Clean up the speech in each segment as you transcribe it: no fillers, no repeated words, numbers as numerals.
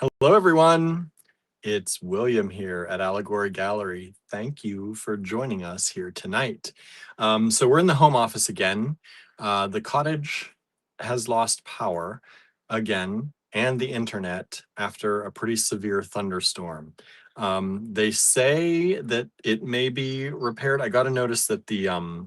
Hello, everyone. It's William here at Allegory Gallery. Thank you for joining us here tonight. So we're in the home office again. The cottage has lost power again and the internet after a pretty severe thunderstorm. They say that it may be repaired. I got to notice that the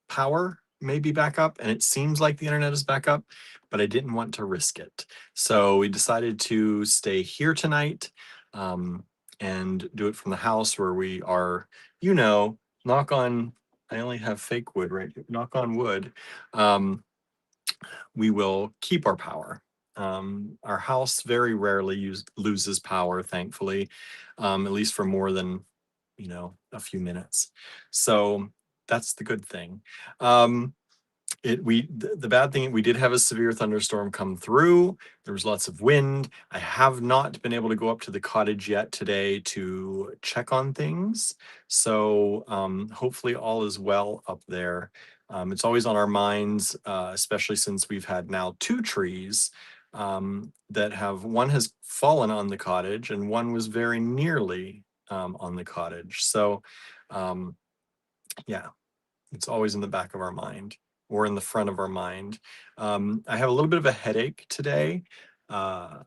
power may be back up and it seems like the internet is back up, but I didn't want to risk it. So we decided to stay here tonight and do it from the house where we are, knock on, I only have fake wood right here, knock on wood. We will keep our power. Our house very rarely loses power, thankfully, at least for more than, a few minutes. So that's the good thing. The bad thing, we did have a severe thunderstorm come through. There was lots of wind. I have not been able to go up to the cottage yet today to check on things. So hopefully all is well up there. It's always on our minds, especially since we've had now two trees that one has fallen on the cottage and one was very nearly on the cottage. So yeah, it's always in the back of our mind or in the front of our mind. I have a little bit of a headache today. Uh,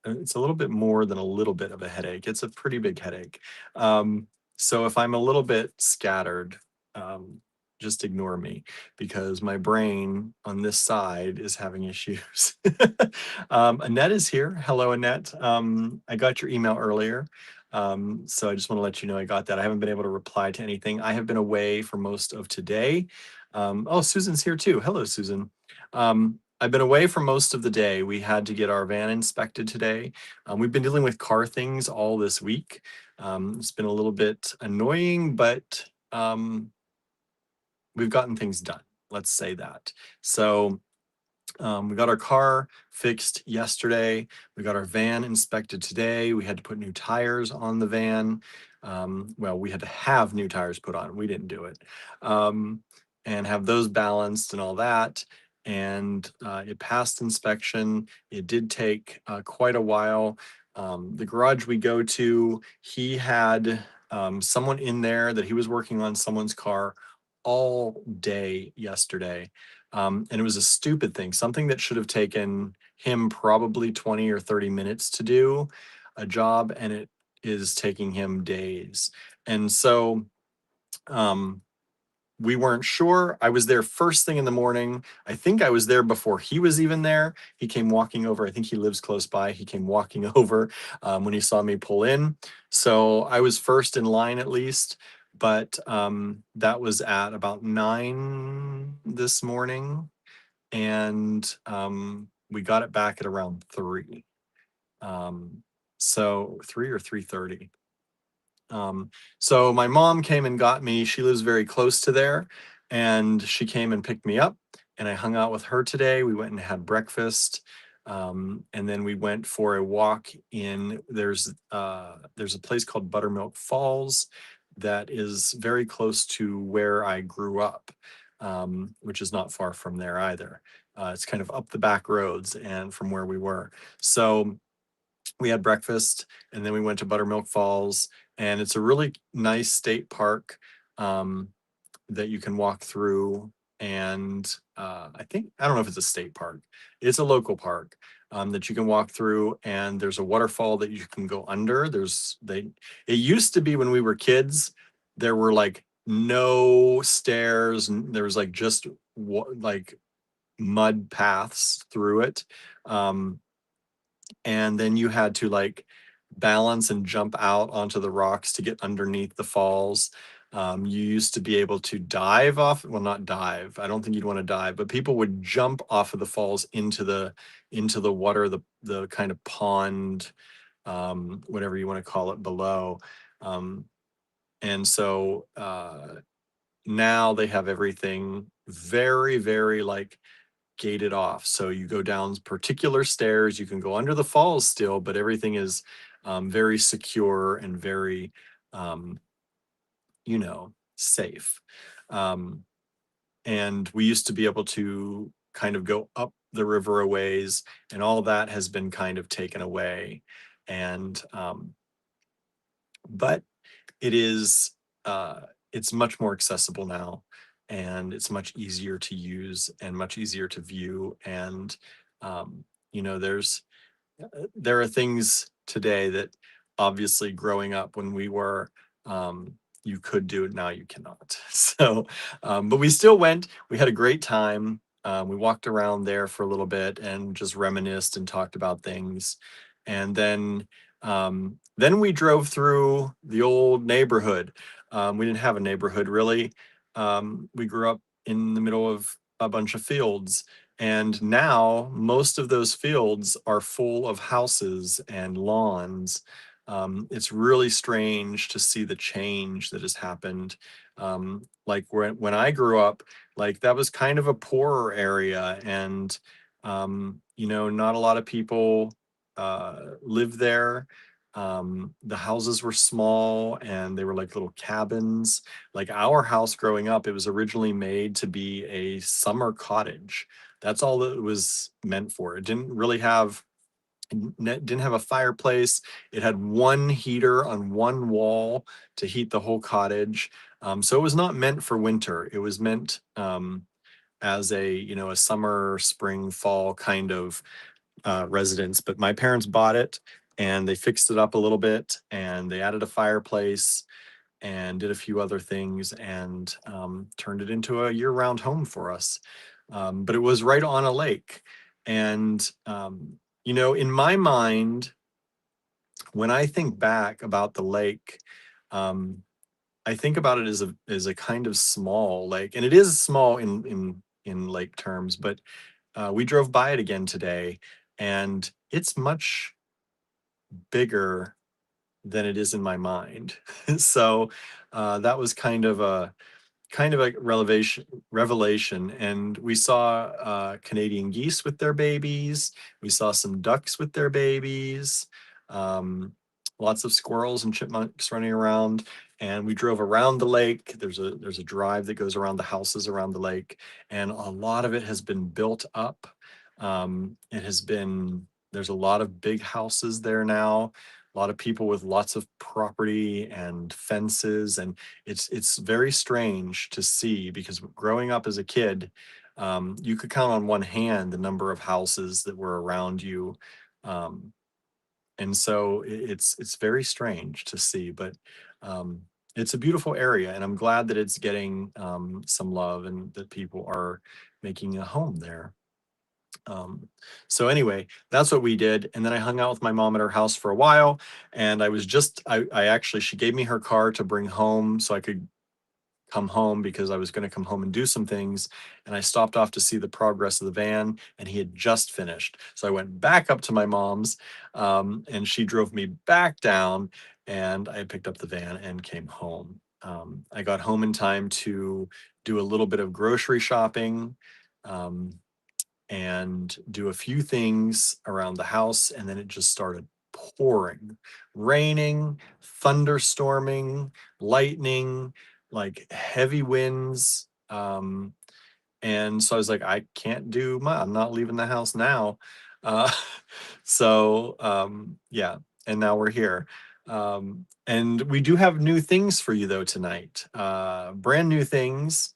it's a little bit more than a little bit of a headache. It's a pretty big headache. So if I'm a little bit scattered, just ignore me because my brain on this side is having issues. Annette is here. Hello, Annette. I got your email earlier. So I just want to let you know I got that. I haven't been able to reply to anything. I have been away for most of today. Oh, Susan's here too. Hello, Susan. I've been away for most of the day. We had to get our van inspected today. We've been dealing with car things all this week. It's been a little bit annoying, but we've gotten things done. Let's say that. So we got our car fixed yesterday. We got our van inspected today. We had to put new tires on the van. Well, we had to have new tires put on. We didn't do it. And have those balanced and all that. And it passed inspection. It did take quite a while. The garage we go to, he had someone in there that he was working on someone's car all day yesterday. And it was a stupid thing, something that should have taken him probably 20 or 30 minutes to do a job, and it is taking him days. And so we weren't sure. I was there first thing in the morning. I think I was there before he was even there. He came walking over. I think he lives close by. He came walking over when he saw me pull in. So I was first in line at least. But that was at about 9 this morning. And we got it back at around 3. So 3 or 3:30. So my mom came and got me. She lives very close to there, and she came and picked me up, and I hung out with her today. We went and had breakfast, and then we went for a walk in. There's a place called Buttermilk Falls that is very close to where I grew up, which is not far from there either. It's kind of up the back roads and from where we were. So we had breakfast and then we went to Buttermilk Falls, and it's a really nice state park that you can walk through. And I don't know if it's a state park. It's a local park that you can walk through, and there's a waterfall that you can go under. It used to be when we were kids, there were like no stairs, and there was like just like mud paths through it. And then you had to like balance and jump out onto the rocks to get underneath the falls. You used to be able to dive off, well, not dive. I don't think you'd want to dive, but people would jump off of the falls into the water, the kind of pond, whatever you want to call it below. And so now they have everything very, very like gated off. So you go down particular stairs, you can go under the falls still, but everything is very secure and very, safe. And we used to be able to kind of go up the river a ways, and all that has been kind of taken away. And but it is it's much more accessible now, and it's much easier to use and much easier to view. And you know, there are things today that obviously growing up when we were, you could do it, now you cannot. So but we still went, we had a great time. We walked around there for a little bit and just reminisced and talked about things. And then we drove through the old neighborhood. We didn't have a neighborhood really. We grew up in the middle of a bunch of fields, and now most of those fields are full of houses and lawns. It's really strange to see the change that has happened. Like when I grew up, like that was kind of a poorer area, and you know, not a lot of people lived there. The houses were small and they were like little cabins. Like our house growing up, it was originally made to be a summer cottage. That's all it was meant for. It didn't really have, didn't have a fireplace. It had one heater on one wall to heat the whole cottage. So it was not meant for winter. It was meant as a, you know, a summer, spring, fall kind of residence. But my parents bought it and they fixed it up a little bit and they added a fireplace and did a few other things, and turned it into a year-round home for us. But it was right on a lake. And, you know, in my mind, when I think back about the lake, um, I think about it as a kind of small lake, and it is small in lake terms. But we drove by it again today, and it's much bigger than it is in my mind. So that was kind of a revelation. And we saw Canadian geese with their babies. We saw some ducks with their babies. Um, lots of squirrels and chipmunks running around. And we drove around the lake. There's a drive that goes around the houses around the lake, and a lot of it has been built up. It has been There's a lot of big houses there now, a lot of people with lots of property and fences. And it's very strange to see, because growing up as a kid, you could count on one hand the number of houses that were around you. Um, and so it's very strange to see, but um, it's a beautiful area, and I'm glad that it's getting some love and that people are making a home there. Um, so anyway, that's what we did. And then I hung out with my mom at her house for a while. And I actually, she gave me her car to bring home so I could come home, because I was going to come home and do some things. And I stopped off to see the progress of the van, and he had just finished. So I went back up to my mom's, and she drove me back down, and I picked up the van and came home. I got home in time to do a little bit of grocery shopping. Um, and do a few things around the house. And then it just started pouring, raining, thunderstorming, lightning, like heavy winds. And so I was like, I can't do I'm not leaving the house now. Uh, yeah, and now we're here. And we do have new things for you though tonight, brand new things.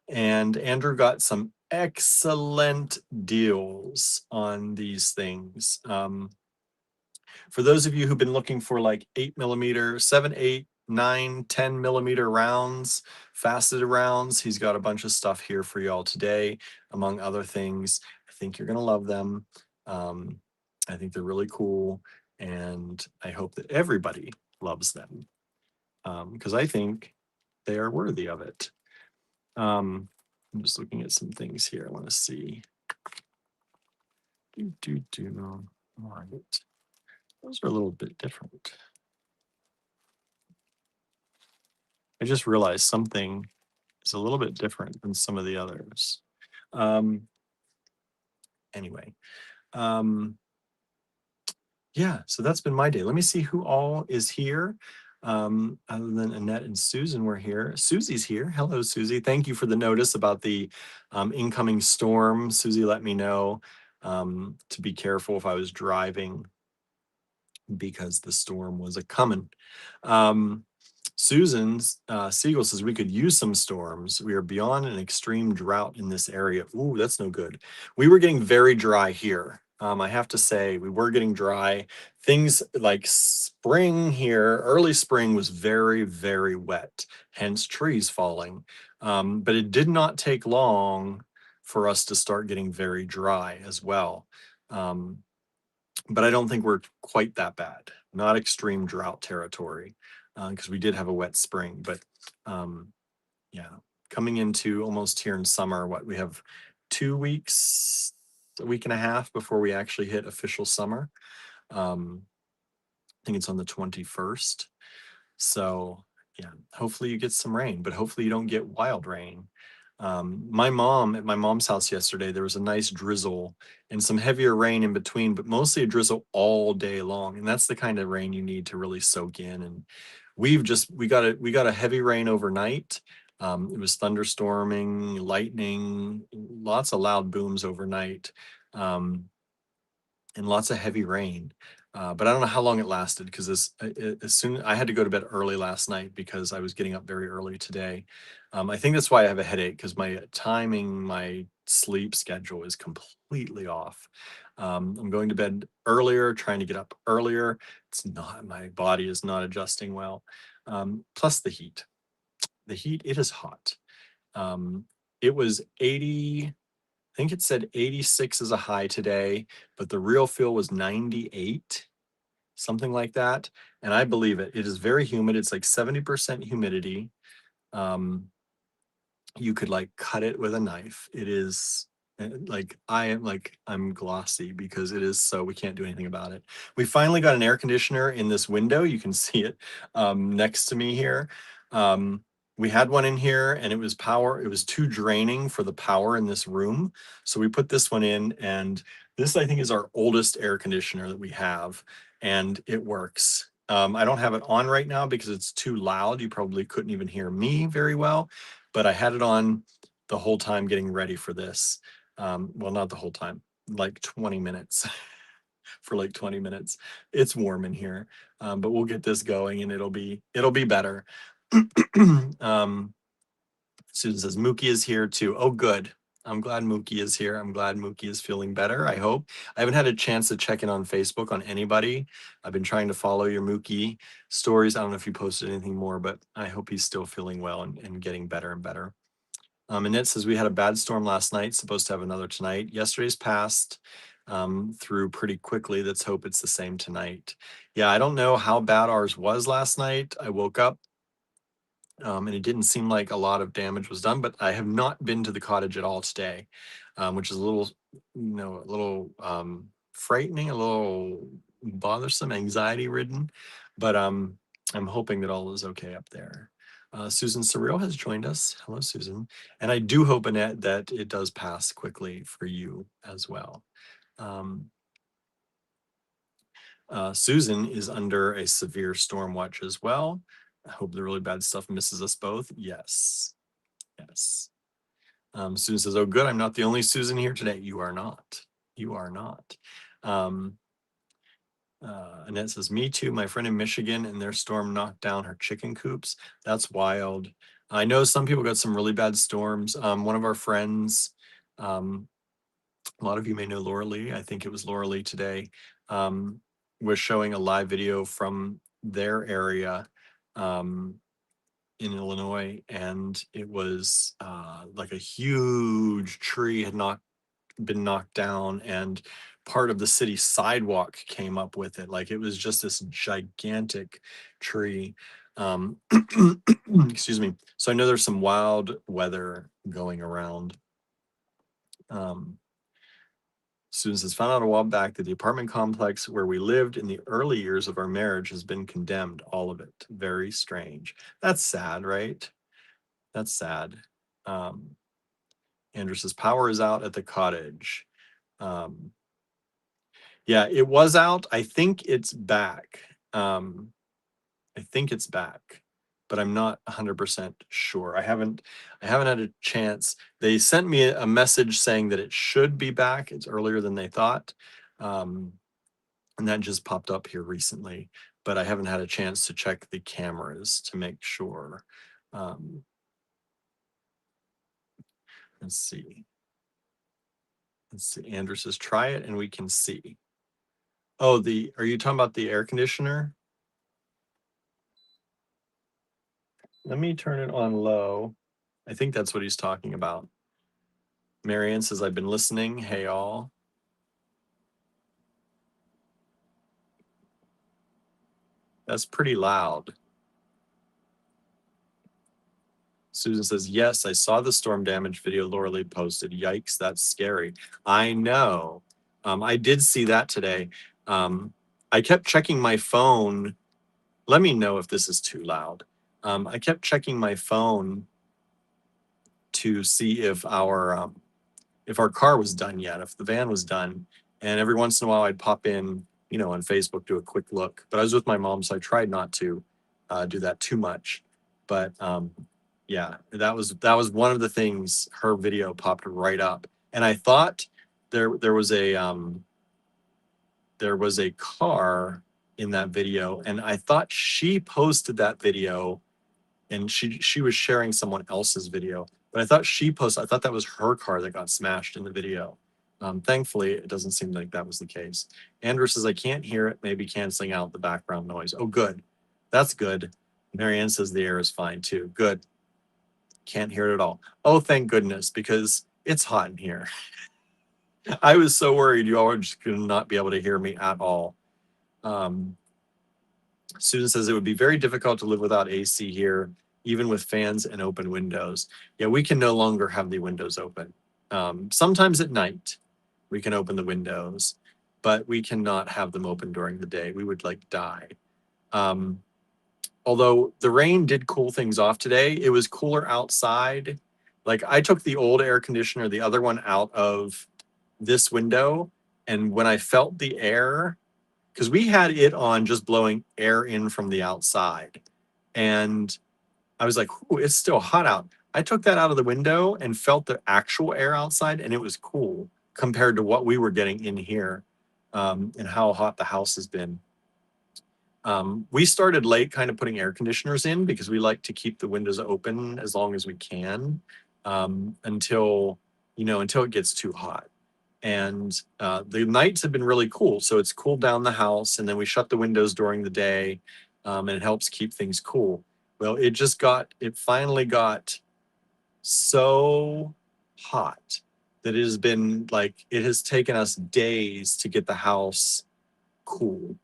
And Andrew got some excellent deals on these things. For those of you who've been looking for like 8mm, 7, 8, 9, 10mm rounds, faceted rounds, he's got a bunch of stuff here for y'all today, among other things. I think you're gonna love them. Um, I think they're really cool, and I hope that everybody loves them, because I think they are worthy of it. I'm just looking at some things here. I want to see. All right. Those are a little bit different. I just realized something is a little bit different than some of the others. Um, anyway, yeah, so that's been my day. Let me see who all is here. Other than Annette and Susan were here. Susie's here. Hello, Susie. Thank you for the notice about the incoming storm. Susie let me know to be careful if I was driving because the storm was a coming. Susan's Siegel says we could use some storms. We are beyond an extreme drought in this area. Ooh, that's no good. We were getting very dry here. I have to say, we were getting dry. Things like spring here, early spring was very, very wet, hence trees falling. But it did not take long for us to start getting very dry as well. But I don't think we're quite that bad. Not extreme drought territory, because we did have a wet spring. But yeah, coming into almost here in summer, what we have 2 weeks, a week and a half before we actually hit official summer. I think it's on the 21st. So yeah, hopefully you get some rain, but hopefully you don't get wild rain. My mom, at my mom's house yesterday, there was a nice drizzle and some heavier rain in between, but mostly a drizzle all day long. And that's the kind of rain you need to really soak in. And we got a heavy rain overnight. It was thunderstorming, lightning, lots of loud booms overnight. And lots of heavy rain. But I don't know how long it lasted because as soon I had to go to bed early last night because I was getting up very early today. I think that's why I have a headache because my timing, my sleep schedule is completely off. I'm going to bed earlier, trying to get up earlier. It's not, my body is not adjusting well. Plus the heat. The heat, it is hot. It was 80, I think it said 86 is a high today, but the real feel was 98, something like that. And I believe it. It is very humid. It's like 70% humidity. You could like cut it with a knife. It is like I'm glossy because it is so we can't do anything about it. We finally got an air conditioner in this window. You can see it next to me here. We had one in here and it was too draining for the power in this room. So we put this one in, and this I think is our oldest air conditioner that we have, and it works. I don't have it on right now because it's too loud. You probably couldn't even hear me very well, but I had it on the whole time getting ready for this. Well, not the whole time, like 20 minutes. For like 20 minutes. It's warm in here, but we'll get this going and it'll be better. Susan says Mookie is here too. Oh, good. I'm glad Mookie is here. I'm glad Mookie is feeling better. I hope. I haven't had a chance to check in on Facebook on anybody. I've been trying to follow your Mookie stories. I don't know if you posted anything more, but I hope he's still feeling well and getting better and better. Annette says we had a bad storm last night, supposed to have another tonight. Yesterday's passed through pretty quickly. Let's hope it's the same tonight. Yeah, I don't know how bad ours was last night. I woke up and it didn't seem like a lot of damage was done, but I have not been to the cottage at all today, which is a little, a little frightening, a little bothersome, anxiety ridden, but I'm hoping that all is okay up there. Susan Surreal has joined us. Hello, Susan. And I do hope, Annette, that it does pass quickly for you as well. Susan is under a severe storm watch as well. I hope the really bad stuff misses us both. Yes. Yes. Susan says, oh, good. I'm not the only Susan here today. You are not. You are not. Annette says, me too. My friend in Michigan and their storm knocked down her chicken coops. That's wild. I know some people got some really bad storms. One of our friends, a lot of you may know Laura Lee. I think it was Laura Lee today, was showing a live video from their area in Illinois, and it was like a huge tree had been knocked down, and part of the city sidewalk came up with it. Like it was just this gigantic tree. Excuse me. So I know there's some wild weather going around. Susan says, found out a while back that the apartment complex where we lived in the early years of our marriage has been condemned, all of it. Very strange. That's sad, right? That's sad. Andrew says, power is out at the cottage. Yeah, it was out. I think it's back. I think it's back, but I'm not 100% sure. I haven't had a chance. They sent me a message saying that it should be back. It's earlier than they thought. And that just popped up here recently, but I haven't had a chance to check the cameras to make sure. Let's see. Andrew says, try it and we can see. Oh, are you talking about the air conditioner? Let me turn it on low. I think that's what he's talking about. Marianne says, I've been listening. Hey, all. That's pretty loud. Susan says, yes, I saw the storm damage video Laura Lee posted. Yikes, that's scary. I know. I did see that today. I kept checking my phone. Let me know if this is too loud. I kept checking my phone to see if our car was done yet, if the van was done. And every once in a while I'd pop in, on Facebook, do a quick look. But I was with my mom, so I tried not to do that too much. But yeah, that was one of the things. Her video popped right up, and I thought there was a car in that video, and I thought she posted that video, and she was sharing someone else's video. But I thought that was her car that got smashed in the video. Thankfully, it doesn't seem like that was the case. Andrew says, I can't hear it, maybe canceling out the background noise. Oh, good. That's good. Marianne says the air is fine too. Good. Can't hear it at all. Oh, thank goodness, because it's hot in here. I was so worried you all were just going to not be able to hear me at all. Susan says it would be very difficult to live without AC here, even with fans and open windows. Yeah, we can no longer have the windows open. Sometimes at night, we can open the windows, but we cannot have them open during the day. We would die. Although the rain did cool things off today, it was cooler outside. Like, I took the old air conditioner, the other one, out of this window, and when I felt the air, because we had it on just blowing air in from the outside, and I was like, ooh, it's still hot out. I took that out of the window and felt the actual air outside, and it was cool compared to what we were getting in here, and how hot the house has been. We started late kind of putting air conditioners in because we like to keep the windows open as long as we can, until it gets too hot. And the nights have been really cool. So it's cooled down the house, and then we shut the windows during the day, and it helps keep things cool. Well, it finally got so hot that it has taken us days to get the house cool.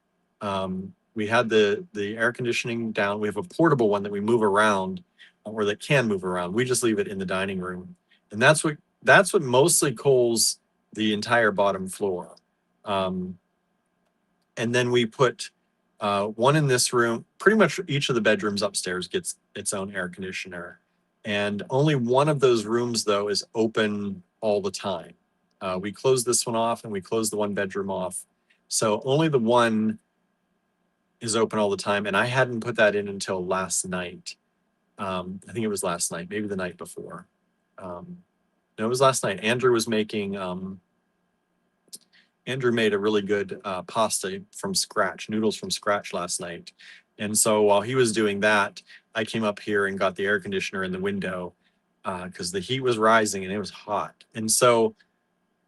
We had the air conditioning down. We have a portable one that we move around, or that can move around. We just leave it in the dining room, and that's what mostly cools the entire bottom floor. And then we put one in this room. Pretty much each of the bedrooms upstairs gets its own air conditioner, and only one of those rooms though is open all the time. We close this one off, and we close the one bedroom off, so only the one is open all the time. And I hadn't put that in until last night. I think it was last night, maybe the night before. No, it was last night. Andrew made a really good pasta from scratch, noodles from scratch last night. And so while he was doing that, I came up here and got the air conditioner in the window, because the heat was rising and it was hot. And so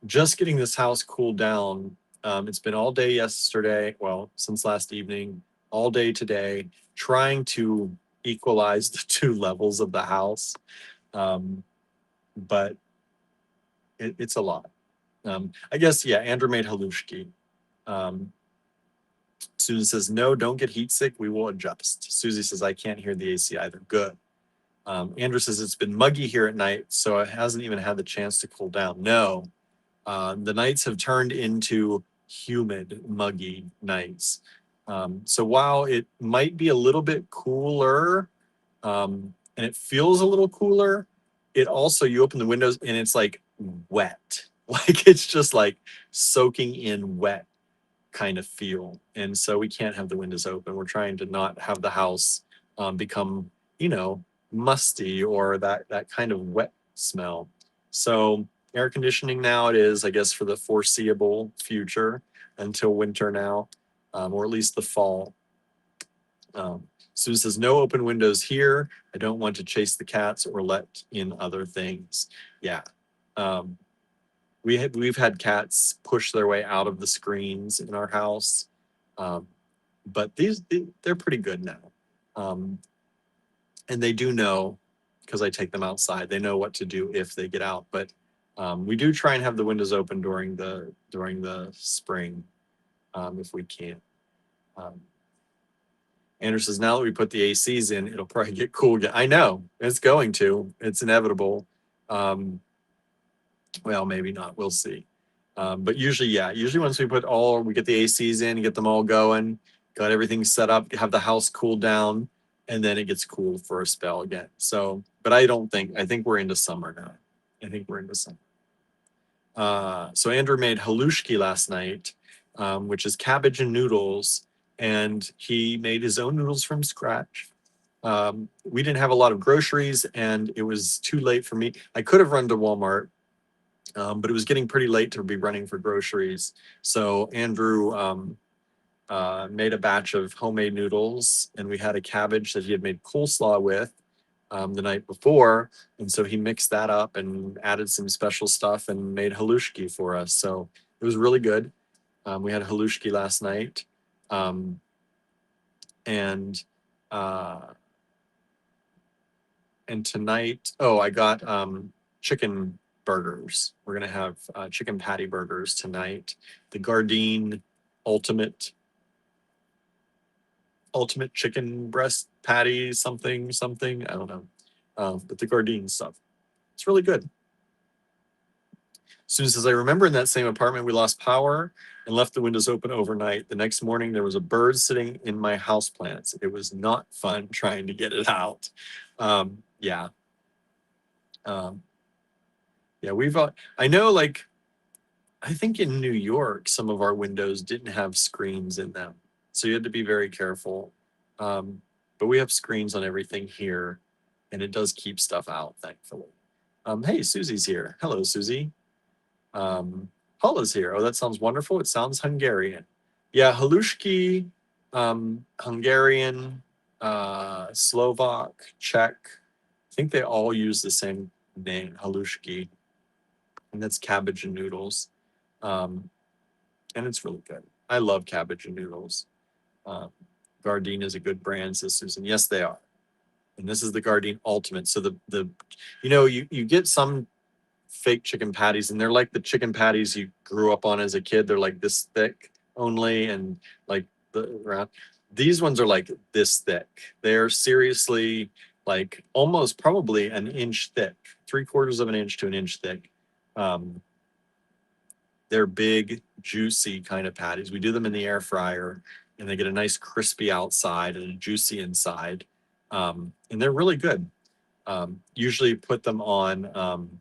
just getting this house cooled down, it's been all day yesterday, well, since last evening, all day today, trying to equalize the two levels of the house. But it's a lot. I guess, yeah, Andrew made halushki. Susan says, no, don't get heat sick. We will adjust. Susie says, I can't hear the AC either. Good. Andrew says, it's been muggy here at night, so it hasn't even had the chance to cool down. No, the nights have turned into humid, muggy nights. So while it might be a little bit cooler, and it feels a little cooler, it also, you open the windows and it's like wet. Like, it's just like soaking in wet, kind of feel. And so we can't have the windows open. We're trying to not have the house become, you know, musty or that kind of wet smell. So air conditioning now it is, I guess, for the foreseeable future until winter now, or at least the fall. Susan says, no open windows here. I don't want to chase the cats or let in other things. Yeah. Um, we've had cats push their way out of the screens in our house. But they're pretty good now. And they do know, because I take them outside, they know what to do if they get out. But we do try and have the windows open during the spring, if we can. Andrew says, now that we put the ACs in, it'll probably get cool again. I know it's going to. It's inevitable. Well, maybe not. We'll see. But usually, yeah. Usually, once we get the ACs in, get them all going, got everything set up, have the house cooled down, and then it gets cool for a spell again. So, but I think we're into summer now. I think we're into summer. So Andrew made halushki last night, which is cabbage and noodles, and he made his own noodles from scratch. We didn't have a lot of groceries, and it was too late for me. I could have run to Walmart, but it was getting pretty late to be running for groceries. So Andrew made a batch of homemade noodles, and we had a cabbage that he had made coleslaw with the night before. And so he mixed that up and added some special stuff and made halushki for us. So it was really good. We had halushki last night. And tonight, I got chicken burgers. We're gonna have chicken patty burgers tonight. The Gardein ultimate chicken breast patty, something. I don't know. But the Gardein stuff. It's really good. Susan says, I remember in that same apartment we lost power and left the windows open overnight. The next morning there was a bird sitting in my houseplants. It was not fun trying to get it out. Yeah. Yeah, I know, like, I think in New York, some of our windows didn't have screens in them. So you had to be very careful. But we have screens on everything here, and it does keep stuff out, thankfully. Hey, Susie's here. Hello, Susie. Paula's here. Oh, that sounds wonderful. It sounds Hungarian. Yeah, halushki, Hungarian, Slovak, Czech. I think they all use the same name, halushki. And that's cabbage and noodles. And it's really good. I love cabbage and noodles. Gardein is a good brand, says Susan. Yes, they are. And this is the Gardein Ultimate. So you get some fake chicken patties, and they're like the chicken patties you grew up on as a kid. They're like this thick only, and like the round. These ones are like this thick. They're seriously like almost probably an inch thick, 3/4 of an inch to an inch thick. They're big, juicy kind of patties. We do them in the air fryer, and they get a nice crispy outside and a juicy inside. And they're really good. Usually put them on,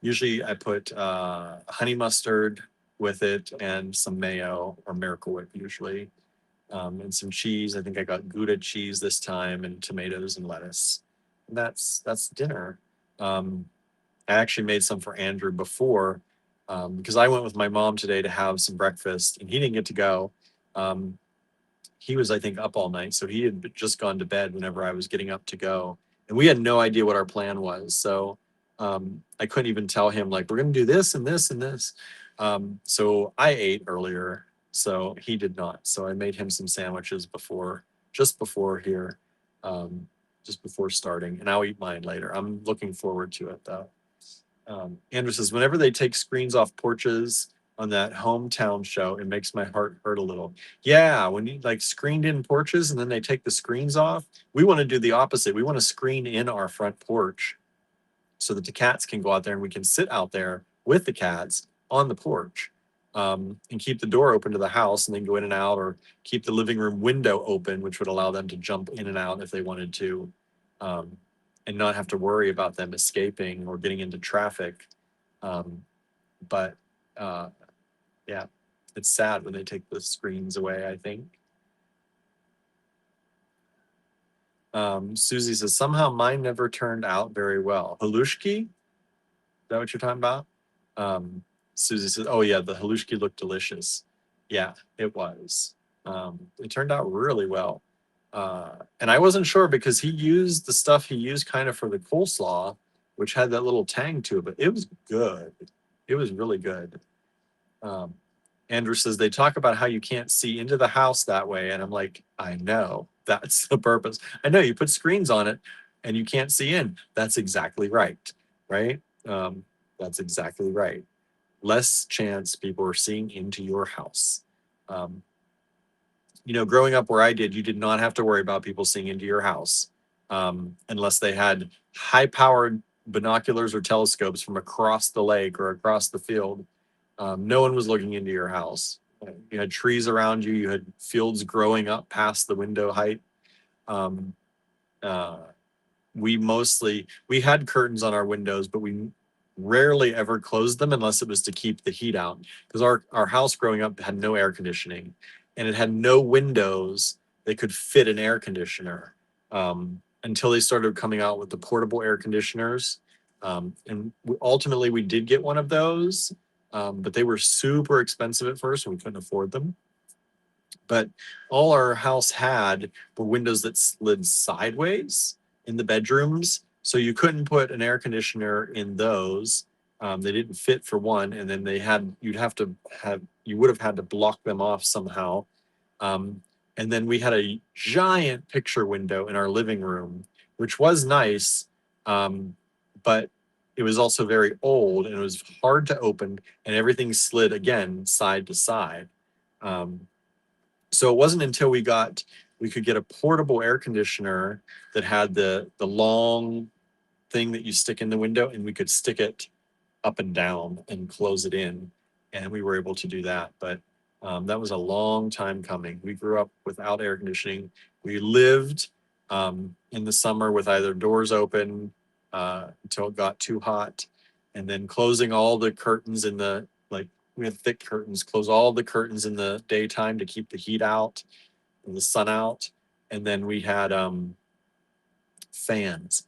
usually I put honey mustard with it and some mayo or Miracle Whip usually, and some cheese. I think I got Gouda cheese this time, and tomatoes and lettuce. And that's dinner. I actually made some for Andrew before, because I went with my mom today to have some breakfast, and he didn't get to go. He was, I think, up all night, so he had just gone to bed whenever I was getting up to go, and we had no idea what our plan was. So I couldn't even tell him, like, we're going to do this and this and this. So I ate earlier, so he did not. So I made him some sandwiches just before here, just before starting, and I'll eat mine later. I'm looking forward to it, though. Andrew says, whenever they take screens off porches on that hometown show, it makes my heart hurt a little. Yeah, when you like screened in porches and then they take the screens off, we want to do the opposite. We want to screen in our front porch so that the cats can go out there and we can sit out there with the cats on the porch, and keep the door open to the house and then go in and out, or keep the living room window open, which would allow them to jump in and out if they wanted to. And not have to worry about them escaping or getting into traffic. But yeah, It's sad when they take the screens away, I think. Susie says, somehow mine never turned out very well. Halushki? Is that what you're talking about? Um, Susie says, oh yeah, the halushki looked delicious. Yeah, it was. It turned out really well. And I wasn't sure because he used the stuff he used kind of for the coleslaw, which had that little tang to it, but it was good. It was really good. Um, Andrew says they talk about how you can't see into the house that way. And I'm like, I know that's the purpose. I know you put screens on it and you can't see in. That's exactly right. Right. That's exactly right. Less chance people are seeing into your house. Um, Growing up where I did, you did not have to worry about people seeing into your house unless they had high powered binoculars or telescopes from across the lake or across the field. No one was looking into your house. You had trees around you, you had fields growing up past the window height. Um, uh, we had curtains on our windows, but we rarely ever closed them unless it was to keep the heat out. Because our house growing up had no air conditioning, and it had no windows that could fit an air conditioner until they started coming out with the portable air conditioners. And ultimately, we did get one of those, but they were super expensive at first, and we couldn't afford them. But all our house had were windows that slid sideways in the bedrooms. So you couldn't put an air conditioner in those. They didn't fit for one. And then you would have had to block them off somehow. Um, and then we had a giant picture window in our living room, which was nice. But it was also very old and it was hard to open and everything slid again side to side. Um, so it wasn't until we could get a portable air conditioner that had the long thing that you stick in the window, and we could stick it up and down and close it in, and we were able to do that. But that was a long time coming. We grew up without air conditioning. We lived in the summer with either doors open until it got too hot, and then closing all the curtains in the like we had thick curtains, close all the curtains in the daytime to keep the heat out and the sun out. And then we had fans.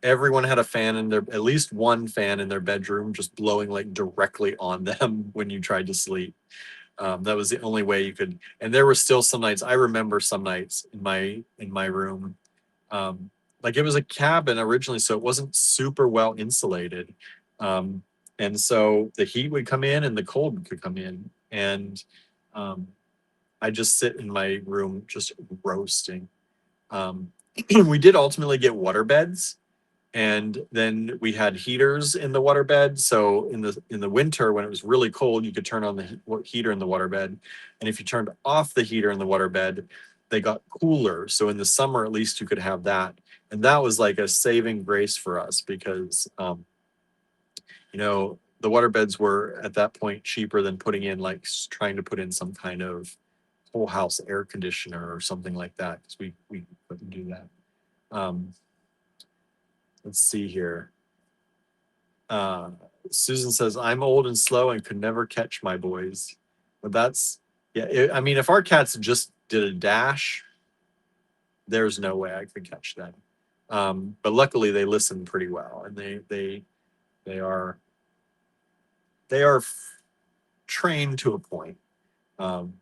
Everyone had a fan in their at least one fan in their bedroom, just blowing like directly on them when you tried to sleep. That was the only way you could. And there were still some nights. I remember some nights in my room. Like it was a cabin originally, so it wasn't super well insulated. Um, and so the heat would come in and the cold could come in. And um, I just sit in my room just roasting. Um, we did ultimately get water beds, and then we had heaters in the water bed. So in the winter when it was really cold, you could turn on the heater in the water bed, and if you turned off the heater in the water bed, they got cooler. So in the summer, at least you could have that, and that was like a saving grace for us because the water beds were at that point cheaper than putting in like trying to put in some kind of whole house air conditioner or something like that because we couldn't do that. Um, let's see here. Uh, Susan says, I'm old and slow and could never catch my boys. But I mean, if our cats just did a dash, there's no way I could catch them. But luckily they listen pretty well and they are, trained to a point. Um,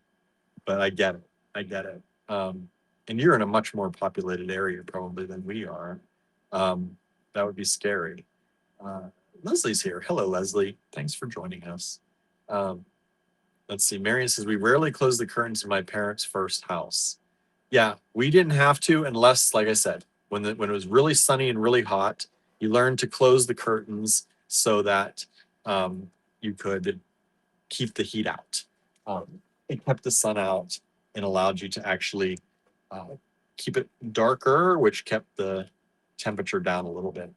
but I get it. I get it. And you're in a much more populated area probably than we are. That would be scary. Uh, Leslie's here. Hello, Leslie. Thanks for joining us. Um, let's see. Marion says, we rarely close the curtains in my parents' first house. Yeah, we didn't have to unless, like I said, when it was really sunny and really hot, you learned to close the curtains so that you could keep the heat out. It kept the sun out and allowed you to actually uh, keep it darker, which kept the temperature down a little bit.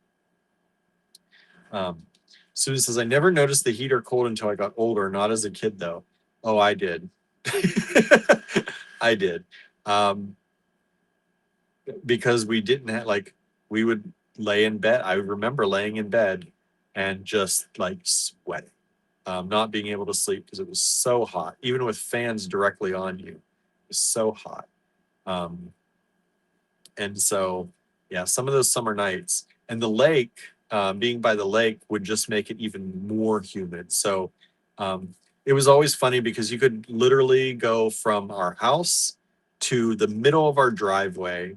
Susan says, I never noticed the heater cold until I got older, not as a kid though. Oh, I did. I did. Because we didn't have we would lay in bed. I remember laying in bed and just like sweating. not being able to sleep because it was so hot, even with fans directly on you. It was so hot. Um, and so, yeah, some of those summer nights and the lake, being by the lake would just make it even more humid. So um, it was always funny because you could literally go from our house to the middle of our driveway.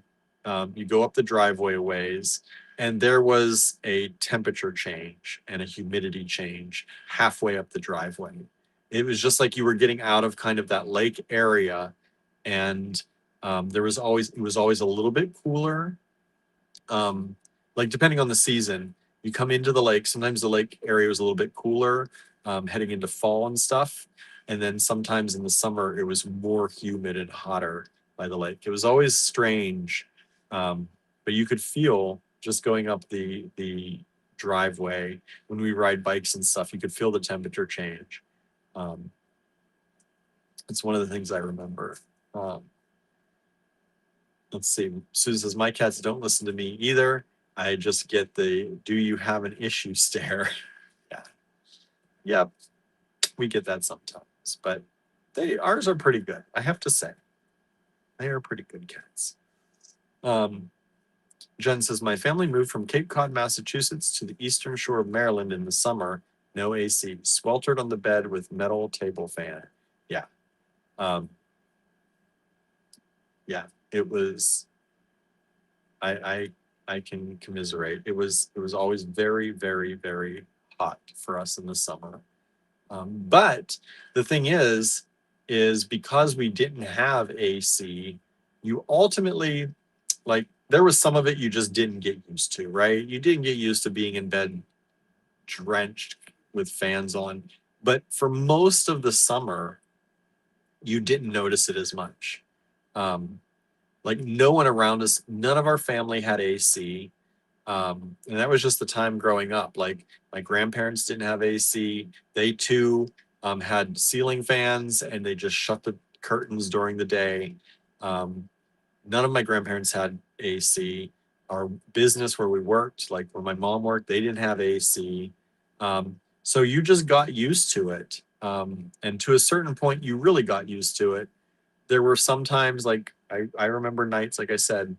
You go up the driveway a ways, and there was a temperature change and a humidity change halfway up the driveway. It was just like you were getting out of kind of that lake area, and it was always a little bit cooler. Like depending on the season, you come into the lake. Sometimes the lake area was a little bit cooler, heading into fall and stuff. And then sometimes in the summer, it was more humid and hotter by the lake. It was always strange, but you could feel just going up the driveway when we ride bikes and stuff. You could feel the temperature change. Um, it's one of the things I remember. Um, let's see. Susan says, my cats don't listen to me either. I just get the do you have an issue stare. Yeah. Yeah. We get that sometimes. But ours are pretty good, I have to say. They are pretty good cats. Um, Jen says, my family moved from Cape Cod, Massachusetts to the eastern shore of Maryland in the summer. No AC. Sweltered on the bed with metal table fan. Yeah. Um, yeah. It was I I can commiserate. It was always very, very, very hot for us in the summer. But the thing is because we didn't have AC, you ultimately like there was some of it you just didn't get used to, right? You didn't get used to being in bed drenched with fans on. But for most of the summer, you didn't notice it as much. Um, like no one around us, none of our family had AC. And that was just the time growing up. Like my grandparents didn't have AC. They too had ceiling fans and they just shut the curtains during the day. Um, None of my grandparents had AC. Our business where we worked, like where my mom worked, they didn't have AC. So you just got used to it. And to a certain point, you really got used to it. There were some times, like I remember nights, like I said,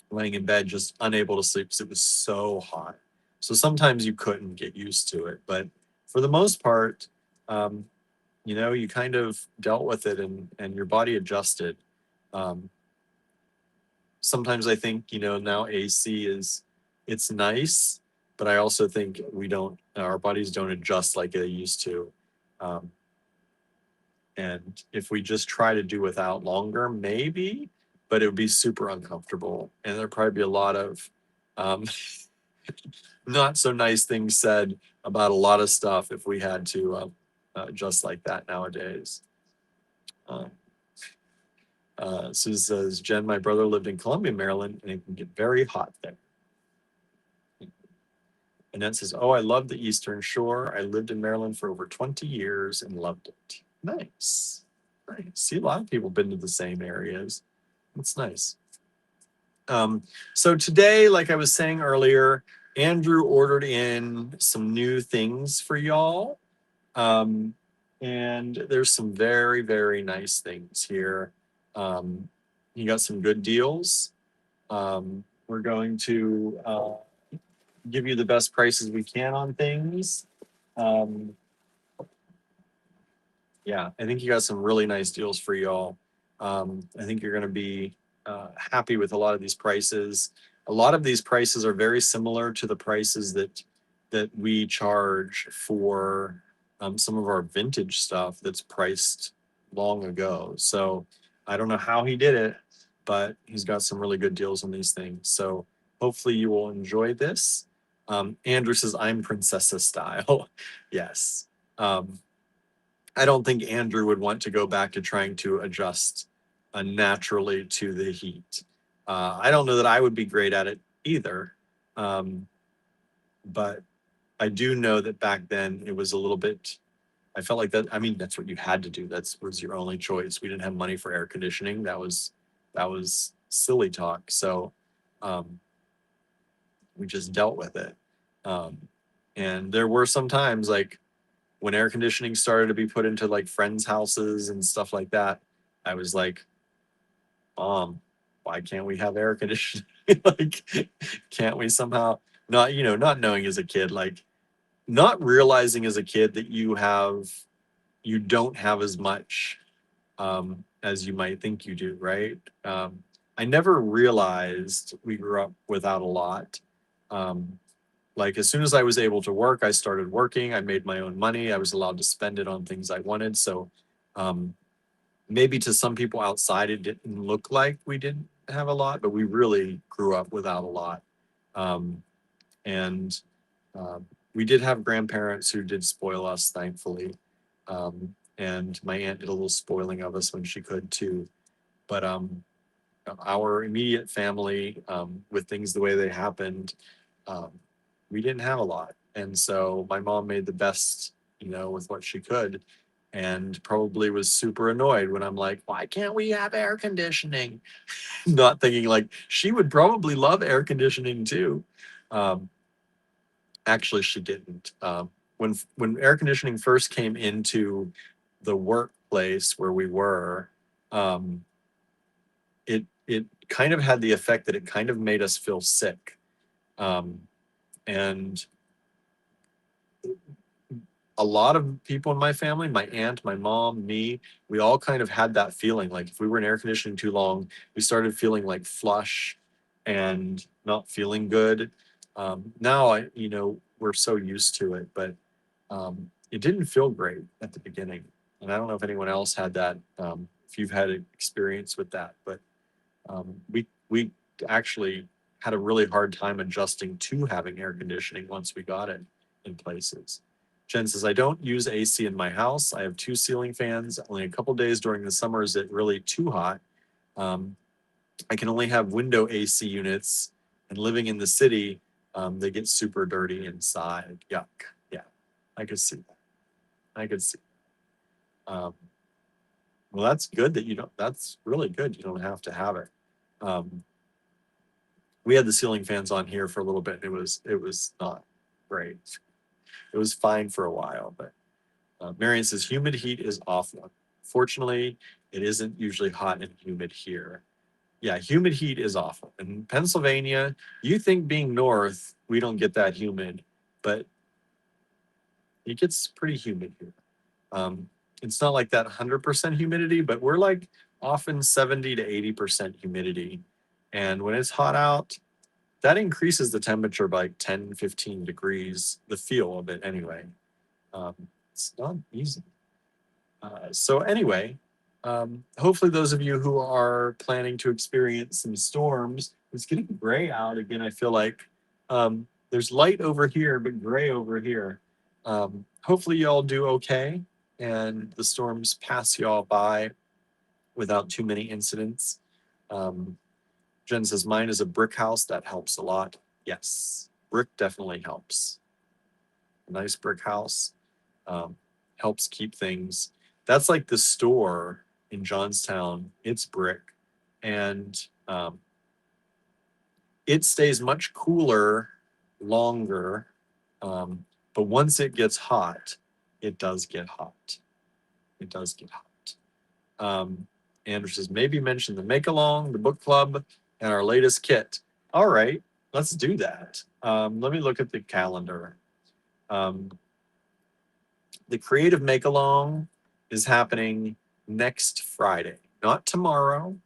laying in bed just unable to sleep because it was so hot. So sometimes you couldn't get used to it, but for the most part, um, you kind of dealt with it and your body adjusted. Um, Sometimes I think now AC it's nice, but I also think our bodies don't adjust like they used to. Um, and if we just try to do without longer, maybe, but it would be super uncomfortable. And there'd probably be a lot of um, not so nice things said about a lot of stuff if we had to just like that nowadays. Um, Susan says, Jen, my brother lived in Columbia, Maryland, and it can get very hot there. Annette says, oh, I love the Eastern Shore. I lived in Maryland for over 20 years and loved it. Nice. Nice. See, a lot of people been to the same areas. It's nice. So today, like I was saying earlier, Andrew ordered in some new things for y'all. Um, and there's some very, very nice things here. He got some good deals. We're going to give you the best prices we can on things. Um, yeah, I think you got some really nice deals for y'all. I think you're going to be happy with a lot of these prices. A lot of these prices are very similar to the prices that we charge for some of our vintage stuff that's priced long ago. So I don't know how he did it, but he's got some really good deals on these things. So hopefully you will enjoy this. Andrew says, I'm princessa style. Yes. I don't think Andrew would want to go back to trying to adjust naturally to the heat. I don't know that I would be great at it either. Um, but I do know that back then it was a little bit, I felt like that. I mean, that's what you had to do. That was your only choice. We didn't have money for air conditioning. That was silly talk. So um, we just dealt with it. Um, and there were some times like when air conditioning started to be put into like friends' houses and stuff like that, I was like, Mom, why can't we have air conditioning? Like, can't we somehow not, not knowing as a kid, like not realizing as a kid that you don't have as much as you might think you do, right? I never realized we grew up without a lot. Um, like as soon as I was able to work, I started working. I made my own money. I was allowed to spend it on things I wanted. So um, maybe to some people outside, it didn't look like we didn't have a lot, but we really grew up without a lot. Um, and um, we did have grandparents who did spoil us, thankfully. And my aunt did a little spoiling of us when she could too. But our immediate family, with things the way they happened, um, we didn't have a lot. And so my mom made the best, with what she could, and probably was super annoyed when I'm like, why can't we have air conditioning? Not thinking like she would probably love air conditioning too. Um, Actually, she didn't. When air conditioning first came into the workplace where we were, um, it kind of had the effect that it kind of made us feel sick. Um, and a lot of people in my family, my aunt, my mom, me, we all kind of had that feeling. Like if we were in air conditioning too long, we started feeling like flush and not feeling good. Now we're so used to it, but it didn't feel great at the beginning. And I don't know if anyone else had that, if you've had experience with that, but we actually had a really hard time adjusting to having air conditioning once we got it in places. Jen says, I don't use AC in my house. I have two ceiling fans. Only a couple days during the summer is it really too hot. Um, I can only have window AC units, and living in the city, they get super dirty inside. Yuck. Yeah, I could see that. I could see. Um, well, that's good that you don't. That's really good. You don't have to have it. Um, we had the ceiling fans on here for a little bit, and it was not great. It was fine for a while, but Marion says humid heat is awful. Fortunately, it isn't usually hot and humid here. Yeah, humid heat is awful. In Pennsylvania, you think being north, we don't get that humid, but it gets pretty humid here. Um, it's not like that 100% humidity, but we're like often 70 to 80% humidity. And when it's hot out, that increases the temperature by like 10, 15 degrees, the feel of it anyway. Um, it's not easy. So anyway, hopefully those of you who are planning to experience some storms, it's getting gray out again. I feel like there's light over here, but gray over here. Hopefully y'all do okay and the storms pass y'all by without too many incidents. Um, Jen says, mine is a brick house. That helps a lot. Yes, brick definitely helps. A nice brick house um, helps keep things. That's like the store in Johnstown. It's brick, and it stays much cooler longer. Um, but once it gets hot, it does get hot. It does get hot. Andrew says, maybe mention the make along, the book club, and our latest kit. All right, let's do that. Let me look at the calendar. Um, the creative make along is happening next Friday, not tomorrow.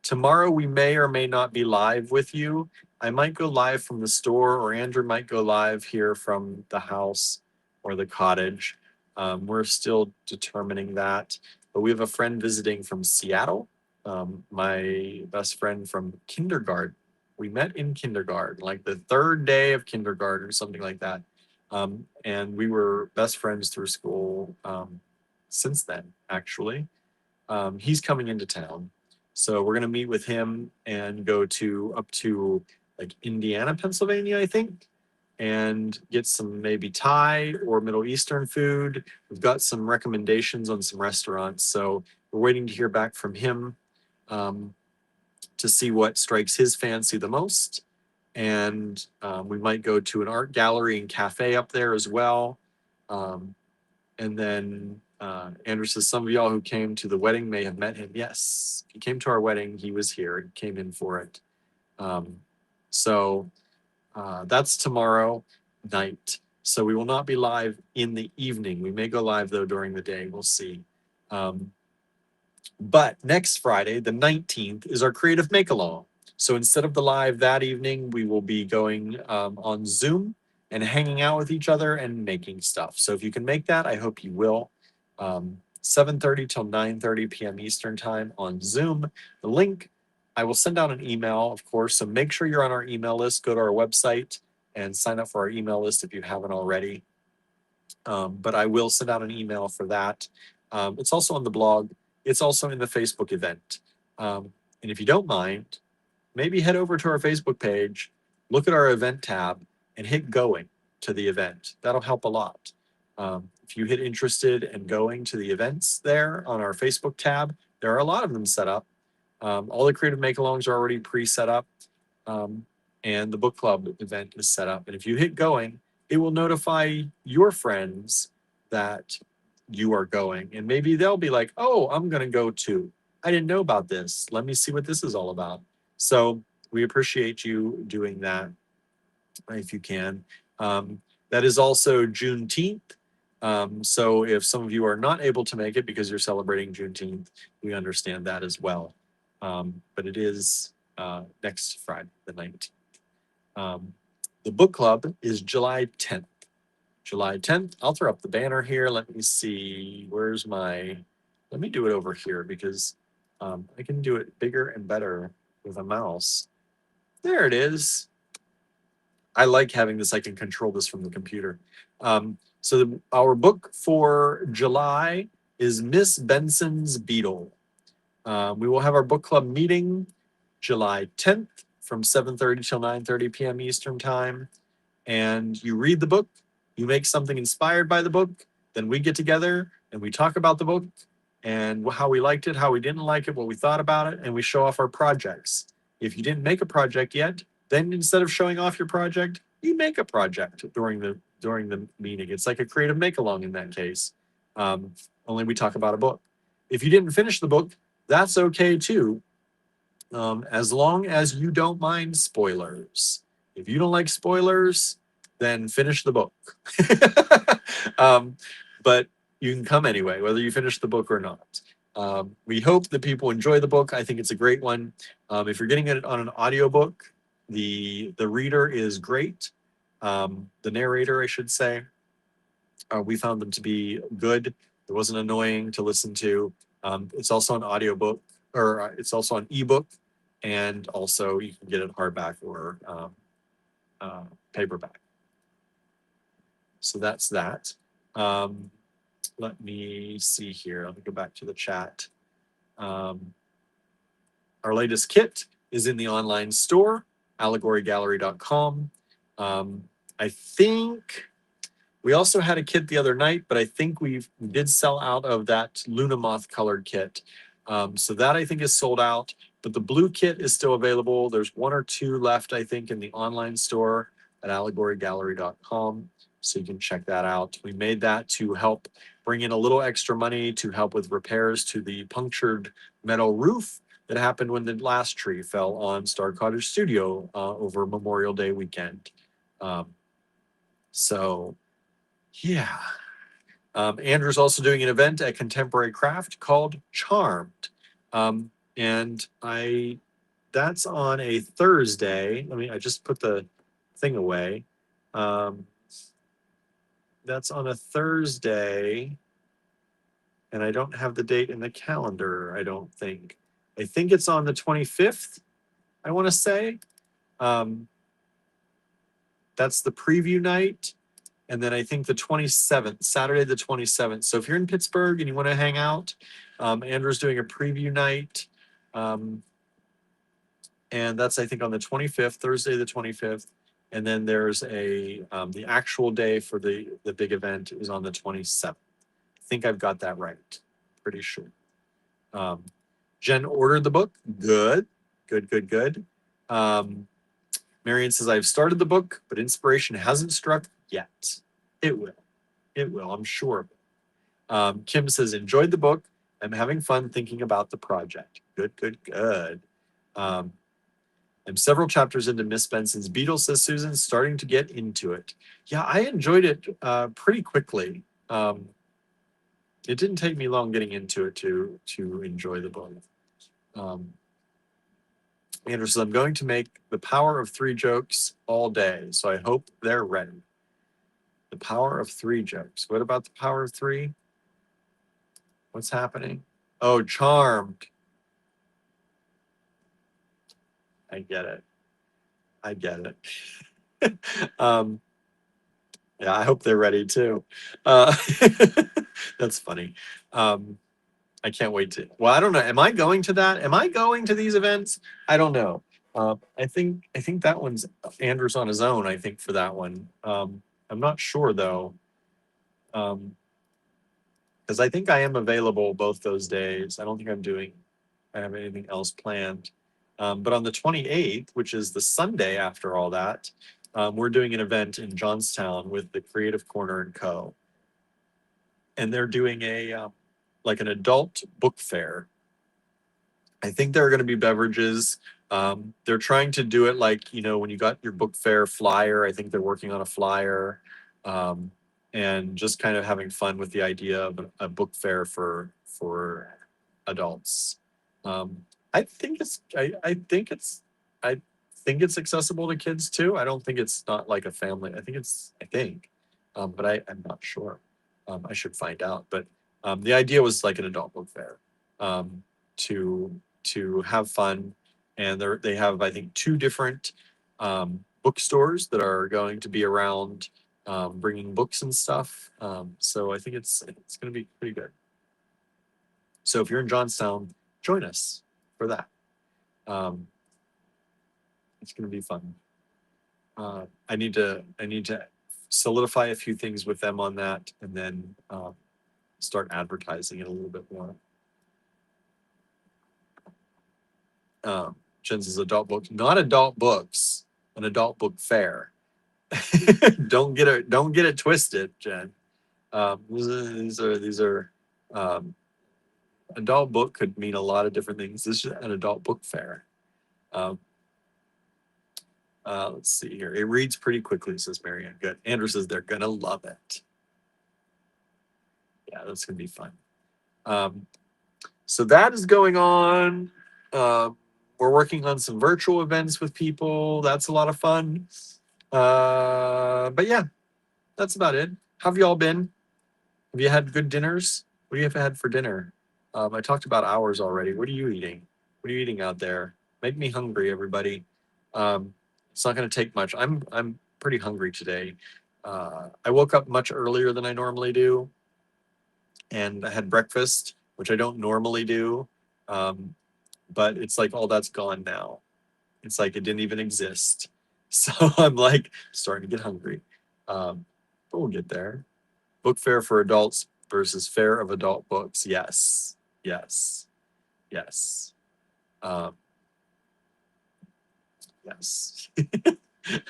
Tomorrow we may or may not be live with you. I might go live from the store, or Andrew might go live here from the house or the cottage. We're still determining that. But we have a friend visiting from Seattle, my best friend from kindergarten. We met in kindergarten, like the third day of kindergarten or something like that. And we were best friends through school since then, actually. He's coming into town. So we're going to meet with him and go up to like Indiana, Pennsylvania, I think, and get some maybe Thai or Middle Eastern food. We've got some recommendations on some restaurants. So we're waiting to hear back from him um, to see what strikes his fancy the most. And we might go to an art gallery and cafe up there as well. Um, And then Andrew says, some of y'all who came to the wedding may have met him. Yes, he came to our wedding. He was here. He came in for it. So that's tomorrow night. So we will not be live in the evening. We may go live, though, during the day. We'll see. But next Friday, the 19th, is our Creative Make-Along. So instead of the live that evening, we will be going on Zoom and hanging out with each other and making stuff. So if you can make that, I hope you will. 7:30 till 9:30 p.m. Eastern Time on Zoom. The link, I will send out an email, of course. So make sure you're on our email list. Go to our website and sign up for our email list if you haven't already. But I will send out an email for that. It's also on the blog. It's also in the Facebook event. And if you don't mind, maybe head over to our Facebook page, look at our event tab, and hit going to the event. That'll help a lot. If you hit interested and going to the events there on our Facebook tab, there are a lot of them set up. All the Creative Make-Alongs are already pre-set up, and the book club event is set up. And if you hit going, it will notify your friends that you are going. And maybe they'll be like, oh, I'm going to go too. I didn't know about this. Let me see what this is all about. So we appreciate you doing that if you can. That is also Juneteenth. So if some of you are not able to make it because you're celebrating Juneteenth, we understand that as well. But it is next Friday, the 19th. The book club is July 10th. July 10th. I'll throw up the banner here. Let me see. Where's my... Let me do it over here because I can do it bigger and better with a mouse. There it is. I like having this. I can control this from the computer. So our book for July is Miss Benson's Beetle. We will have our book club meeting July 10th from 7:30 till 9:30 p.m. Eastern Time. And you read the book, you make something inspired by the book, then we get together and we talk about the book and how we liked it, how we didn't like it, what we thought about it, and we show off our projects. If you didn't make a project yet, then instead of showing off your project, you make a project during the meeting. It's like a creative make-along in that case. Only we talk about a book. If you didn't finish the book, that's okay too, as long as you don't mind spoilers. If you don't like spoilers, then finish the book. But you can come anyway, whether you finish the book or not. We hope that people enjoy the book. I think it's a great one. If you're getting it on an audiobook, the reader is great. The narrator, I should say. We found them to be good. It wasn't annoying to listen to. It's also an audiobook, or it's also an ebook, and also you can get it hardback or paperback. So that's that. Let me see here. Let me go back to the chat. Our latest kit is in the online store, allegorygallery.com. I think we also had a kit the other night, but I think we did sell out of that Luna Moth colored kit. So that I think is sold out, but the blue kit is still available. There's one or two left, I think, in the online store at allegorygallery.com. So you can check that out. We made that to help bring in a little extra money to help with repairs to the punctured metal roof that happened when the last tree fell on Star Cottage Studio over Memorial Day weekend. So yeah. Andrew's also doing an event at Contemporary Craft called Charmed. And that's on a Thursday. I just put the thing away. That's on a Thursday, and I don't have the date in the calendar, I don't think. I think it's on the 25th, I want to say. That's the preview night. And then I think the 27th, Saturday the 27th. So if you're in Pittsburgh and you want to hang out, Andrew's doing a preview night. And that's, I think, on the 25th, Thursday the 25th. And then there's the actual day for the big event is on the 27th. I think I've got that right. Pretty sure. Jen ordered the book. Good. Marion says, I've started the book, but inspiration hasn't struck yet. It will. I'm sure of it. Kim says, enjoyed the book. I'm having fun thinking about the project. Good, good, good. Um, I'm several chapters into Miss Benson's Beetle, says Susan, starting to get into it. Yeah, I enjoyed it pretty quickly. It didn't take me long getting into it to enjoy the book. Andrew says, I'm going to make the power of three jokes all day, so I hope they're ready. The power of three jokes. What about the power of three? What's happening? Oh, charmed. I get it. I get it. Yeah, I hope they're ready too. Uh, that's funny. Um, I can't wait to. Well, I don't know. Am I going to that? Am I going to these events? I don't know. I think that one's Andrew's on his own. I think for that one. I'm not sure though. Because I think I am available both those days. I don't think I have anything else planned. But on the 28th, which is the Sunday after all that, we're doing an event in Johnstown with the Creative Corner and Co. And they're doing like an adult book fair. I think there are going to be beverages. They're trying to do it like, when you got your book fair flyer, I think they're working on a flyer. Um, and just kind of having fun with the idea of a book fair for adults. I think it's accessible to kids too. I don't think it's not like a family. But I'm not sure. I should find out. But the idea was like an adult book fair, to have fun, and they have, I think, two different bookstores that are going to be around, bringing books and stuff. So I think it's going to be pretty good. So if you're in Johnstown, join us for that. Um, it's going to be fun. I need to solidify a few things with them on that, and then start advertising it a little bit more. Jen's adult books, not adult books, an adult book fair. Don't get it twisted, Jen. These are um, adult book could mean a lot of different things. This is an adult book fair. Um, let's see here. It reads pretty quickly, says Marianne. Good. Andrew says they're gonna love it. Yeah, that's gonna be fun. So that is going on. We're working on some virtual events with people. That's a lot of fun. But yeah, that's about it. How have you all been? Have you had good dinners? What do you have had for dinner? I talked about ours already. What are you eating? What are you eating out there? Make me hungry, everybody. It's not going to take much. I'm pretty hungry today. I woke up much earlier than I normally do, and I had breakfast, which I don't normally do. Um, but it's like all that's gone now. It's like it didn't even exist. So I'm like starting to get hungry. But we'll get there. Book fair for adults versus fair of adult books. Yes, yes, yes, um, yes.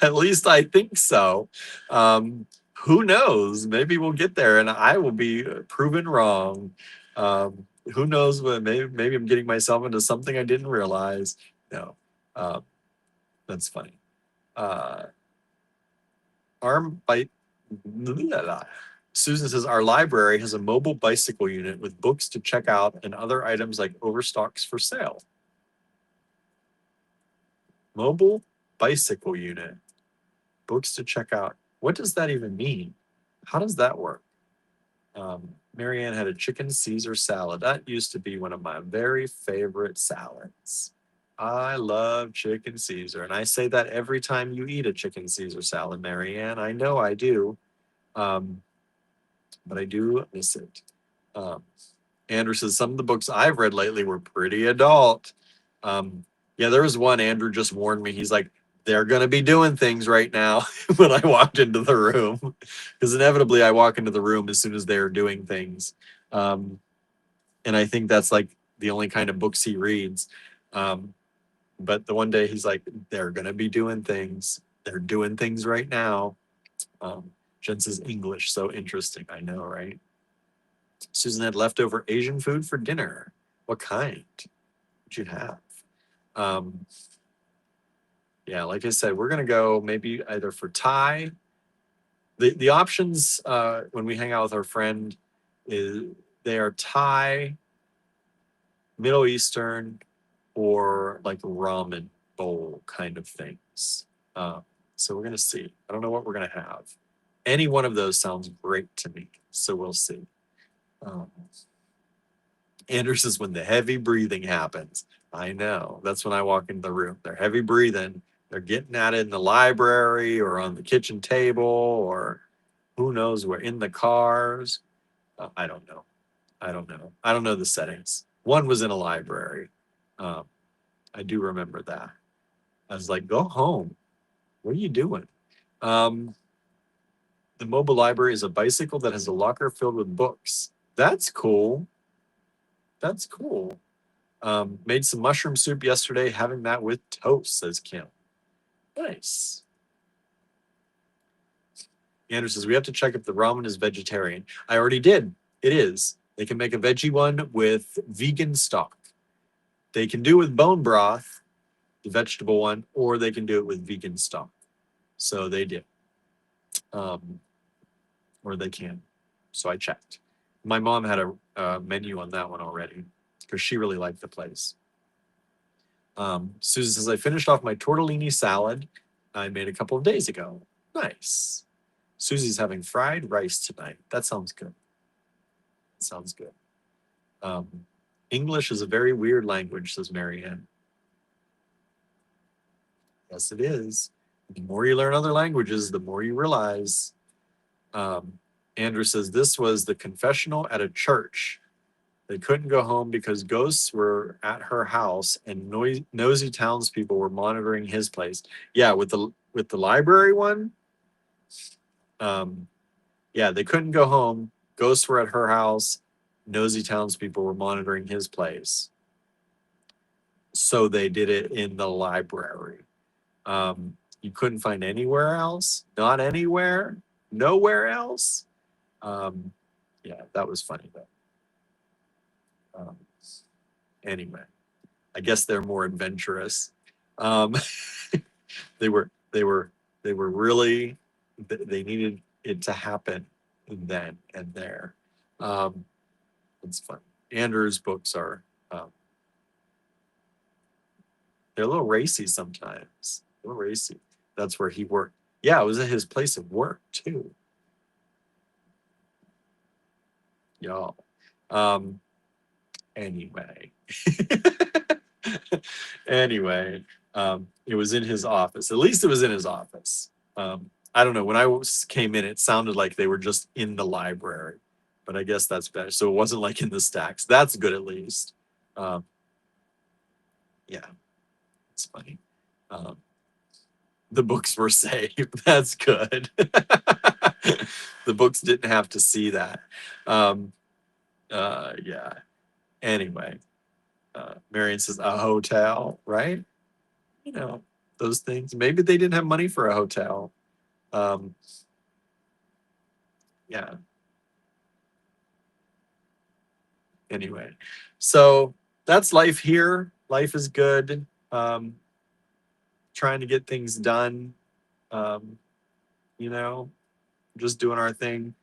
At least I think so. Who knows? Maybe we'll get there, and I will be proven wrong. Who knows? What? Maybe I'm getting myself into something I didn't realize. No, um, that's funny. Uh, arm bite. Susan says our library has a mobile bicycle unit with books to check out and other items like overstocks for sale. Mobile bicycle unit, books to check out. What does that even mean? How does that work? Marianne had a chicken Caesar salad. That used to be one of my very favorite salads. I love chicken Caesar, and I say that every time you eat a chicken Caesar salad, Marianne. I know I do. Um, but I do miss it. Um, Andrew says some of the books I've read lately were pretty adult. Um, yeah, there was one. Andrew just warned me. He's like, they're going to be doing things right now when I walked into the room. Because inevitably I walk into the room as soon as they're doing things. Um, and I think that's like the only kind of books he reads. But the one day he's like, they're going to be doing things. They're doing things right now. Jen says English, so interesting. I know, right? Susan had leftover Asian food for dinner. What kind would you have? Um, yeah, like I said, we're gonna go maybe either for Thai. The options when we hang out with our friend is they are Thai, Middle Eastern, or like ramen bowl kind of things. Uh, so we're gonna see. I don't know what we're gonna have. Any one of those sounds great to me. So we'll see. Um, Andrew says when the heavy breathing happens. I know. That's when I walk into the room. They're heavy breathing. They're getting at it in the library or on the kitchen table or who knows where in the cars. I don't know. I don't know. I don't know the settings. One was in a library. Um, I do remember that. I was like, go home. What are you doing? Um, the mobile library is a bicycle that has a locker filled with books. That's cool. That's cool. Made some mushroom soup yesterday, having that with toast, says Kim. Nice. Andrew says, we have to check if the ramen is vegetarian. I already did. It is. They can make a veggie one with vegan stock. They can do it with bone broth, the vegetable one, or they can do it with vegan stock. So they did. Or they can. So I checked. My mom had a menu on that one already because she really liked the place. Susan says, I finished off my tortellini salad I made a couple of days ago. Nice. Susie's having fried rice tonight. That sounds good. Sounds good. English is a very weird language, says Marianne. Yes, it is. The more you learn other languages, the more you realize. Andrew says, this was the confessional at a church. They couldn't go home because ghosts were at her house and nosy townspeople were monitoring his place. Yeah, with the library one. Yeah, they couldn't go home. Ghosts were at her house. Nosy townspeople were monitoring his place. So they did it in the library. You couldn't find anywhere else. Not anywhere. Nowhere else. Yeah, that was funny though. Anyway, I guess they're more adventurous. Um, they were really they needed it to happen then and there. It's fun. Andrew's books are they're a little racy sometimes. A little racy. That's where he worked. Yeah, it was at his place of work too. Y'all. Anyway. Anyway, it was in his office. At least it was in his office. I don't know. When I came in, it sounded like they were just in the library, but I guess that's better. So it wasn't like in the stacks. That's good at least. Yeah, it's funny. The books were saved. That's good. The books didn't have to see that. Yeah. Anyway, Marion says a hotel, right? You know, those things. Maybe they didn't have money for a hotel. Yeah. Anyway, so that's life here. Life is good. Trying to get things done. Um, you know, just doing our thing.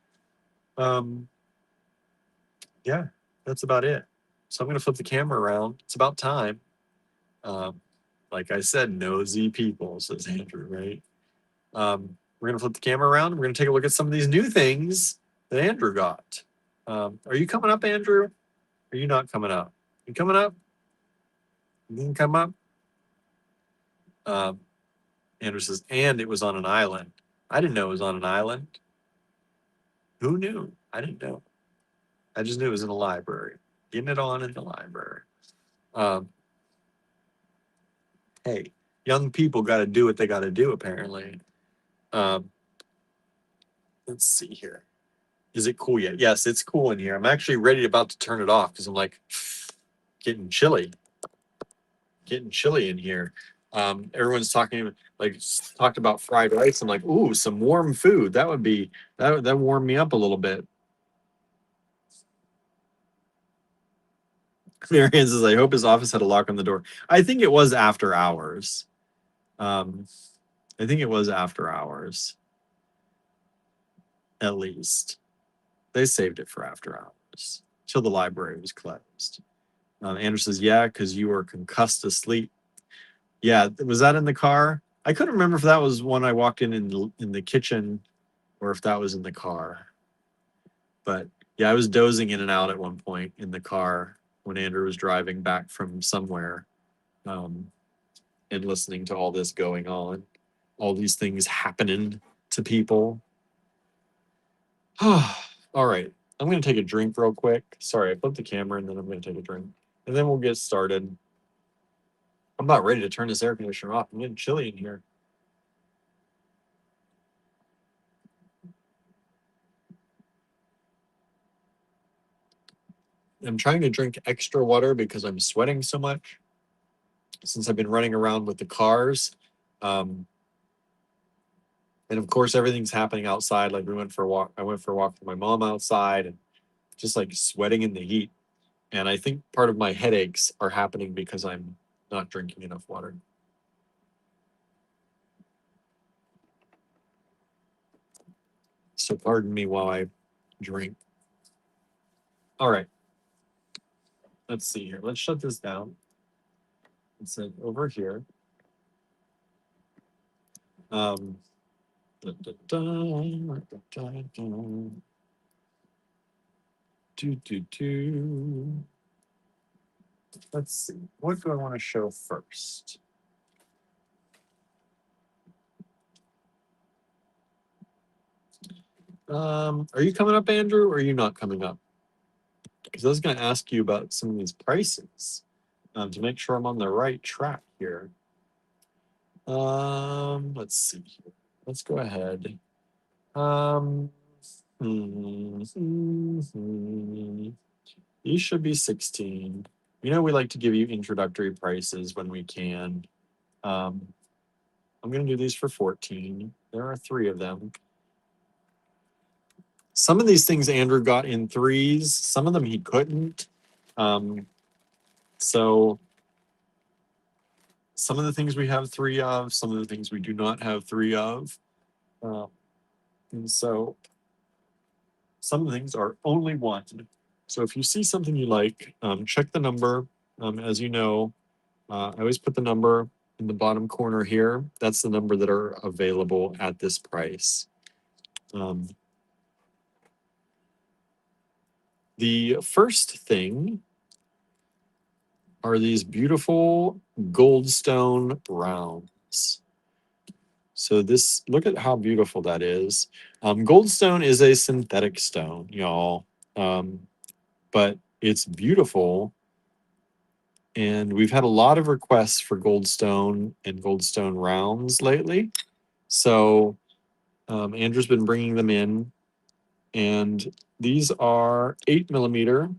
Yeah, that's about it. So I'm gonna flip the camera around. It's about time. Um, like I said, nosy people, says Andrew, right? We're gonna flip the camera around. We're gonna take a look at some of these new things that Andrew got. Are you coming up, Andrew? Are you not coming up? You coming up? You can come up. Andrew says, and it was on an island. I didn't know it was on an island. Who knew? I didn't know. I just knew it was in a library. Getting it on in the library. Hey, young people got to do what they got to do, apparently. Let's see here. Is it cool yet? Yes, it's cool in here. I'm actually ready about to turn it off because I'm like getting chilly. Getting chilly in here. Everyone's talking talked about fried rice. I'm like, ooh, some warm food. That would warm me up a little bit. Marianne says, I hope his office had a lock on the door. I think it was after hours. I think it was after hours. At least. They saved it for after hours. Till the library was closed. Andrew says, yeah, because you were concussed asleep. Yeah, was that in the car? I couldn't remember if that was when I walked in the kitchen or if that was in the car. But yeah, I was dozing in and out at one point in the car when Andrew was driving back from somewhere, and listening to all this going on, all these things happening to people. All right. I'm going to take a drink real quick. Sorry, I flipped the camera and then I'm going to take a drink. And then we'll get started. I'm about ready to turn this air conditioner off. I'm getting chilly in here. I'm trying to drink extra water because I'm sweating so much since I've been running around with the cars. And of course, everything's happening outside. Like we went for a walk. I went for a walk with my mom outside and just like sweating in the heat. And I think part of my headaches are happening because I'm not drinking enough water. So pardon me while I drink. All right. Let's see here. Let's shut this down. It's over here. Da, da, da, da, da, da. Do. Let's see. What do I want to show first? Are you coming up, Andrew, or are you not coming up? Because I was going to ask you about some of these prices to make sure I'm on the right track here. Let's see. Let's go ahead. These should be 16. You know, we like to give you introductory prices when we can. I'm going to do these for 14. There are 3 of them. Some of these things Andrew got in 3s. Some of them he couldn't. So some of the things we have 3 of, some of the things we do not have 3 of. And so some of the things are only 1. So if you see something you like, check the number. As you know, I always put the number in the bottom corner here. That's the number that are available at this price. The first thing are these beautiful goldstone rounds. So this, look at how beautiful that is. Goldstone is a synthetic stone, y'all, but it's beautiful. And we've had a lot of requests for goldstone and goldstone rounds lately. So Andrew's been bringing them in. And these are 8mm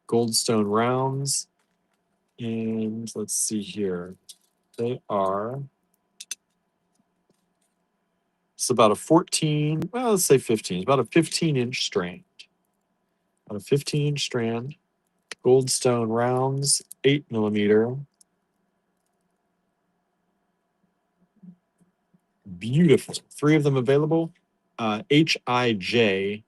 goldstone rounds. And let's see here. They are, it's about a 14, well, let's say 15. It's about a 15-inch strand. About a 15-inch strand. Goldstone rounds, 8mm. Beautiful. 3 of them available. HIJ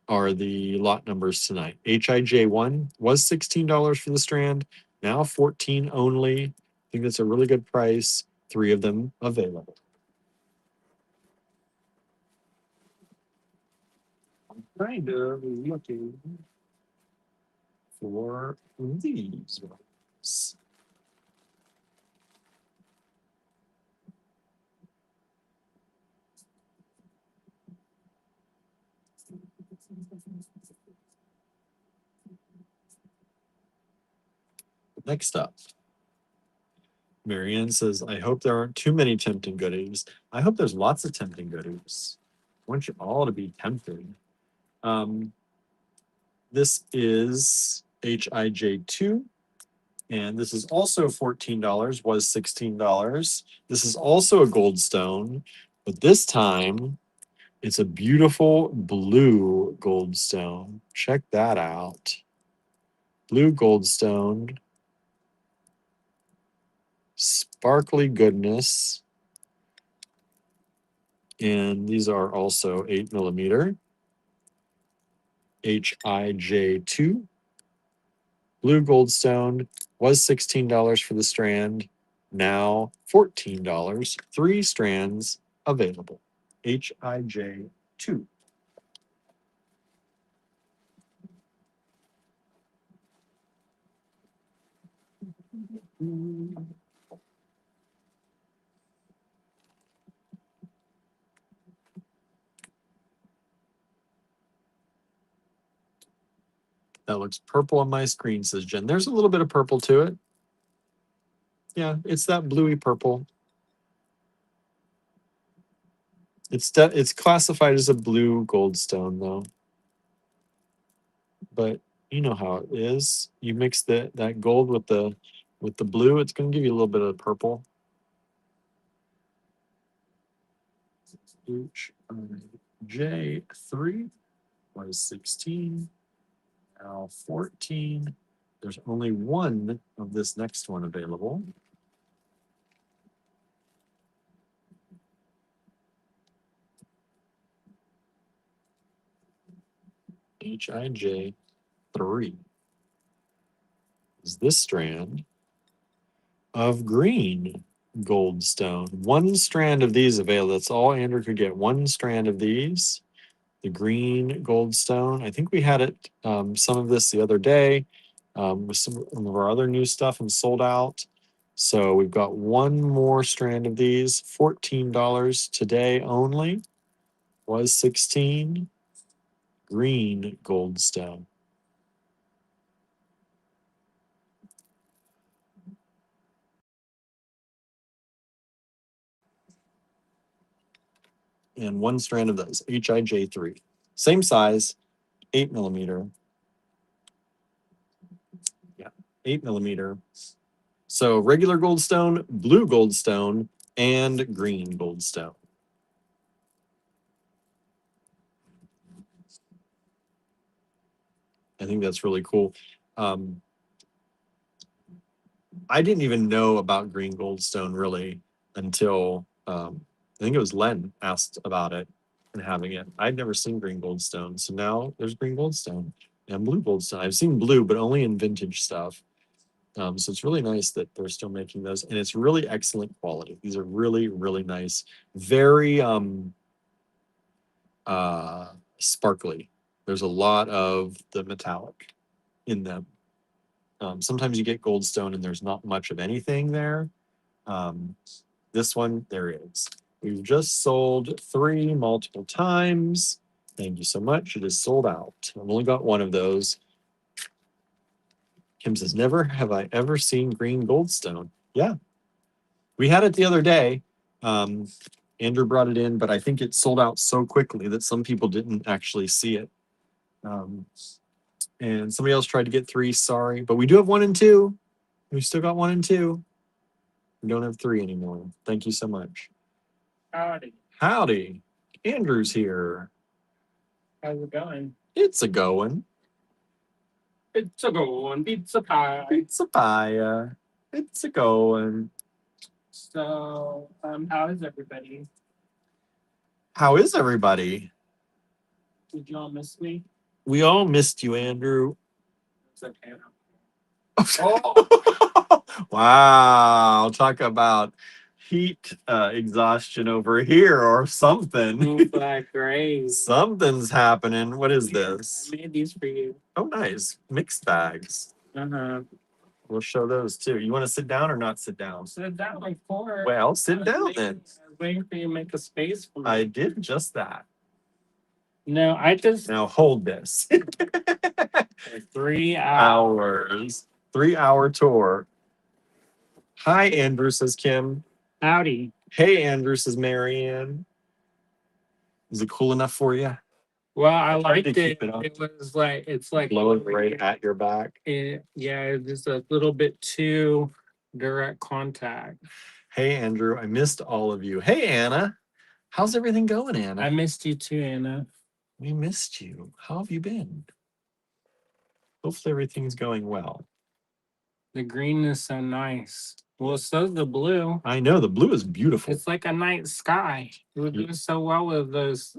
are the lot numbers tonight. HIJ1 was $16 for the strand, now 14 only. I think that's a really good price. 3 of them available. I'm kind of looking for these ones. Next up, Marianne says, I hope there aren't too many tempting goodies. I hope there's lots of tempting goodies. I want you all to be tempted. This is HIJ2, and this is also $14, was $16. This is also a gold stone, but this time it's a beautiful blue gold stone. Check that out. blue goldstone, sparkly goodness, and these are also 8mm, HIJ2. Blue goldstone was $16 for the strand, now $14. 3 strands available. HIJ2. That looks purple on my screen, says Jen. There's a little bit of purple to it. Yeah, it's that bluey purple. It's classified as a blue goldstone though. But you know how it is. You mix that gold with the blue, it's going to give you a little bit of purple. HIJ3 was 16, now 14. There's only one of this next one available. HIJ3 is this strand of green goldstone. One strand of these available. That's all Andrew could get. One strand of these. The green goldstone. I think we had it some of this the other day with some of our other new stuff and sold out. So we've got one more strand of these. $14 today only. Was 16. Green goldstone. And one strand of those, HIJ3. Same size, 8mm. Yeah, 8mm. So regular goldstone, blue goldstone, and green goldstone. I think that's really cool. I didn't even know about green goldstone really until I think it was Len asked about it and having it. I'd never seen green goldstone, so now there's green goldstone and blue goldstone. I've seen blue, but only in vintage stuff. So it's really nice that they're still making those, and it's really excellent quality. These are really, really nice, very sparkly. There's a lot of the metallic in them. Sometimes you get goldstone and there's not much of anything there. This one, there is. We've just sold 3 multiple times. Thank you so much. It is sold out. I've only got one of those. Kim says, never have I ever seen green goldstone. Yeah. We had it the other day. Andrew brought it in, but I think it sold out so quickly that some people didn't actually see it. And somebody else tried to get 3, sorry. But we do have 1 and 2. We still got 1 and 2. We don't have 3 anymore. Thank you so much. Howdy. Howdy. Andrew's here. How's it going? It's a going. It's a going. Pizza pie. Pizza pie. It's a going. So, how is everybody? How is everybody? Did you all miss me? We all missed you, Andrew. It's okay. Oh. Wow. Talk about heat exhaustion over here or something. Great. Something's happening. What is this? I made these for you. Oh, nice. Mixed bags. We'll show those too. You want to sit down or not sit down? Sit down, of course. Well, sit down then. I was waiting for you to make a space for me. I did just that. No, I just. Now hold this. 3 hours. 3-hour tour. Hi, Andrew, says Kim. Howdy. Hey, Andrew, says Marianne. Is it cool enough for you? Well, I Tried to liked keep it. it up. It was like it's like Blowing right at your back. yeah, it's just a little bit too direct contact. Hey, Andrew, I missed all of you. Hey, Anna. How's everything going, Anna? I missed you too, Anna. We missed you. How have you been? Hopefully everything's going well. The green is so nice. Well, so's the blue. I know the blue is beautiful. It's like a night sky. It would do so well with those.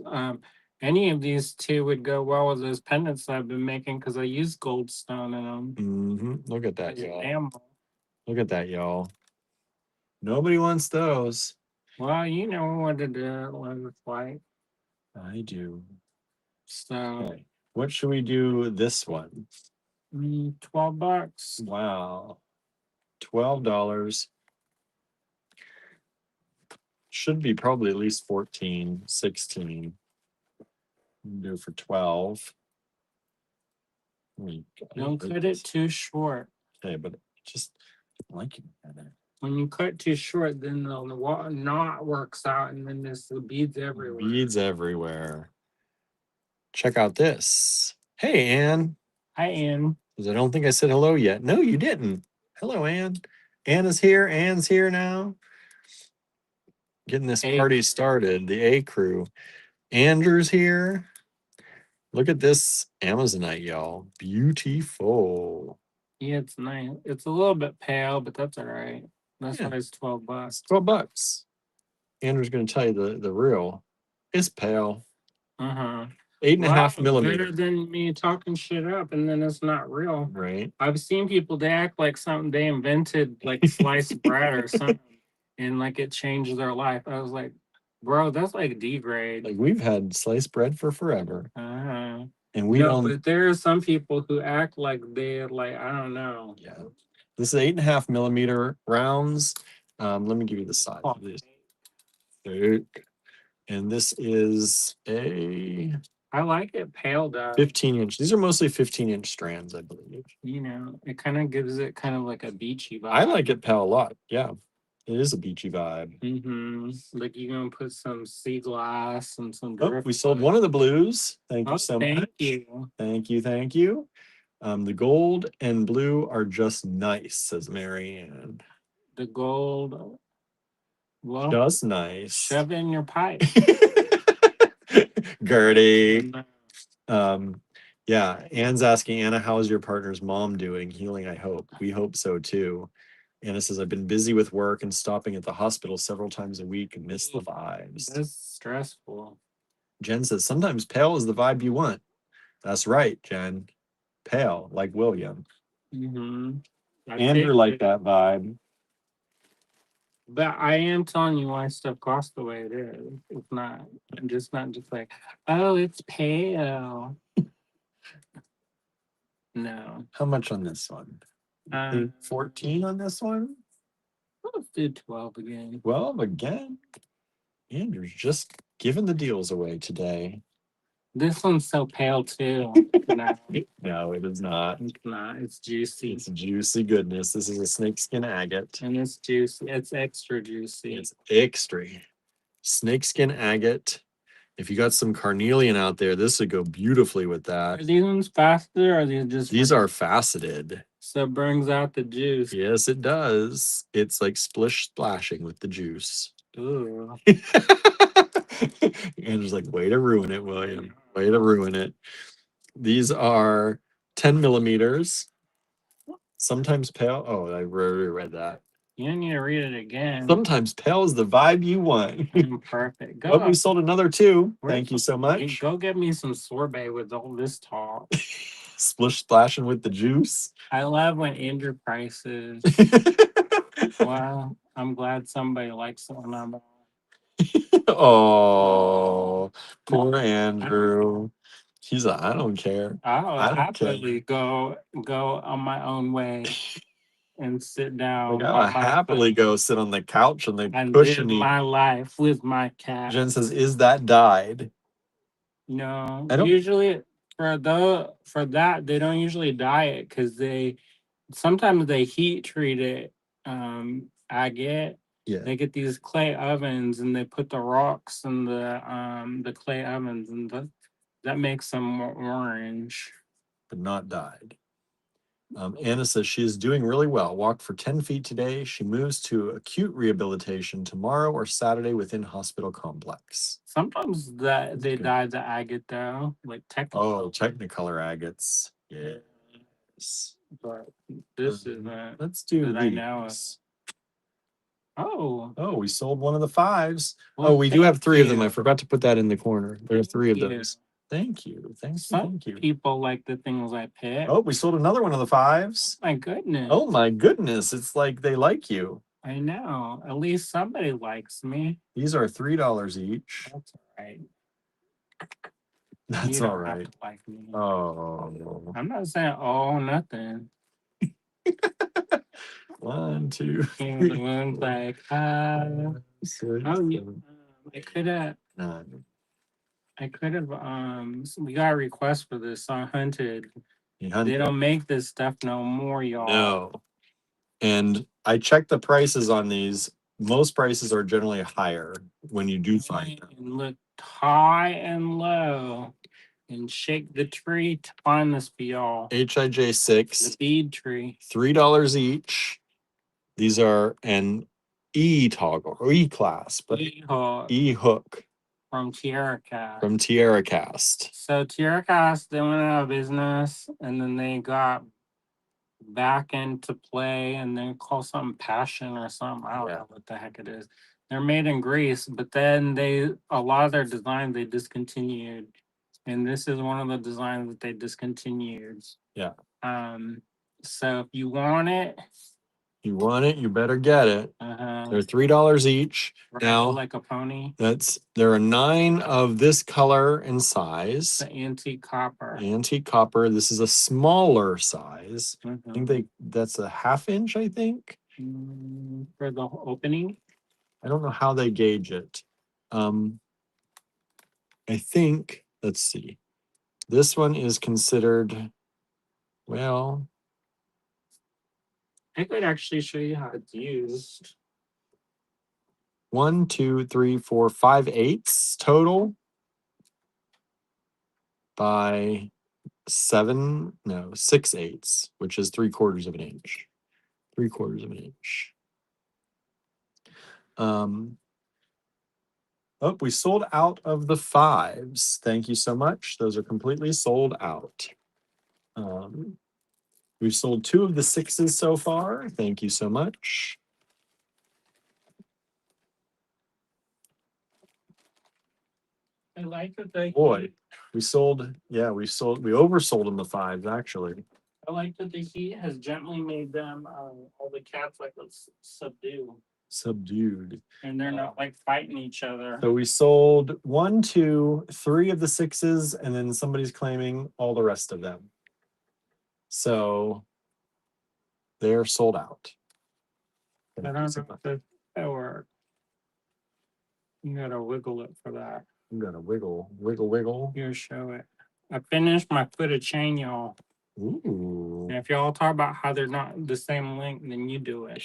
Any of these two would go well with those pendants I've been making because I use goldstone in them. Look at that, As y'all. enamel. Look at that, y'all. Nobody wants those. Well, you know what it looks like. I do. So, Okay. What should we do this one? $12. Wow. $12. Should be probably at least 14, 16. Do it for 12. Don't cut it too short. Okay, but just like it better. When you cut too short, then the knot works out, and then there's the beads everywhere. Beads everywhere. Check out this. Hey, Anne. Hi, Anne. Because I don't think I said hello yet. No, you didn't. Hello, Anne. Anna's here. Anne's here now. Getting this party started. The A crew. Andrew's here. Look at this Amazonite, y'all. Beautiful. Yeah, it's nice. It's a little bit pale, but that's all right. That's Yeah. why it's $12. $12. Andrew's going to tell you the real. It's pale. 8.5 millimeter. Better than me talking shit up, and then it's not real. Right. I've seen people, they act like something they invented, like sliced bread or something, and like it changed their life. I was like, bro, that's like D-grade. Like we've had sliced bread for forever. And we don't. But there are some people who act like they're like, I don't know. Yeah. This is 8.5 millimeter rounds. Let me give you the size of this. And this is a. I like it paled up. 15-inch. These are mostly 15-inch strands, I believe. You know, it kind of gives it kind of like a beachy vibe. I like it pale a lot. Yeah. It is a beachy vibe. Like you're gonna put some sea glass and some. Oh, we sold one of the blues. Thank you so much. Thank you. Thank you. Thank you. The gold and blue are just nice, says Marianne. The gold. Well, just nice. Shove it in your pipe. Gertie. Yeah, Anne's asking, Anna, how's your partner's mom doing? Healing, I hope. We hope so too. Anna says, I've been busy with work and stopping at the hospital several times a week and miss the vibes. That's stressful. Jen says, sometimes pale is the vibe you want. That's right, Jen. Pale, like William. Andrew liked that vibe. But I am telling you why stuff costs the way it is. It's not just like, oh, it's pale. No. How much on this one? 14 on this one? Let's do 12 again. 12 again? Andrew's just giving the deals away today. This one's so pale too. No, it is not. It's not. It's juicy. It's juicy goodness. This is a snakeskin agate. And it's juicy. It's extra juicy. It's extra. Snakeskin agate. If you got some carnelian out there, this would go beautifully with that. Are these ones faceted or are these just... These are faceted. So it brings out the juice. Yes, it does. It's like splish splashing with the juice. Ooh. Andrew's like, way to ruin it, William. Way to ruin it. These are 10 millimeters. Sometimes pale. Oh, I already read that. You need to read it again. Sometimes pale is the vibe you want. Perfect. Go. Oh, we sold another 2. Thank you so much. Go get me some sorbet with all this talk. Splish splashing with the juice. I love when Andrew prices. Wow. I'm glad somebody likes it when I'm on. Oh, poor Andrew. He's like, I don't care. I happily go on my own way and sit down. Like, I'll happily go sit on the couch and and cushion live my life with my cat. Jen says, "Is that dyed?" No, usually for that they don't usually dye it because sometimes they heat treat it. Agate. Yeah. They get these clay ovens and they put the rocks in the clay ovens and that makes them more orange. But not dyed. Anna says she is doing really well. Walked for 10 feet today. She moves to acute rehabilitation tomorrow or Saturday within hospital complex. Sometimes they dye the agate though, like Technicolor. Oh, Technicolor agates. Yeah. this. But this is Let's do that I know of. these. Oh, we sold one of the 5s. well, We do have 3 of them. I you. forgot to put that in the corner. There are 3 of you. those. Thank you. Some Thank you. people like the things I pick. We sold another one of the 5s. My goodness. Oh my goodness. It's like they like you. I know. At least somebody likes me. These are $3 each. That's all right. That's You all don't have right. to like me. Oh. I'm not saying nothing. 1, 2, And 3, the moon's 4, like, 6, oh, yeah. 7, I could have. 9. We got a request for this on Hunted. Yeah, They don't make this stuff no more, y'all. no. And I checked the prices on these. Most prices are generally higher when you do find them. And look high and low and shake the tree to find this for y'all. HIJ 6. The bead tree. $3 each. These are an E toggle or E class, but E hook from Tierra Cast. From Tierra Cast. So Tierra Cast, they went out of business and then they got back into play and then called something Passion or something. I don't know what the heck it is. They're made in Greece, but then a lot of their designs they discontinued. And this is one of the designs that they discontinued. Yeah. So if you want it, you better get it. They're $3 each. Now, like a pony. There are 9 of this color and size. The antique copper. Antique copper. This is a smaller size. I think that's a 1/2 inch, I think. For the opening. I don't know how they gauge it. I think, let's see. This one is considered, well, I could actually show you how it's used. 1, 2, 3, 4, 5 eighths total by 6 eighths, which is 3/4 of an inch. 3/4 of an inch. We sold out of the 5s. Thank you so much. Those are completely sold out. We've sold 2 of the 6s so far. Thank you so much. I like that they we oversold in the 5s actually. I like that the heat has gently made them all the cats like subdued. And they're not like fighting each other. So we sold 1, 2, 3 of the 6s, and then somebody's claiming all the rest of them. So they're sold out. I don't know if that works. You gotta wiggle it for that. You gotta wiggle. Here, show it. I finished my footed chain, y'all. Ooh. And if y'all talk about how they're not the same length, then you do it.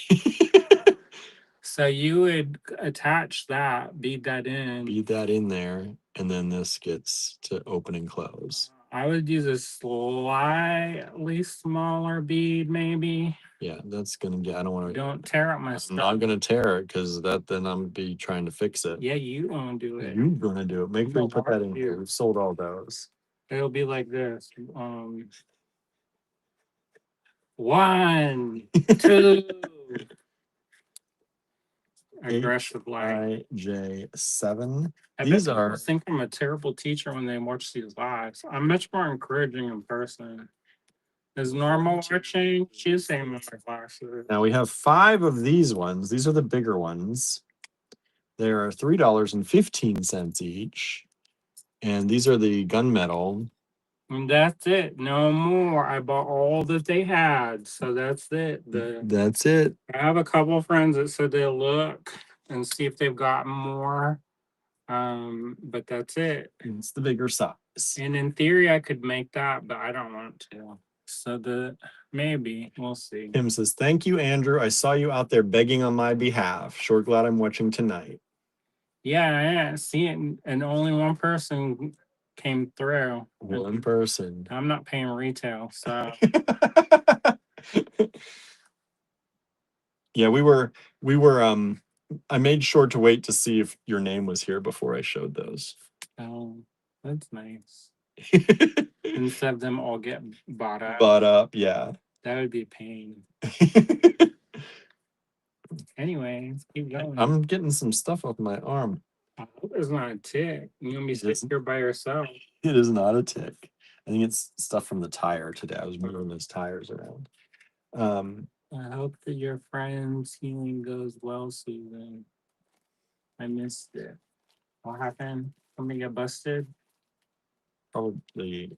So you would attach that, bead that in there, and then this gets to open and close. I would use a slightly smaller bead, maybe. Yeah, that's gonna get. I don't want to. Don't tear up my stuff. I'm not gonna tear it because then I'm be trying to fix it. Yeah, you gonna do it. You're gonna do it. Make sure you put that in here. We've sold all those. It'll be like this. 1, 2. Aggressive light. HIJ7. These are. I think I'm a terrible teacher when they watch these lives. I'm much more encouraging in person. Is normal watching? She's saying my classes. Now we have 5 of these ones. These are the bigger ones. They are $3.15 each. And these are the gunmetal. And that's it. No more. I bought all that they had. So that's it. That's it. I have a couple of friends that said they'll look and see if they've got more. But that's it. It's the bigger size. And in theory, I could make that, but I don't want to. So maybe we'll see. Kim says, "Thank you, Andrew. I saw you out there begging on my behalf. Sure glad I'm watching tonight." Yeah, see it, and only one person came through. One person. I'm not paying retail, so. Yeah, we were. I made sure to wait to see if your name was here before I showed those. Oh, that's nice. instead of them all get bought up. Bought up, yeah. That would be pain. Anyway, keep going. I'm getting some stuff off my arm. I hope it's not a tick. You're gonna be sitting here by yourself. It is not a tick. I think it's stuff from the tire today. I was moving those tires around. I hope that your friend's healing goes well, Susan. I missed it. What happened? Somebody get busted? Probably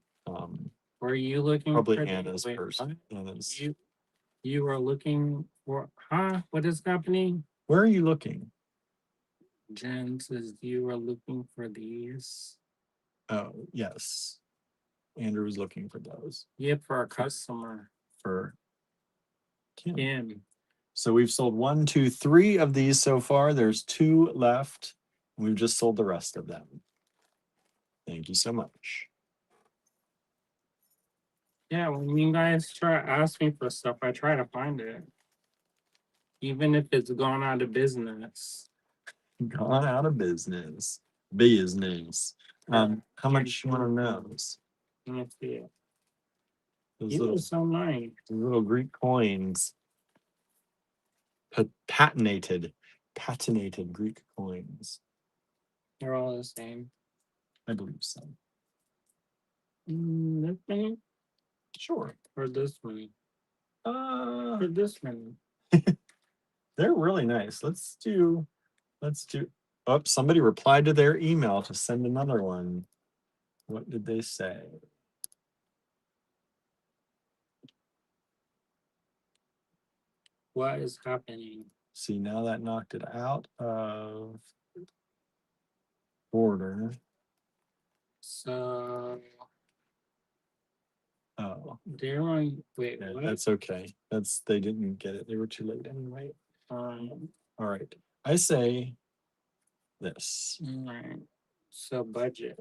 Were you looking probably for Anna's wait, person. what? Anna's. You were looking for What is happening? Where are you looking? Jen says you were looking for these. Oh, yes. Andrew was looking for those. Yeah, for our customer. For Kim. Kim. So we've sold 1, 2, 3 of these so far. There's 2 left. We've just sold the rest of them. Thank you so much. Yeah, when you guys try to ask me for stuff, I try to find it. Even if it's gone out of business. Gone out of business. Business. How much one of those? Let me see it. Those It was so nice. little Greek coins. Patinated Greek coins. They're all the same. I believe so. This one Sure. or this one? Or Or this one? They're really nice. Let's do. Oh, somebody replied to their email to send another one. What did they say? What is happening? See, now that knocked it out of order. So Oh, they're on. Wait, yeah, what? that's okay. They didn't get it. They were too late anyway. All right. I say this. All right. So budget.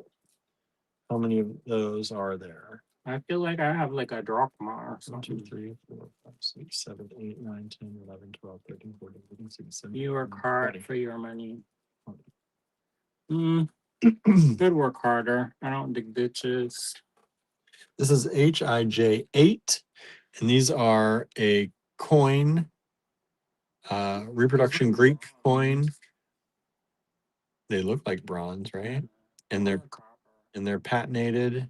How many of those are there? I feel like I have like a drachma or 1, 2, something. 3, 4, 5, 6, 7, 8, 9, 10, 11, 12, 13, 14, 15, 16, 17. You work hard 20. for your money. Could work harder. I don't dig ditches. This is HIJ8, and these are a coin, reproduction Greek coin. They look like bronze, right? And they're patinated,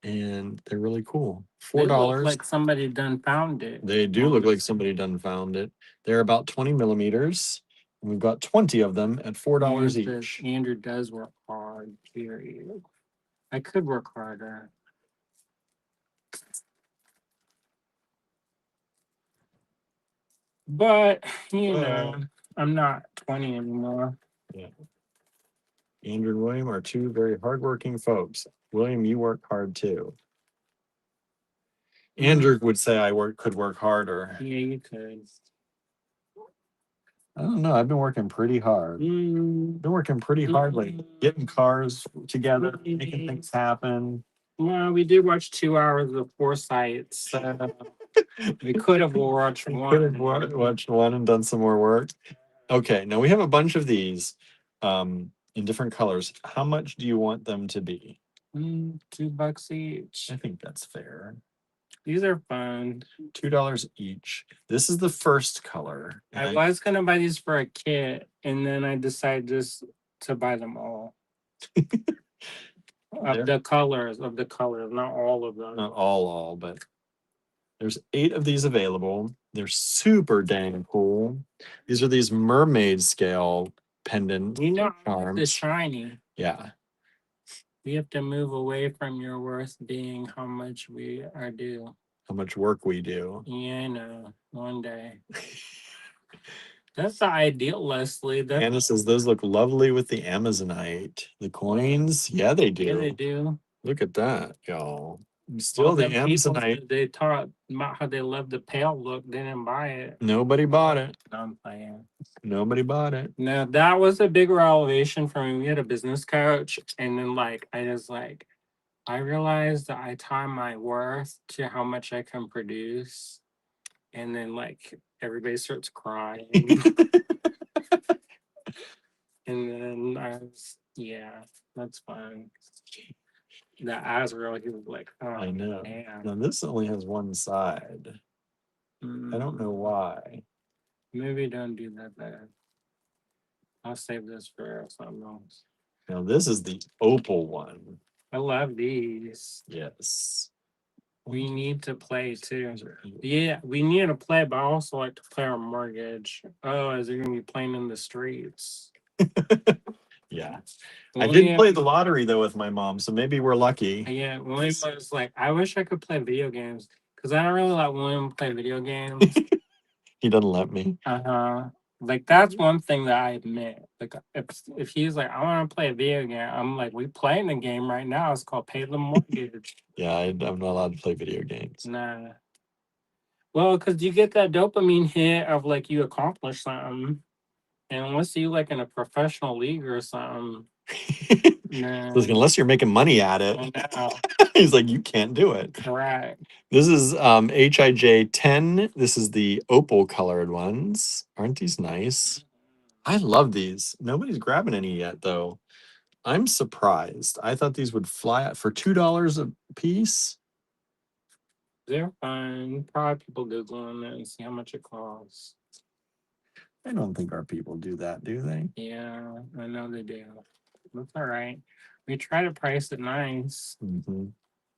and they're really cool. $4. Like somebody done found it. They do look like somebody done found it. They're about 20 millimeters. And we've got 20 of them at $4 each. Andrew does work hard, period. I could work harder. But, know, I'm not 20 anymore. Yeah. Andrew and William are 2 very hardworking folks. William, you work hard too. Andrew would say I could work harder. Yeah, you could. I don't know. I've been working pretty hard. Been working pretty hard, like getting cars together, making things happen. Well, we did watch 2 hours of Foresight, so we could have watched one. Could have watched one and done some more work. Okay, now we have a bunch of these in different colors. How much do you want them to be? $2 each. I think that's fair. These are fun. $2 each. This is the first color. I was gonna buy these for a kit, and then I decided just to buy them all. of the colors, not all of them. Not all, but there's 8 of these available. They're super dang cool. These are these mermaid scale pendant charms. The shiny. Yeah. We have to move away from your worth being how much we are due. How much work we do. Yeah, I know. One day. That's the ideal, Leslie. Anna says those look lovely with the Amazonite. The coins, yeah, they do. Yeah, they do. Look at that, y'all. Still the Amazonite. They talk about how they love the pale look. They didn't buy it. Nobody bought it. I'm playing. Nobody bought it. No, that was a big revelation for me. We had a business coach, and then I realized that I tie my worth to how much I can produce, and then everybody starts crying. And then yeah, that's fine. The Azrael, he was like, oh, I know. man. Now this only has one side. I don't know why. Maybe don't do that then. I'll save this for something else. Now this is the opal one. I love these. Yes. We need to play too. Yeah, we need to play, but I also like to play our mortgage. Oh, is it gonna be playing in the streets? Yeah. I did William, play the lottery though with my mom, so maybe we're lucky. yeah, William was like, I wish I could play video games because I don't really like William play video games. He doesn't let me. Uh-huh. Like that's one thing that I admit. Like if he's like, I want to play a video game, I'm like, we playing the game right now. It's called Pay the Mortgage. Yeah, I'm not allowed to play video games. Nah. Well, because you get that dopamine hit of like you accomplished something. And unless you like in a professional league or something, nah. Unless you're making money at it. I know. He's like, you can't do it. Correct. This is HIJ 10. This is the opal colored ones. Aren't these nice? I love these. Nobody's grabbing any yet, though. I'm surprised. I thought these would fly out for $2 a piece. They're fine. Probably people Googling it and see how much it costs. I don't think our people do that, do they? Yeah, I know they do. That's all right. We try to price it nice. Mm-hmm.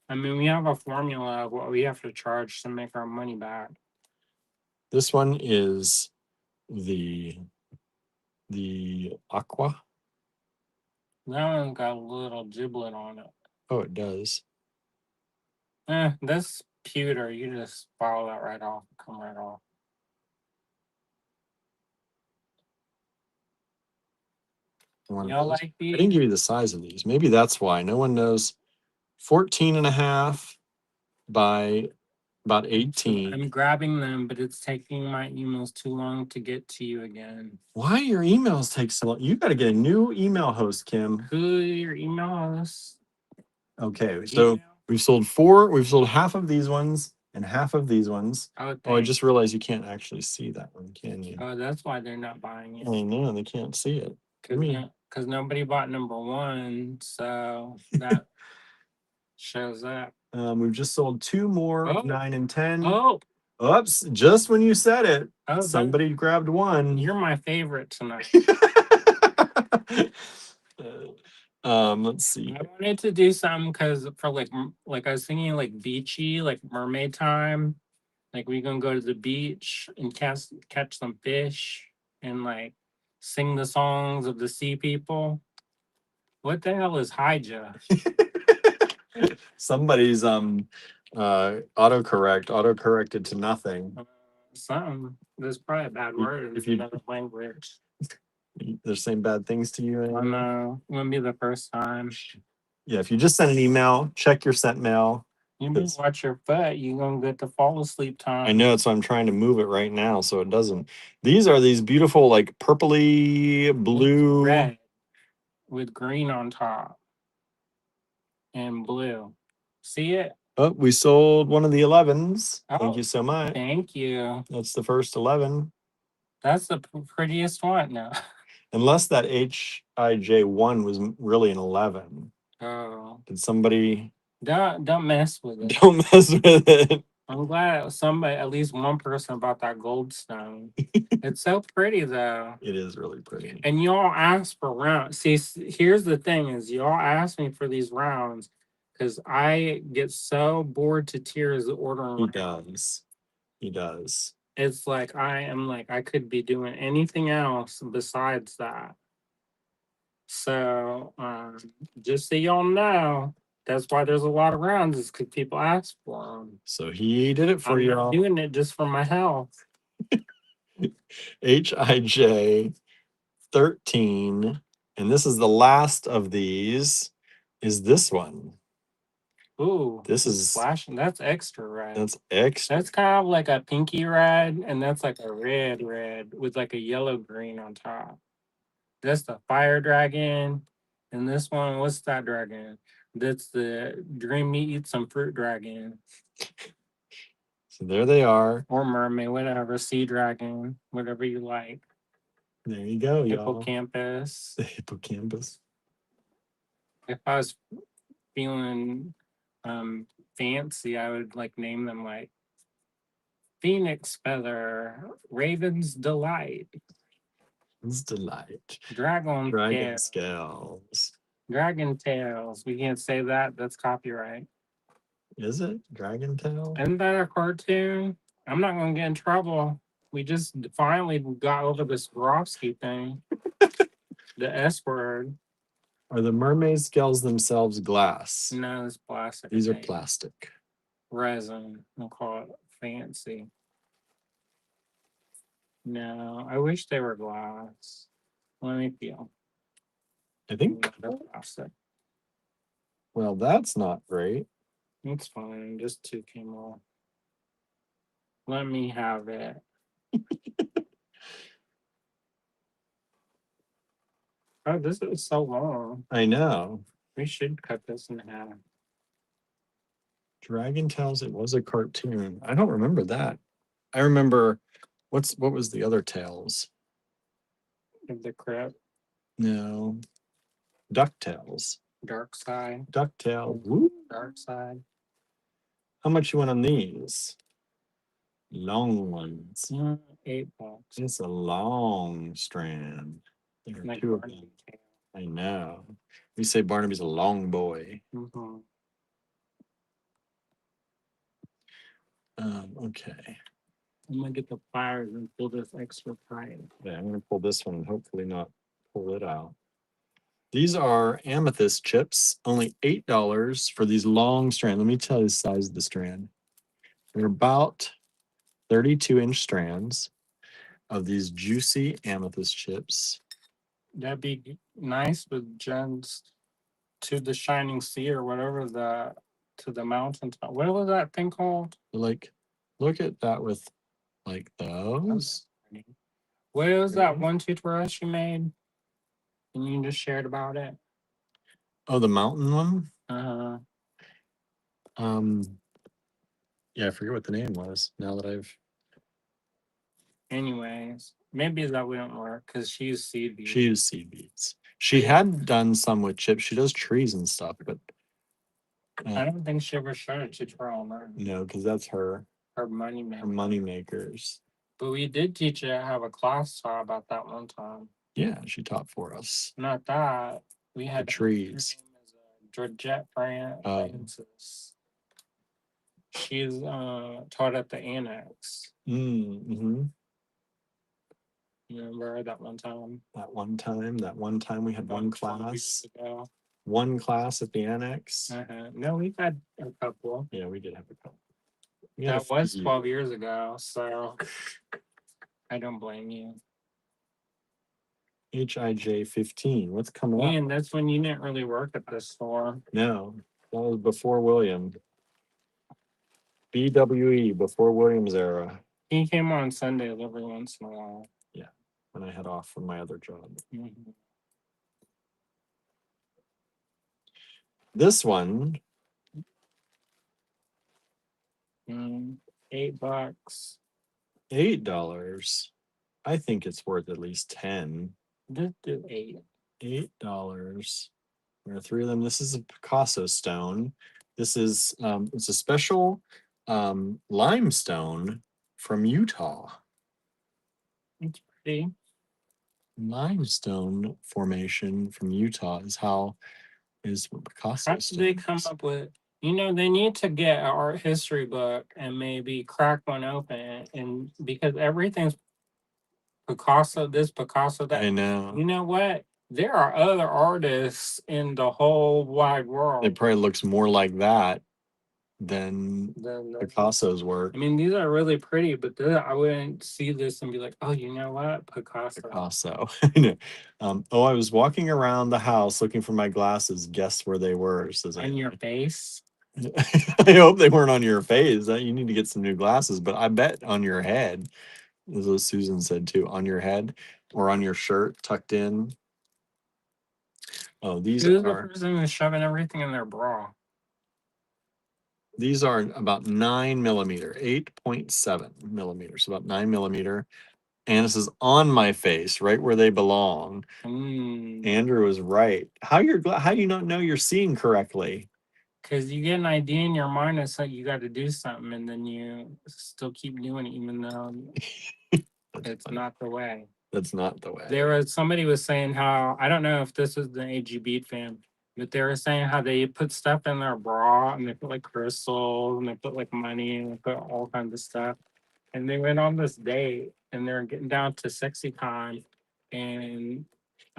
I mean, we have a formula of what we have to charge to make our money back. This one is the aqua. That one got a little giblet on it. Oh, it does. This pewter, you just follow that right off, come right off. Y'all like these? I didn't give you the size of these. Maybe that's why. No one knows. 14 and a half by about 18. I'm grabbing them, but it's taking my emails too long to get to you again. Why your emails take so long? You got to get a new email host, Kim. Who your email host? Okay, so we've sold 4. We've sold half of these ones and half of these ones. Oh, I just realized you can't actually see that one, can you? Oh, that's why they're not buying it. I know, they can't see it. Because nobody bought number 1, so that shows up. We've just sold 2 more, 9 and 10. Oh, oops! Just when you said it, oh, somebody grabbed one. You're my favorite tonight. Let's see. I wanted to do something because for like I was thinking like beachy, like mermaid time. Like we gonna go to the beach and catch some fish and like sing the songs of the sea people. What the hell is Hija? Somebody's autocorrected to nothing. Something. There's probably a bad word If in you another language. they're saying bad things to you. I know. Wouldn't be the first time. Yeah, if you just send an email, check your sent mail. You better watch your foot. You gonna get the fall asleep time. I know, so I'm trying to move it right now so it doesn't. These are these beautiful, like purpley blue, red with green on top and blue. See it? Oh, we sold one of the 11s. Oh, thank you so much. Thank you. That's the first 11. That's the prettiest one now. Unless that HIJ1 was really an 11. Oh. Did somebody... Don't mess with it. Don't mess with it. I'm glad somebody, at least one person, bought that gold stone. It's so pretty though. It is really pretty. And y'all ask for rounds. See, here's the thing: is y'all ask me for these rounds because I get so bored to tears ordering. He does. It's like I could be doing anything else besides that. So just so y'all know, that's why there's a lot of rounds, is because people ask for them. So he did it for y'all. I'm doing it just for my health. HIJ 13, and this is the last of these, is this one. Ooh, this is flashing. That's extra red. That's extra. That's kind of like a pinky red, and that's like a red with like a yellow green on top. That's the fire dragon, and this one, what's that dragon? That's the dream me eat some fruit dragon. So there they are. Or mermaid, whatever, sea dragon, whatever you like. There you go, y'all. Hippocampus. The hippocampus. If I was feeling fancy, I would like name them like Phoenix Feather, Raven's Delight, It's delight. Dragon Dragon Tail, scales. Dragon Tails. We can't say that. That's copyright. Is it Dragon Tail? Isn't that a cartoon? I'm not gonna get in trouble. We just finally got over this Swarovski thing. The S word. Are the mermaid scales themselves glass? No, it's plastic. These are made. plastic. Resin. We'll call it fancy. No, I wish they were glass. Let me feel. I think. They're plastic. Well, that's not great. It's fine. Just two came off. Let me have it. Oh, this is so long. I know. We should cut this in half. Dragon Tales, it was a cartoon. I don't remember that. I remember what was the other tales? Of the crypt. No. DuckTales. Dark side. DuckTales. Woo. Dark side. How much you want on these? Long ones. $8. It's a long strand. There are Like two of Barney them. Tail. I know. We say Barnaby's a long boy. Mhm. Okay. I'm gonna get the pliers and pull this extra tight. Yeah, I'm gonna pull this one and hopefully not pull it out. These are amethyst chips, only $8 for these long strands. Let me tell you the size of the strand. They're about 32-inch strands of these juicy amethyst chips. That'd be nice with Jen's to the shining sea or whatever to the mountaintop. What was that thing called? Like, look at that with like those. What was that Mhm. one tutorial you made? And you just shared about it? Oh, the mountain one. Uh-huh. Yeah, I forget what the name was. Now that I've Anyways, maybe that wouldn't work because she used seed beads. she used seed beads. She had done some with chips. She does trees and stuff, but I don't think she ever showed a tutorial on that. no, because that's her money maker. her money makers. But we did teach her have a class taught about that one time. Yeah, she taught for us. Not that. We had The trees. Her name is Georgette Francis. She's taught at the annex. Mm-hmm. You remember that one time? That one time we had About one 12 class. years ago. One class at the annex. No, we've had a couple. Yeah, we did have a couple. That was 12 years ago, so I don't blame you. HIJ 15. What's coming up? And that's when you didn't really work at this store. No, that was before William. BWE, before William's era. He came on Sundays every once in a while. Yeah, when I had off from my other job. Mm-hmm. This one. $8. $8. I think it's worth at least 10. Just do $8. $8. There are three of them. This is a Picasso stone. This is it's a special limestone from Utah. It's pretty. Limestone formation from Utah is what Picasso. How did they come up with? You know, they need to get an art history book and maybe crack one open, and because everything's Picasso, this Picasso, that. I know. You know what? There are other artists in the whole wide world. It probably looks more like that than Picasso's work. I mean, these are really pretty, but I wouldn't see this and be like, oh, you know what? Picasso. I was walking around the house looking for my glasses. Guess where they were? On your face? I hope they weren't on your face. You need to get some new glasses, but I bet on your head. As what Susan said too, on your head or on your shirt tucked in. Oh, these Who's are the person who's shoving everything in their bra? These are about 9 millimeter, 8.7 millimeters, about 9 millimeter. And this is on my face, right where they belong. Andrew was right. How do you not know you're seeing correctly? Because you get an idea in your mind, it's like you got to do something, and then you still keep doing it, even though it's funny. not the way. That's not the way. There was somebody was saying how, I don't know if this was the AG Beat fan, but they were saying how they put stuff in their bra and they put like crystals and they put like money and they put all kinds of stuff. And they went on this date and they're getting down to sexy con and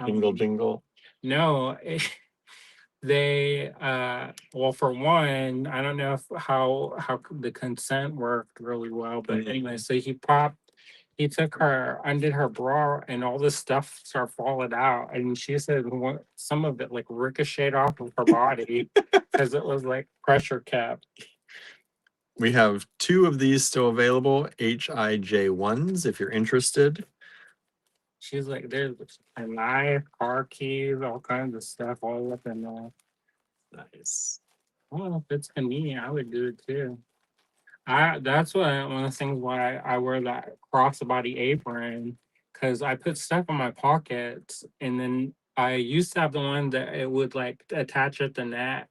Jingle jingle. no, they well, for one, I don't know if how the consent worked really well, but anyway, so he took her, undid her bra, and all this stuff started falling out. And she said some of it like ricocheted off of her body because it was like pressure kept. We have 2 of these still available, HIJ1s, if you're interested. She's like, there's a knife, car keys, all kinds of stuff all up in there. Nice. Well, if it's convenient, I would do it too. That's one of the things why I wear that crossbody apron, because I put stuff in my pockets, and then I used to have the one that it would like attach at the neck,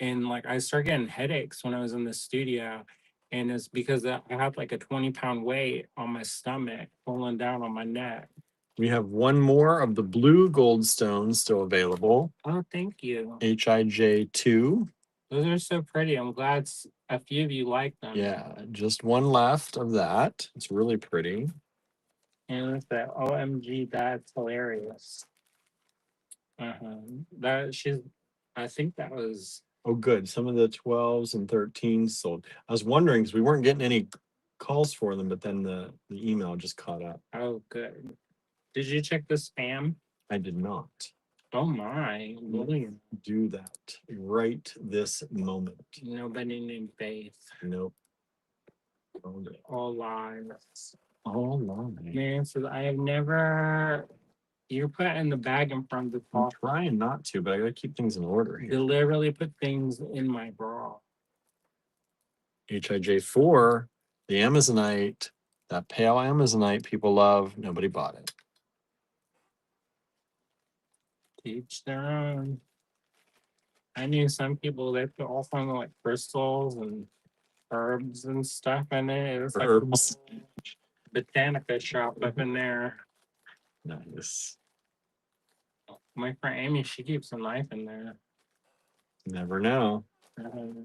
and like I started getting headaches when I was in the studio, and it's because I have like a 20-pound weight on my stomach pulling down on my neck. We have 1 more of the blue goldstones still available. Oh, thank you. HIJ2. Those are so pretty. I'm glad a few of you like them. Yeah, just 1 left of that. It's really pretty. And it's that OMG, that's hilarious. I think that was. Oh, good. Some of the 12s and 13s sold. I was wondering because we weren't getting any calls for them, but then the email just caught up. Oh, good. Did you check the spam? I did not. Oh my, William. Do that right this moment. Nobody named Faith. Nope. All lies. All lies. Man, so I have never. You're putting the bag in front of the I'm car. trying not to, but I gotta keep things in order here. You literally put things in my bra. HIJ4, the Amazonite, that pale Amazonite people love. Nobody bought it. Each their own. I knew some people, they put all kinds of like crystals and herbs and stuff in it. It was like Herbs. a botanica shop up in there. Nice. My friend Amy, she keeps a knife in there. Never know. Uh,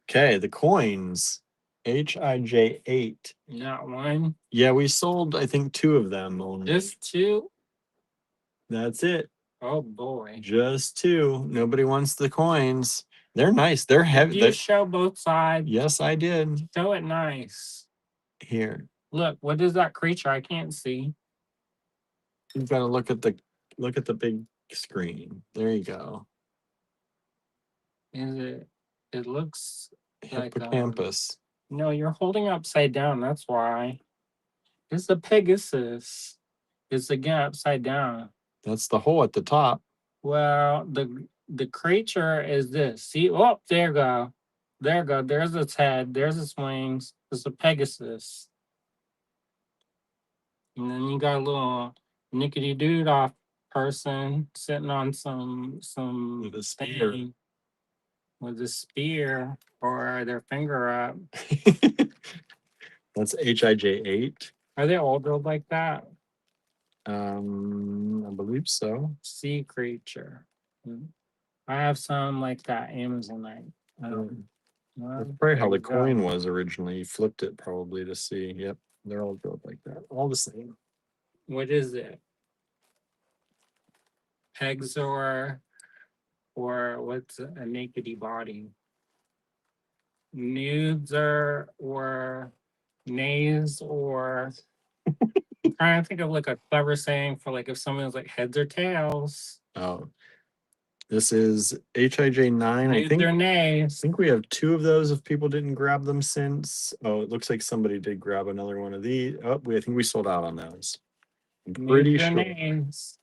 Okay, the coins. HIJ8. Not one. Yeah, we sold, I think, 2 of them only. Just 2? That's it. Oh boy. Just 2. Nobody wants the coins. They're nice. They're heavy. Did you show both sides? Yes, I did. Show it nice. Here. Look, what is that creature? I can't see. You've got to look at the big screen. There you go. It looks like Hippocampus. no, you're holding upside down. That's why. It's a Pegasus. It's again upside down. That's the hole at the top. Well, the creature is this. See, oh, there you go. There you go. There's its head. There's its wings. It's a Pegasus. And then you got a little nickety dude off person sitting on some With a spear. thing with a spear or their finger up. That's HIJ8. Are they all built like that? I believe so. Sea creature. I have some like that Amazonite. That's probably how the coin was originally. You flipped it probably to see. Yep, they're all built like that. All the same. What is it? Pegs or what's a nakedy body? Nudes or nays or I'm trying to think of like a clever saying for like if someone was like heads or tails. Oh, this is HIJ9. I think they're nays. I think we have 2 of those if people didn't grab them since. Oh, it looks like somebody did grab another one of these. Oh, I think we sold out on those. I'm pretty sure. Names.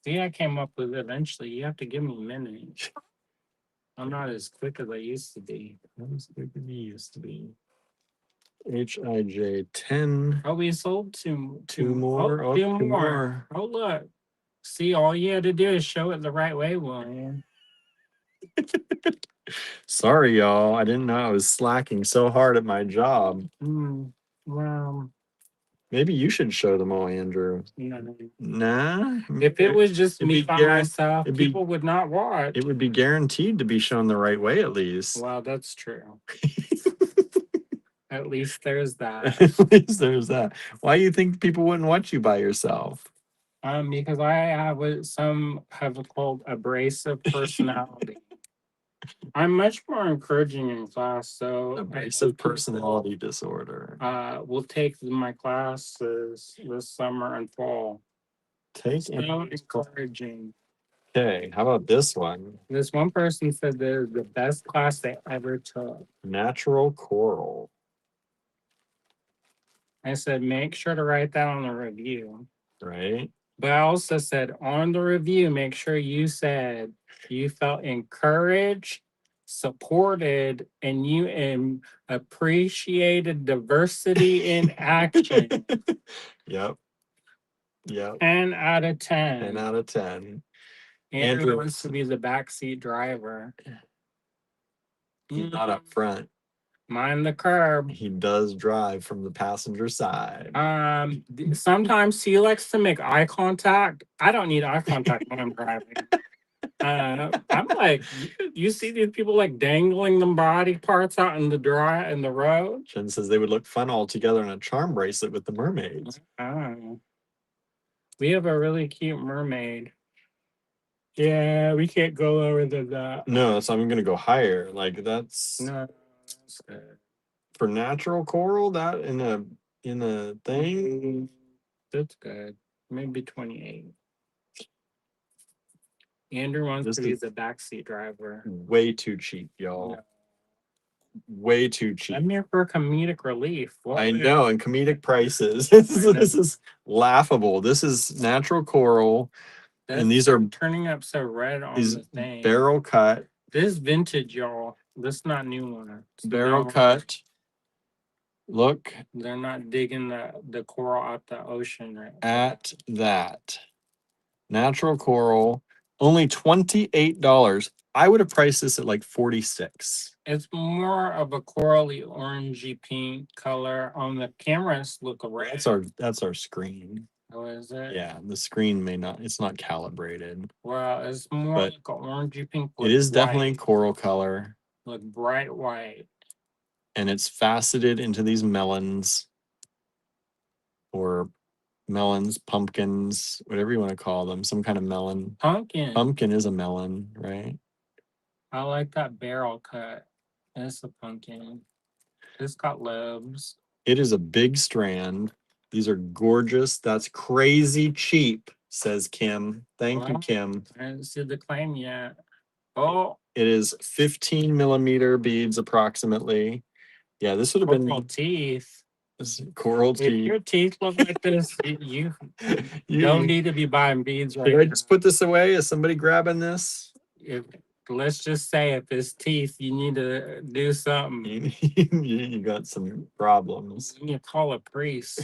See, I came up with it eventually. You have to give me a minute. I'm not as quick as I used to be. Not as quick as you used to be. HIJ 10. Oh, we sold Two more. Oh, Oh, two two more. more. Oh, look. See, all you had to do is show it the right way, William. Sorry, y'all. I didn't know I was slacking so hard at my job. Well, Maybe you should show them all, Andrew. no. Nah. If it was just It'd me be by guaran- myself, it'd be- people would not watch. It would be guaranteed to be shown the right way, at least. Well, that's true. At least there's that. At least there's that. Why do you think people wouldn't watch you by yourself? Because I have what some have called abrasive personality. I'm much more encouraging in class, so Abrasive personality disorder. Will take my classes this summer and fall. Take So in- encouraging. Okay, how about this one? This one person said they're the best class they ever took. Natural coral. I said, make sure to write that on the review. Right? But I also said on the review, make sure you said you felt encouraged, supported, and you appreciated diversity in action. Yep. 10 out of 10. 10 out of 10. Andrew wants to be the backseat driver. He's not up front. Mind the curb. He does drive from the passenger side. Sometimes he likes to make eye contact. I don't need eye contact when I'm driving. I'm like, you see these people like dangling the body parts out in the road. Jen says they would look fun all together in a charm bracelet with the mermaids. We have a really cute mermaid. Yeah, we can't go lower than that. No, so I'm gonna go higher. Like that's No, for natural coral. That in a thing. That's good. Maybe 28. Andrew wants to be the backseat driver. Way too cheap, y'all. No. Way too cheap. I'm here for comedic relief. I know, and comedic prices. This is laughable. This is natural coral, and these are turning up so red on these the thing. barrel cut. This vintage, y'all. This is not new one. Barrel cut. Look. They're not digging the coral out the ocean right at that. Natural coral, only $28. I would have priced this at like 46. It's more of a corally orangey pink color. On the cameras look red. That's our screen. Oh, is it? Yeah, the screen it's not calibrated. Well, it's more like an orangey pink. It is definitely coral color. Like bright white. And it's faceted into these melons. Or melons, pumpkins, whatever you want to call them, some kind of melon. Pumpkin. Pumpkin is a melon, right? I like that barrel cut. It's a pumpkin. It's got lobes. It is a big strand. These are gorgeous. That's crazy cheap, says Kim. Thank you, Kim. I didn't see the claim yet. Oh. It is 15 millimeter beads approximately. Yeah, this would have been teeth. Coral teeth. If your teeth look like this, you don't need to be buying beads right now. Should I just put this away? Is somebody grabbing this? Let's just say if it's teeth, you need to do something. You got some problems. You call a priest.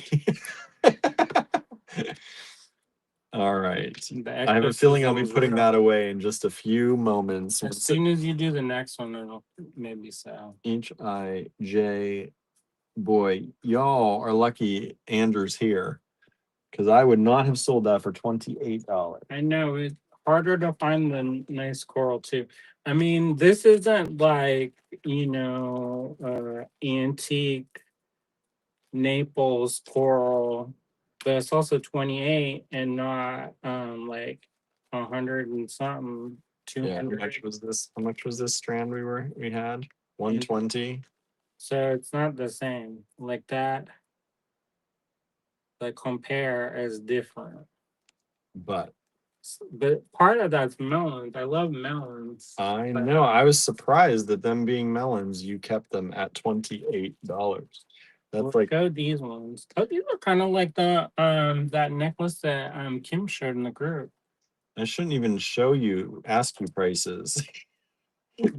All right. I have a feeling I'll be putting that away in just a few moments. As soon as you do the next one, it'll maybe sell. HIJ. Boy, y'all are lucky Andrew's here, because I would not have sold that for $28. I know it's harder to find the nice coral too. I mean, this isn't like antique Naples coral, but it's also 28 and not like 100 and something. 200. Yeah, how much was this strand we had? 120. So it's not the same. Like that. The compare is different. But part of that's melons. I love melons. I know. I was surprised that them being melons, you kept them at $28. That's go these ones. Oh, these are kind of like the that necklace that Kim showed in the group. I shouldn't even ask you prices.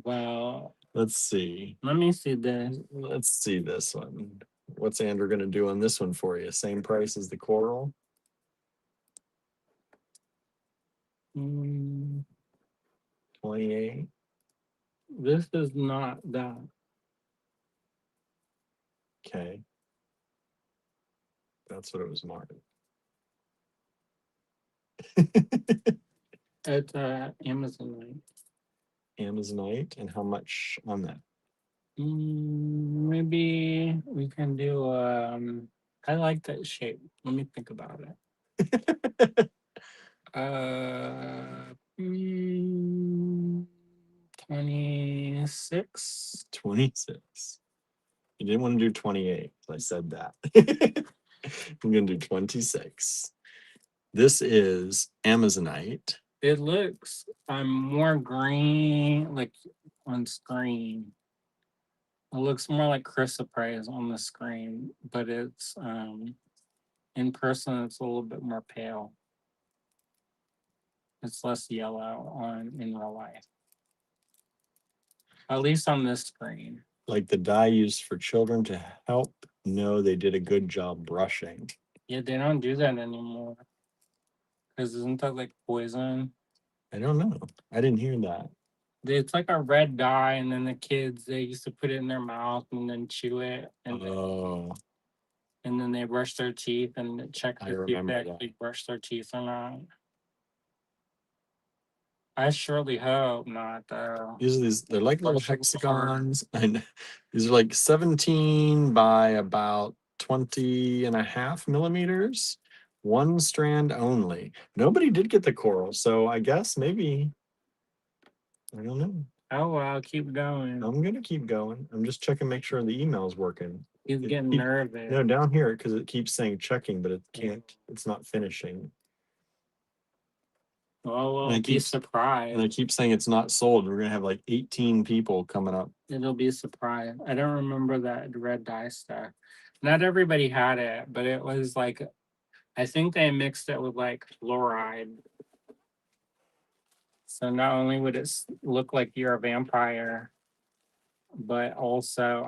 Well, let's see. Let me see this. Let's see this one. What's Andrew gonna do on this one for you? Same price as the coral? Mm, 28. this is not that. Okay. That's what it was marked. It's Amazonite. Amazonite, and how much on that? Maybe we can do. I like that shape. Let me think about it. 26. 26. You didn't want to do 28. I said that. I'm gonna do 26. This is Amazonite. It looks more green, like on screen. It looks more like chrysoprase on the screen, but it's in person. It's a little bit more pale. It's less yellow on in real life, at least on this screen. Like the dye used for children to help know they did a good job brushing. Yeah, they don't do that anymore. Because isn't that like poison? I don't know. I didn't hear that. It's like a red dye, and then the kids they used to put it in their mouth and then chew it, and then they brush their teeth and check I to see if they remember that. actually brush their teeth or not. I surely hope not, though. They're like little Brush a little harder. hexagons, and these are like 17 by about 20 and a half millimeters. One strand only. Nobody did get the coral, so I guess maybe I don't know. Oh well, keep going. I'm gonna keep going. I'm just checking, make sure the email's working. He's getting nervous. No, down here because it keeps saying checking, but it can't. It's not finishing. Oh well, And I be keep surprised. And I keep saying it's not sold. We're gonna have like 18 people coming up. It'll be a surprise. I don't remember that red dye stuff. Not everybody had it, but it was like I think they mixed it with like fluoride. So not only would it look like you're a vampire, but also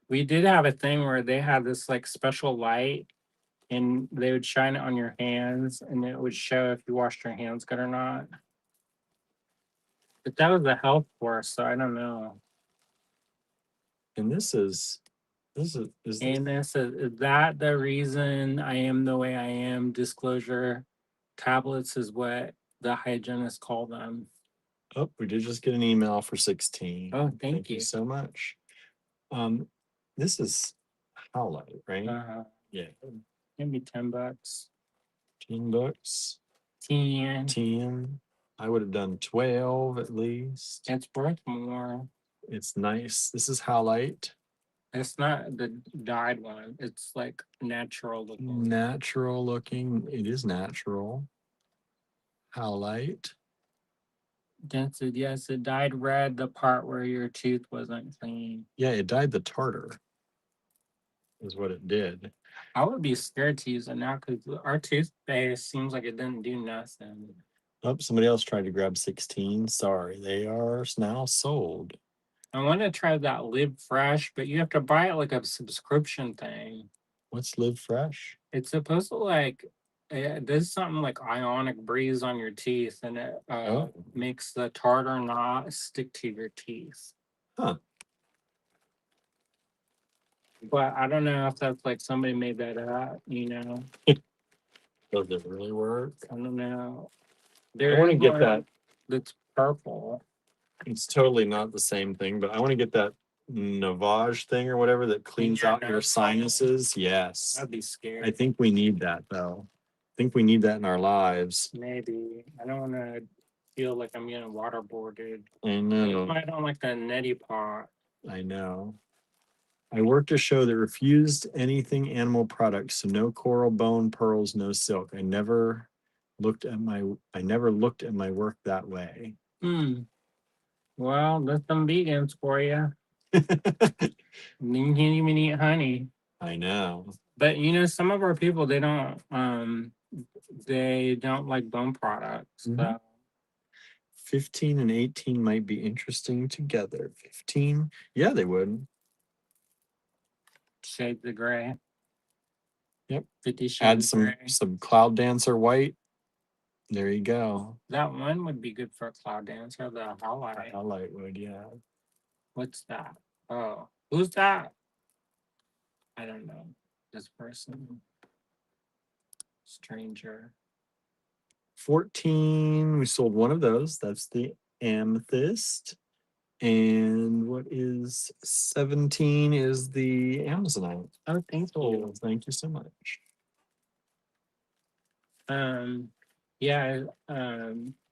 we did have a thing where they had this like special light and they would shine it on your hands and it would show if you washed your hands good or not. But that was a health course, so I don't know. And this is And is that the reason I am the way I am? Disclosure tablets is what the hygienists call them. oh, we did just get an email for 16. Oh, thank you you. so much. This is Howlite, right? Yeah. Maybe $10. 10 bucks. 10. 10. I would have done 12 at least. It's worth more. It's nice. This is Howlite. It's not the dyed one. It's like natural looking. Natural looking. It is natural. Howlite. That's it. Yes, it dyed red the part where your tooth wasn't clean. Yeah, it dyed the tartar. Is what it did. I would be scared to use it now because our toothpaste seems like it didn't do nothing. Oh, somebody else tried to grab 16. Sorry, they are now sold. I want to try that Live Fresh, but you have to buy it like a subscription thing. What's Live Fresh? It's supposed to like it does something like ionic breeze on your teeth, and it makes the tartar not stick to your teeth. Huh. But I don't know if that's like somebody made that up, you know. Does it really work? I don't know. I want to get that. That's purple. It's totally not the same thing, but I want to get that Navage thing or whatever that cleans out your sinuses. Yes. I'd be scared. I think we need that though. I think we need that in our lives. Maybe. I don't want to feel like I'm getting waterboarded. I know. I don't like the neti pot. I know. I worked a show that refused anything animal products, so no coral, bone, pearls, no silk. I never looked at my work that way. Well, there's some vegans for you. You can't even eat honey. I know. But you know, some of our people they don't like bone products. So. 15 and 18 might be interesting together. 15, yeah, they would. Shade the gray. Yep. 50 Shades Add of Grey. some Cloud Dancer white. There you go. That one would be good for a Cloud Dancer. The highlight. Highlight would, yeah. What's that? Oh, who's that? I don't know. This person. Stranger. 14, we sold one of those. That's the amethyst. And what is 17 is the Amazonite. Oh, thank you. Thank you so much. Yeah,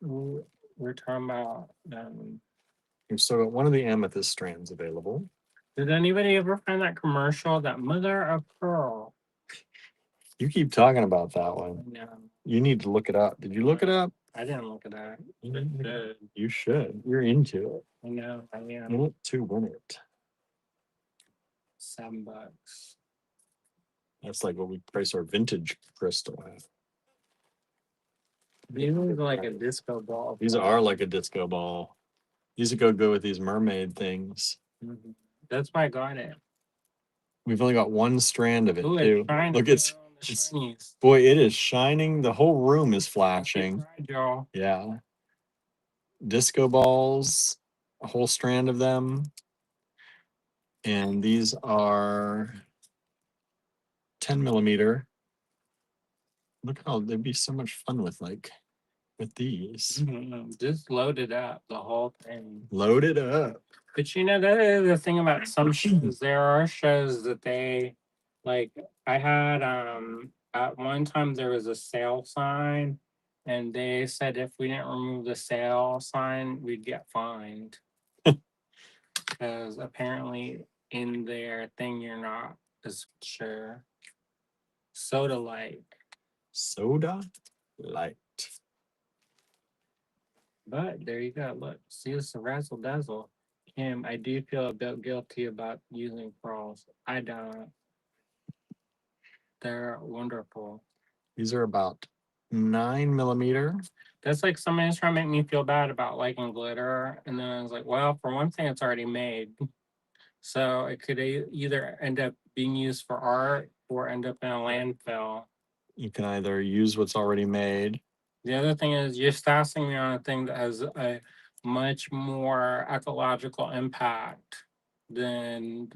we're talking about We've still got one of the amethyst strands available. did anybody ever find that commercial, that mother of pearl? You keep talking about that one. No, You need to look it up. Did you look it up? I didn't look at that. You should. You're into it. I know, I You am. want to win it. $7. That's like what we price our vintage crystal at. These look like a disco ball. These are like a disco ball. These would go with these mermaid things. Mm-hmm. That's why I got it. We've only got one strand of it Ooh, too. Look, it's shinies. boy, it is shining. The whole room is flashing. Y'all. Yeah. Disco balls, a whole strand of them. And these are 10 millimeter. Look how they'd be so much fun with these. Mm-hmm. Just load it up, the whole thing. Load it up. But you know, that is the thing about some shows. There are shows that they like. I had at one time there was a sale sign, and they said if we didn't remove the sale sign, we'd get fined. Because apparently in their thing you're not as sure. Soda light. Soda light. But there you go. Look, see, it's a razzle dazzle. Kim, I do feel a bit guilty about using pearls. I don't. They're wonderful. These are about 9 millimeter. That's like somebody's trying to make me feel bad about liking glitter. And then I was like, well, for one thing, it's already made. So it could either end up being used for art or end up in a landfill. You can either use what's already made. The other thing is you're stassing me on a thing that has a much more ecological impact than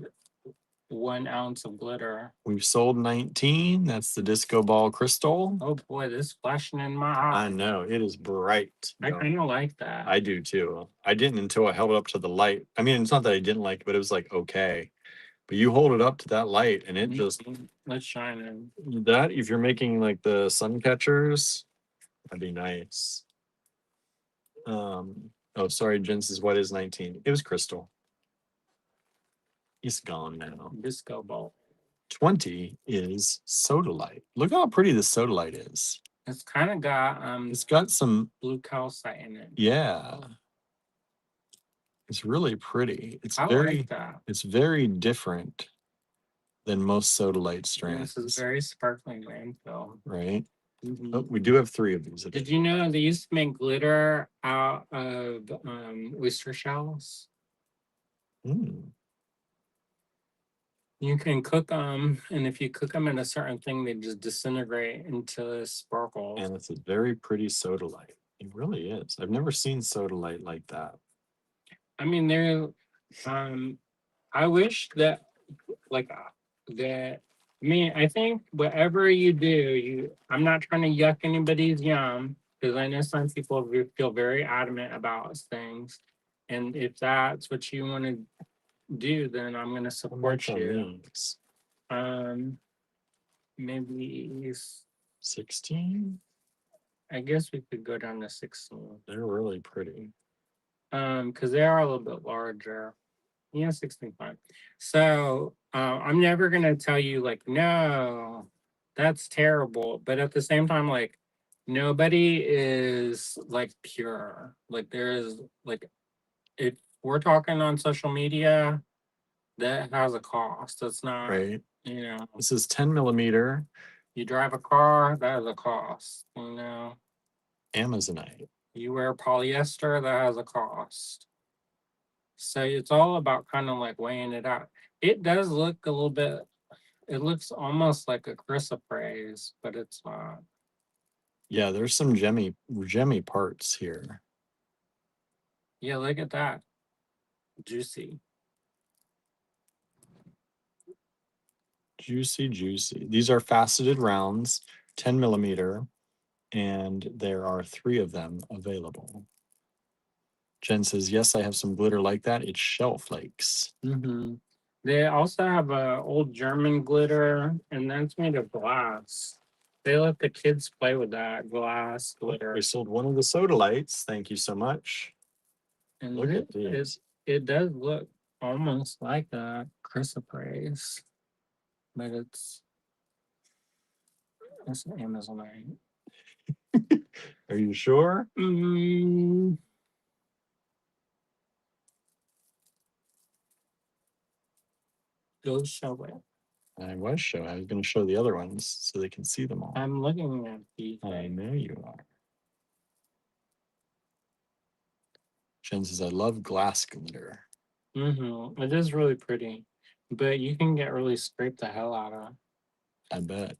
1 ounce of glitter. We've sold 19. That's the disco ball crystal. Oh boy, this is flashing in my eye. I know, it is bright. I kind of like that. I do too. I didn't until I held it up to the light. I mean, it's not that I didn't like it, but it was like, okay. But you hold it up to that light and it just, let's shine in. that, if you're making like the sun catchers, that'd be nice. Oh, sorry, Jen says, what is 19? It was crystal. It's gone now. Disco ball. 20 is soda light. Look how pretty the soda light is. It's kind of got It's got some blue calcite in it. Yeah. It's really pretty. I like that. It's very different than most soda light strands. This is very sparkling landfill. Right? Mm-hmm. Oh, we do have 3 of these. Did you know they used to make glitter out of oyster shells? Mm. You can cook them, and if you cook them in a certain thing, they just disintegrate into sparkles. And it's a very pretty soda light. It really is. I've never seen soda light like that. I mean, they're. I wish that, like, that. I mean, I think whatever you do, I'm not trying to yuck anybody's yum, because I know some people feel very adamant about things, and if that's what you want to do, then I'm going to support you. Maybe 16. I guess we could go down to 16. They're really pretty. Because they are a little bit larger. Yeah, 16 fine. So I'm never gonna tell you like, no, that's terrible. But at the same time, like, nobody is like pure. Like, there's like, if we're talking on social media, that has a cost. That's not right. You know, this is 10 millimeter. You drive a car, that is a cost. You know, Amazonite. You wear polyester, that has a cost. So it's all about kind of like weighing it out. It does look a little bit, it looks almost like a chrysoprase, but it's not. Yeah, there's some gemmy parts here. Yeah, look at that. Juicy. Juicy, juicy. These are faceted rounds, 10 millimeter, and there are 3 of them available. Jen says, yes, I have some glitter like that. It's shell flakes. Mm-hmm. They also have a old German glitter, and that's made of glass. They let the kids play with that glass glitter. We sold one of the soda lights. Thank you so much. And Look it, at these. it does look almost like a chrysoprase, but it's an Amazonite. Are you sure? Mm, go show it. I was going to show the other ones so they can see them all. I'm looking at these. I know you are. Jen says, I love glass glitter. Mm-hmm. It is really pretty, but you can get really scraped the hell out of. I bet.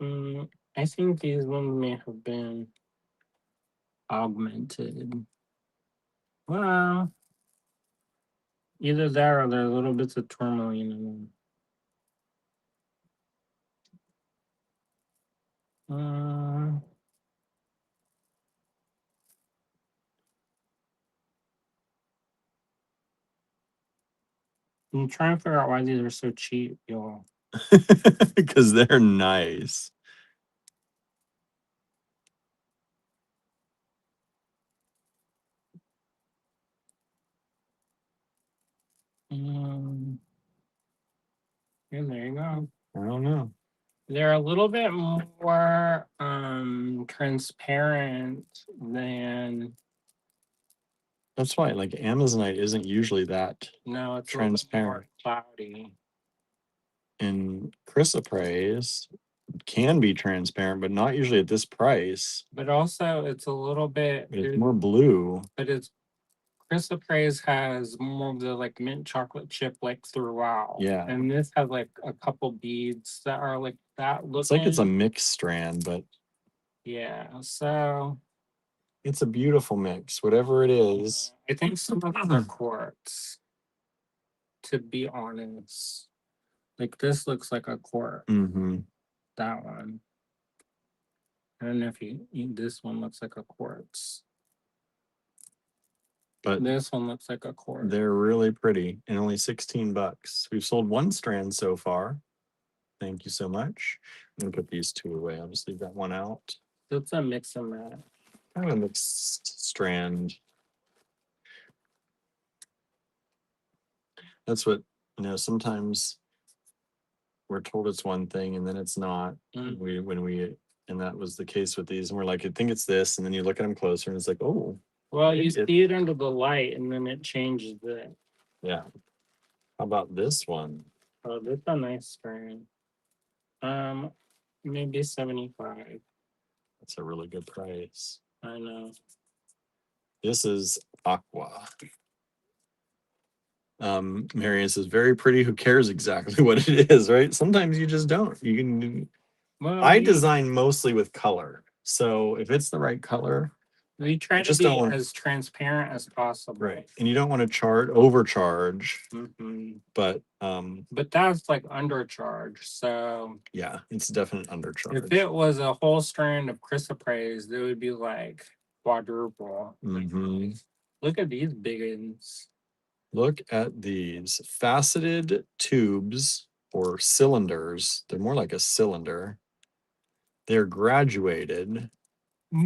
I think these ones may have been augmented. Well, either that or there are little bits of tourmaline in them. I'm trying to figure out why these are so cheap, y'all. Because they're nice. Yeah, there you go. I don't know. They're a little bit more transparent than That's why, like, Amazonite isn't usually that no, it's transparent. a little bit more cloudy. And chrysoprase can be transparent, but not usually at this price. But also it's a little bit But it's more blue. but it's chrysoprase has more of the like mint chocolate chip like throughout. Yeah. And this has like a couple beads that are like that looking. It's like it's a mixed strand, but yeah. So it's a beautiful mix, whatever it is. I think some of them are quartz, to be honest. Like this looks like a quartz. Mm-hmm. That one. I don't know if this one looks like a quartz. But this one looks like a quartz. They're really pretty and only 16 bucks. We've sold 1 strand so far. Thank you so much. I'm gonna put these 2 away. I'll just leave that one out. It's a mix and match. Kind of a mixed strand. That's what, sometimes we're told it's one thing and then it's not. And that was the case with these. And we're like, I think it's this. And then you look at them closer and it's like, oh. Well, you see it under the light and then it changes it. Yeah. How about this one? Oh, that's a nice strand. Maybe 75. That's a really good price. I know. This is aqua. Marion says, very pretty. Who cares exactly what it is, right? Sometimes you just don't. You can. Well, I design mostly with color, so if it's the right color, we try to be as transparent as possible, right? And you don't want to overcharge, but that's like undercharge. So yeah, it's definite undercharge. If it was a whole strand of chrysoprase, it would be like quadruple. Mm-hmm. Look at these big ones. Look at these faceted tubes or cylinders. They're more like a cylinder. They're graduated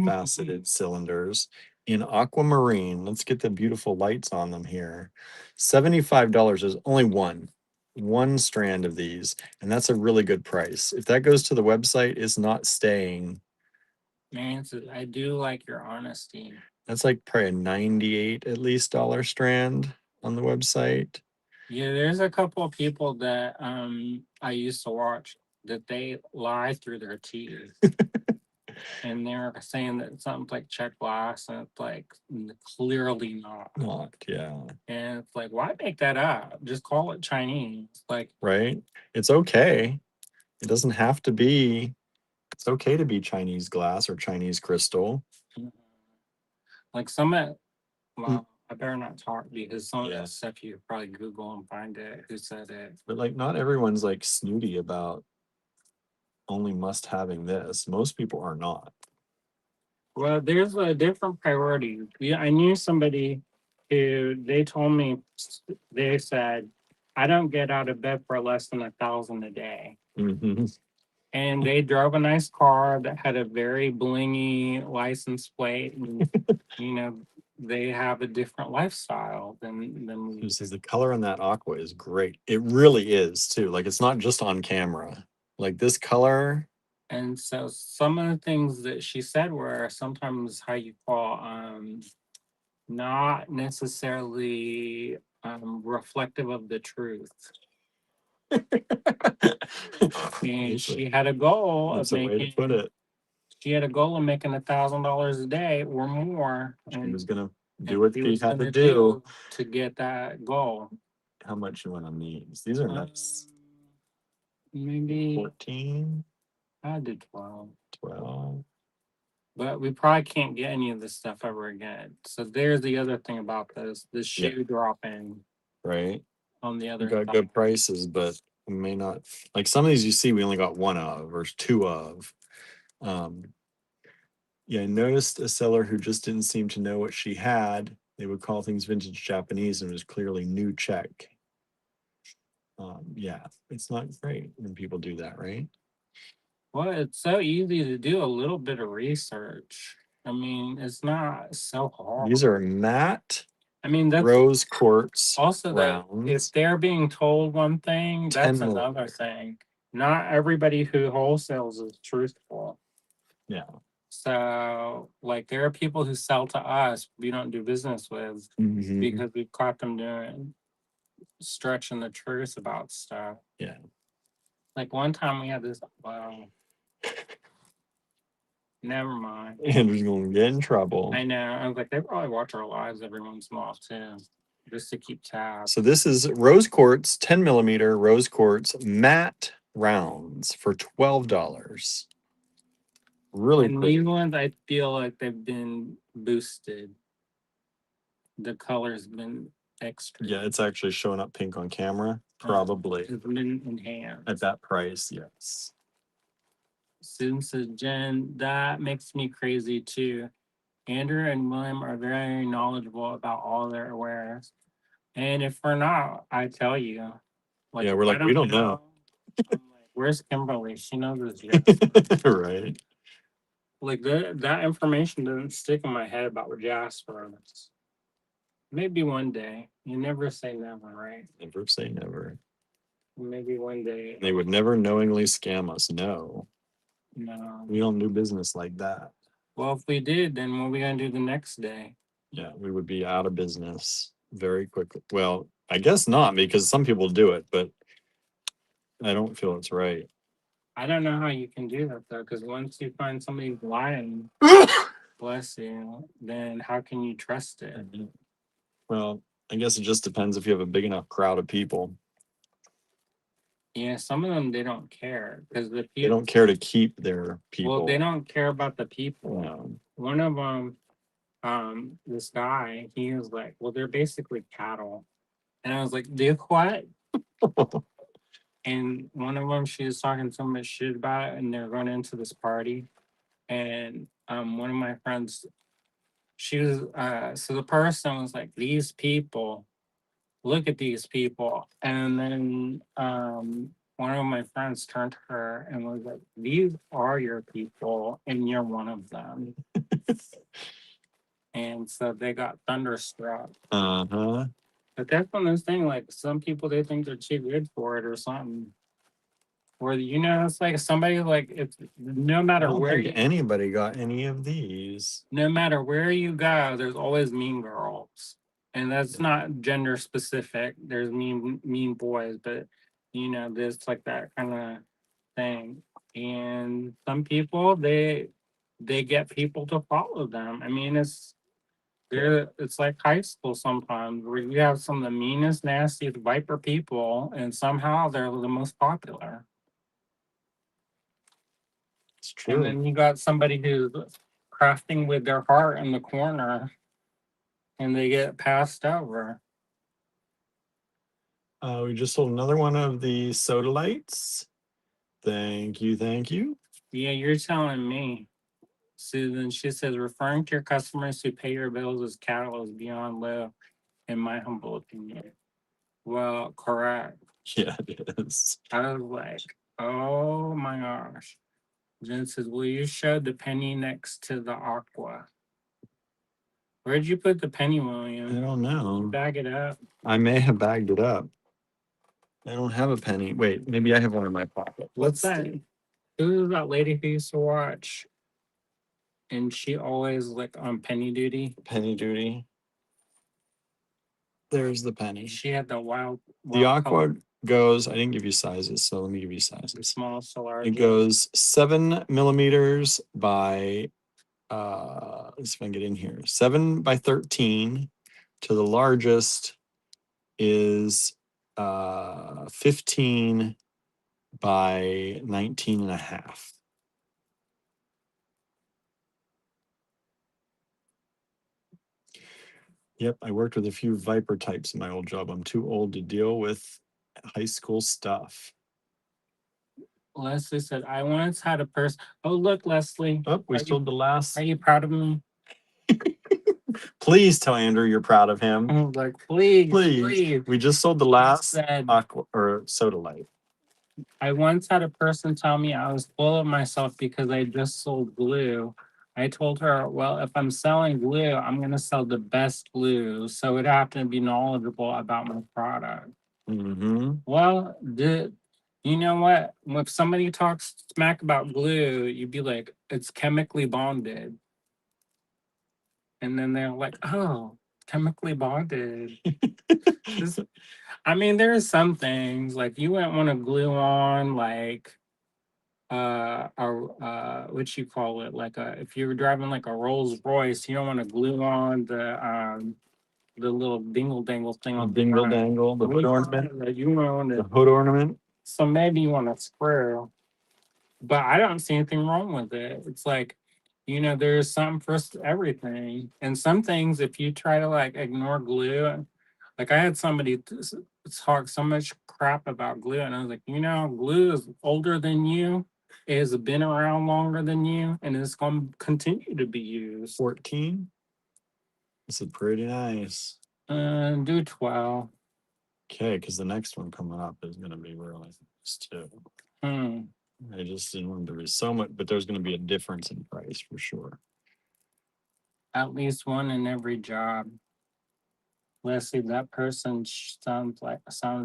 faceted cylinders in aquamarine. Let's get the beautiful lights on them here. $75 is only one strand of these, and that's a really good price. If that goes to the website, it's not staying. Man, I do like your honesty. That's like probably a 98 at least dollar strand on the website. Yeah, there's a couple of people that I used to watch that they lie through their teeth. And they're saying that something's like check glass, and it's like clearly not. Not, yeah. And it's like, why make that up? Just call it Chinese. Like, Right? It's okay. It doesn't have to be. It's okay to be Chinese glass or Chinese crystal. like some of, Mm. well, I better not talk because some of Yeah. that stuff you could probably Google and find it. Who said it? But like, not everyone's like snooty about only must having this. Most people are not. Well, there's a different priority. I knew somebody who they told me they said, I don't get out of bed for less than 1,000 a day. Mhm. And they drove a nice car that had a very blingy license plate, and you know they have a different lifestyle than we. Says the color on that aqua is great. It really is too. Like it's not just on camera. Like this color. And so some of the things that she said were sometimes how you call not necessarily reflective of the truth. And she had a goal of That's a way to put making. it. She had a goal of making $1,000 a day or more, She and was gonna do and what she she was had to gonna do. to get that goal. How much you want on these? These are nice. Maybe 14, I did 12. 12. But we probably can't get any of this stuff ever again. So there's the other thing about this. The Yeah. shoe dropping Right. on the We other got side. good prices, but we may not like some of these you see we only got one of or two of. Yeah, I noticed a seller who just didn't seem to know what she had. They would call things vintage Japanese and it was clearly new check. Yeah, it's not great when people do that, right? Well, it's so easy to do a little bit of research. I mean, it's not so hard. These are matte I mean, that's rose quartz also that if rounds. they're being told one thing, 10 that's another thing. Not everybody who wholesales is truthful. Yeah. So, like, there are people who sell to us we don't do business with Mhm. because we've caught them doing stretching the truth about stuff. Yeah. Like one time we had this. Wow. Never mind. Andrew's gonna get in trouble. I know. I was like, they probably watch our lives every once in a while too, just to keep tabs. So this is rose quartz, 10 millimeter rose quartz matte rounds for $12. Really And pretty. these ones, I feel like they've been boosted. The color's been extra. Yeah, it's actually showing up pink on camera. Probably It's been enhanced. at that price, yes. Susan says, Jen, that makes me crazy too. Andrew and William are very knowledgeable about all their wares. And if we're not, I tell you. Like, Yeah, we're I like, we don't know. I'm like, where's Kimberly? She knows this. Right. Like that information doesn't stick in my head about Jasper. Maybe one day. You never say never, right? Never say never. Maybe one day. They would never knowingly scam us. No, No. we don't do business like that. Well, if we did, then what are we gonna do the next day? Yeah, we would be out of business very quickly. Well, I guess not because some people do it, but I don't feel it's right. I don't know how you can do that though, because once you find somebody lying, bless you, then how can you trust it? Well, I guess it just depends if you have a big enough crowd of people. Yeah, some of them they don't care because the They people don't care to keep their people. well, they don't care about the people. No. One of them, this guy, he was like, well, they're basically cattle. And I was like, they're what? And one of them, she was talking so much shit about it, and they're going into this party. And one of my friends, she was so the person was like, these people, look at these people. And then one of my friends turned to her and was like, these are your people, and you're one of them. And so they got thunderstruck. Uh-huh. But that's one of those things, like some people they think they're too good for it or something. Or it's like somebody like it's no I matter don't where think anybody got any of these. no matter where you go, there's always mean girls. And that's not gender specific. There's mean boys, but there's like that kind of thing. And some people they get people to follow them. I mean, it's like high school sometimes where you have some of the meanest, nastiest viper people, and somehow they're the most popular. It's And true. then you got somebody who's crafting with their heart in the corner, and they get passed over. We just sold another one of the soda lights. Thank you, thank you. Yeah, you're telling me. Susan, she says, referring to your customers who pay your bills as cattle is beyond low, in my humble opinion. Well, correct. Yeah, it is. I was like, oh my gosh. Jen says, will you show the penny next to the aqua? Where'd you put the penny, I William? don't Did you know. bag it up? I may have bagged it up. I don't have a penny. Wait, maybe I have one in my pocket. What's Let's that? see. Who's that lady who used to watch? And she always like on penny duty. Penny duty. There's the penny. She had the wild The aqua color, goes, I didn't give you sizes, so let me give you sizes. small to large. It goes 7 millimeters by let's see if I can get in here. 7 by 13 to the largest is 15 by 19 and a half. Yep, I worked with a few Viper types in my old job. I'm too old to deal with high school stuff. Leslie said, I once had a person. Oh, look, Leslie. Oh, we sold the last. Are you proud of me? Please tell Andrew you're proud of him. I was like, please. We just sold the last Said, aqua or soda light. I once had a person tell me I was full of myself because I just sold glue. I told her, well, if I'm selling glue, I'm going to sell the best glue. So it have to be knowledgeable about my product. Mm-hmm. Well, you know what? If somebody talks smack about glue, you'd be like, it's chemically bonded. And then they're like, oh, chemically bonded. I mean, there's some things like you wouldn't want to glue on like what you call it, like if you were driving like a Rolls Royce, you don't want to glue on the little dingle dangle thing on the Dingle front. dangle, the hood ornament. You want The to, hood ornament. so maybe you want to screw, but I don't see anything wrong with it. It's like, there's something for everything, and some things if you try to like ignore glue, like I had somebody talk so much crap about glue, and I was like, glue is older than you, it has been around longer than you, and it's going to continue to be used. 14. This is pretty nice. Do 12. Okay, because the next one coming up is going to be really nice too. I just didn't want there to be so much, but there's going to be a difference in price for sure. At least one in every job. Leslie, that person sounds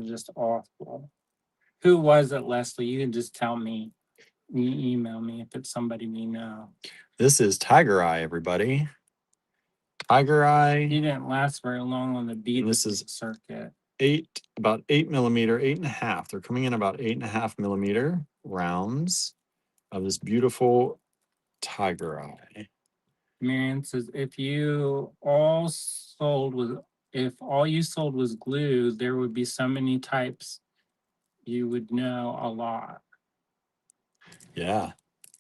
just awful. Who was it, Leslie? You can just tell me. You email me if it's somebody we know. This is Tiger Eye, everybody. Tiger Eye. He didn't last very long on the beat. This is circuit. About 8 millimeter, 8.5. They're coming in about 8.5 millimeter rounds of this beautiful Tiger Eye. Marion says, if all you sold was glue, there would be so many types you would know a lot. Yeah.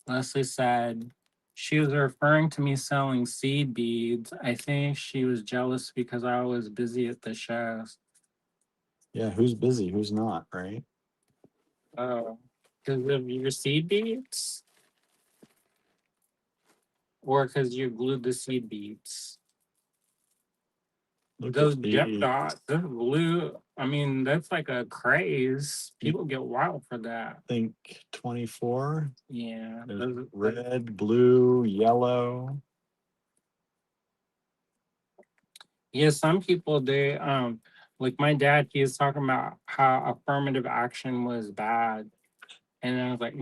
Leslie said she was referring to me selling seed beads. I think she was jealous because I was busy at the shows. Yeah, who's busy? Who's not, right? Oh, because of your seed beads? Or because you glued the seed beads? Those gem dots, the glue, I mean, that's like a craze. People get wild for that. I think 24. Yeah. There's red, blue, yellow. Yeah, some people they like my dad, he was talking about how affirmative action was bad. And I was like,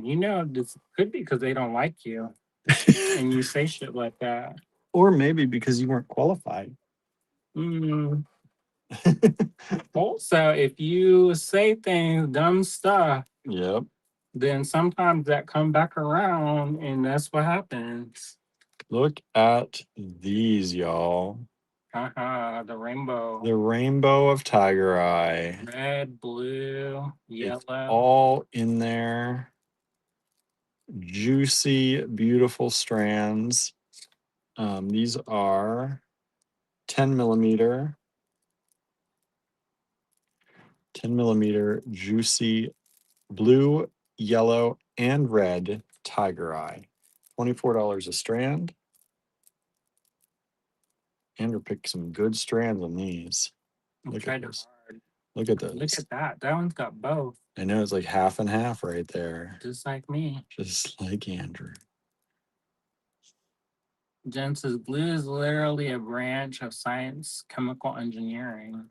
this could be because they don't like you. And you say shit like that. Or maybe because you weren't qualified. Also, if you say things, dumb stuff, yep, then sometimes that come back around, and that's what happens. Look at these, y'all. The rainbow. The rainbow of Tiger Eye. Red, blue, It's yellow. all in there. Juicy, beautiful strands. These are 10 millimeter, juicy blue, yellow, and red Tiger Eye. $24 a strand. Andrew picked some good strands on these. Look at this. Hard. Look at Look those. at that. That one's got both. I know it's like half and half right there. Just like me. Just like Andrew. Jen says glue is literally a branch of science, chemical engineering.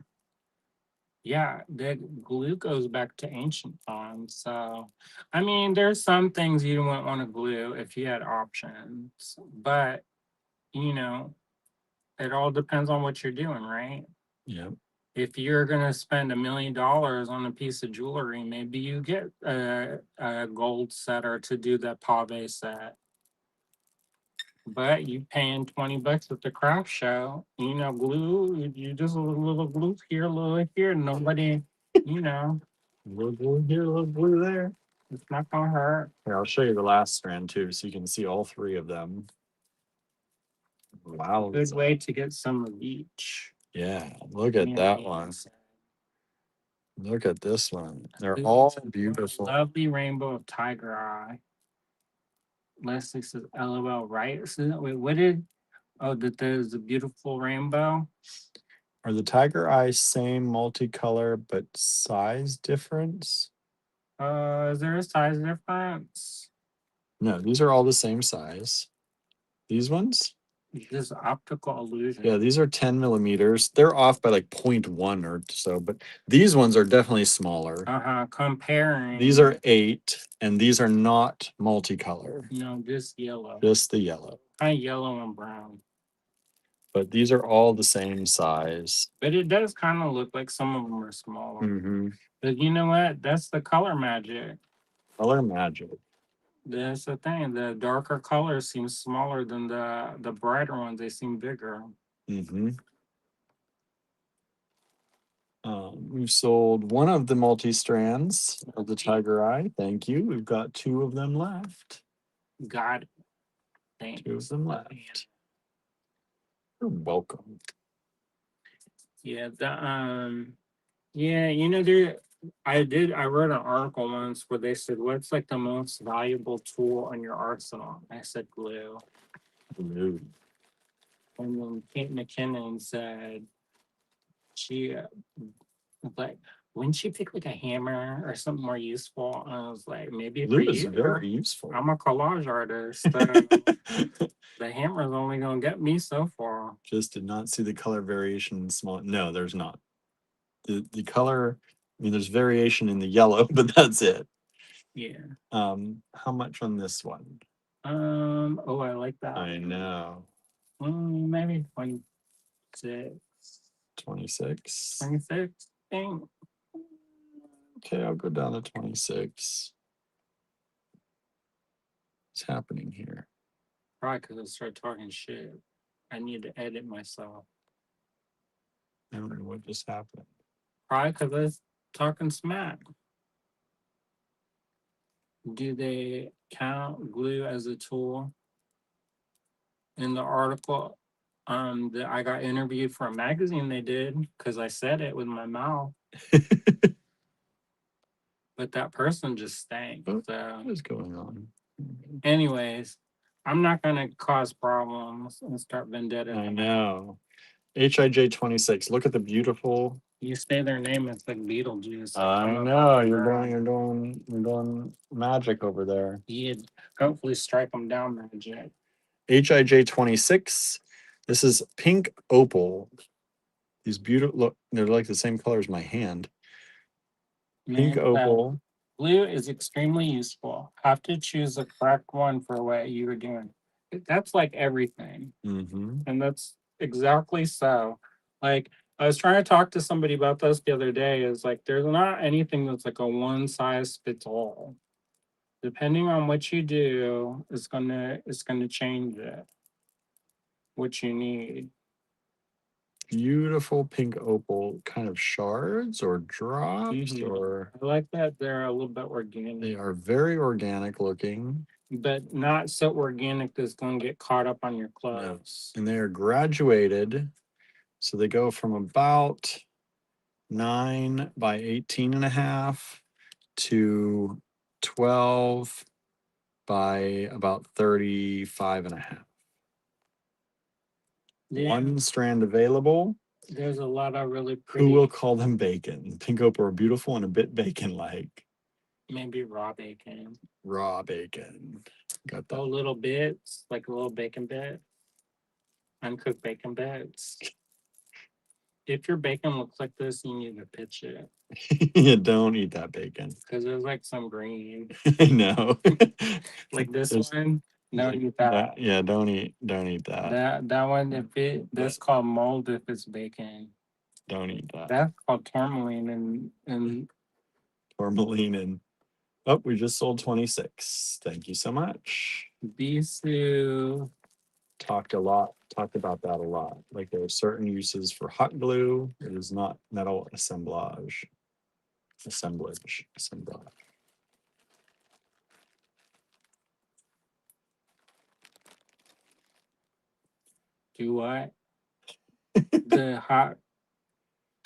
Yeah, the glue goes back to ancient times. So, I mean, there's some things you wouldn't want to glue if you had options, but you know, it all depends on what you're doing, right? Yeah. If you're gonna spend $1 million on a piece of jewelry, maybe you get a gold setter to do the pave set. But you paying $20 at the craft show, glue, you just a little glue here, a little here, nobody, you know, A little blue here, a little blue there. it's not gonna hurt. Here, I'll show you the last strand too, so you can see all three of them. Wow. Good way to get some of each. Yeah, look at Me and that Ian one. said. Look at this one. They're This all is a beautiful. lovely rainbow of tiger eye. Leslie says, LOL, right? So, wait, what did, oh, that there's a beautiful rainbow? Are the tiger eyes same multicolor but size difference? Is there a size difference? No, these are all the same size. These ones? This optical illusion. Yeah, these are 10 millimeters. They're off by like 0.1 or so, but these ones are definitely smaller. Comparing. These are 8, and these are not multicolor, No, just yellow. just the yellow. Kind of yellow and brown. But these are all the same size. But it does kind of look like some of them are smaller. Mm-hmm. But you know what? That's the color magic. Color magic. That's the thing. The darker colors seem smaller than the brighter ones. They seem bigger. Mm-hmm. We've sold one of the multi-strands of the tiger eye. Thank you. We've got 2 of them left. Got it. Thanks. 2 of them left. You're welcome. Yeah, there I wrote an article once where they said, what's like the most valuable tool in your arsenal? I said glue. Blue. And then Kate McKinnon said she like wouldn't she pick like a hammer or something more useful? And I was like, maybe Blue for is you. very useful. I'm a collage artist. So the hammer's only gonna get me so far. Just did not see the color variation small. No, there's not. The color, I mean, there's variation in the yellow, but that's it. Yeah. How much on this one? Oh, I like that. I know. Maybe 26. 26. 26. Dang. Okay, I'll go down to 26. What's happening here? Probably because I started talking shit. I need to edit myself. I don't know what just happened. Probably because I was talking smack. Do they count glue as a tool? In the article that I got interviewed for a magazine, they did, because I said it with my mouth. But that person just stank. What So, is going on? anyways, I'm not gonna cause problems and start vendetta. I know. HIJ 26. Look at the beautiful. You say their name, it's like Beetlejuice. I know you're doing magic over there. You'd hopefully strike them down, magic. HIJ 26. This is pink opal. These beautiful, look, they're like the same color as my hand. Pink opal. Blue is extremely useful. Have to choose the correct one for what you were doing. That's like everything. Mm-hmm. And that's exactly so. Like, I was trying to talk to somebody about this the other day. Is like, there's not anything that's like a one size fits all. Depending on what you do, it's gonna change it. what you need. Beautiful pink opal kind of shards or drops, or I like that they're a little bit organic, they are very organic looking. but not so organic that it's going to get caught up on your clothes. And they are graduated. So they go from about 9 by 18 and a half to 12 by about 35 and a half. Yeah, One strand available. there's a lot of really pretty, Who will call them bacon? Pink opal are beautiful and a bit bacon-like. maybe raw bacon. Raw bacon. Got Oh, that. little bits, like a little bacon bit, uncooked bacon bits. If your bacon looks like this, you need to pitch it You don't eat that bacon. because there's like some green, I know. like this There's- one. Don't eat that. Yeah, don't eat that. That one, if it that's called mold if it's bacon. Don't eat that. That's called tourmaline and Tourmaline and oh, we just sold 26. Thank you so much. Bisou. Talked about that a lot. Like there are certain uses for hot glue. It is not metal assemblage. Assemblage. Do what? The hot.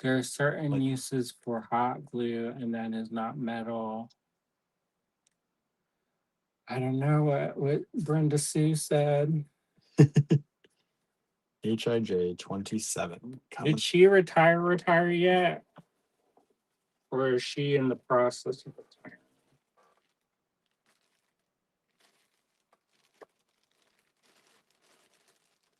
There are certain uses for hot glue, and that is not metal. I don't know what Brenda Sue said. HIJ 27. Did she retire yet? Or is she in the process of retiring?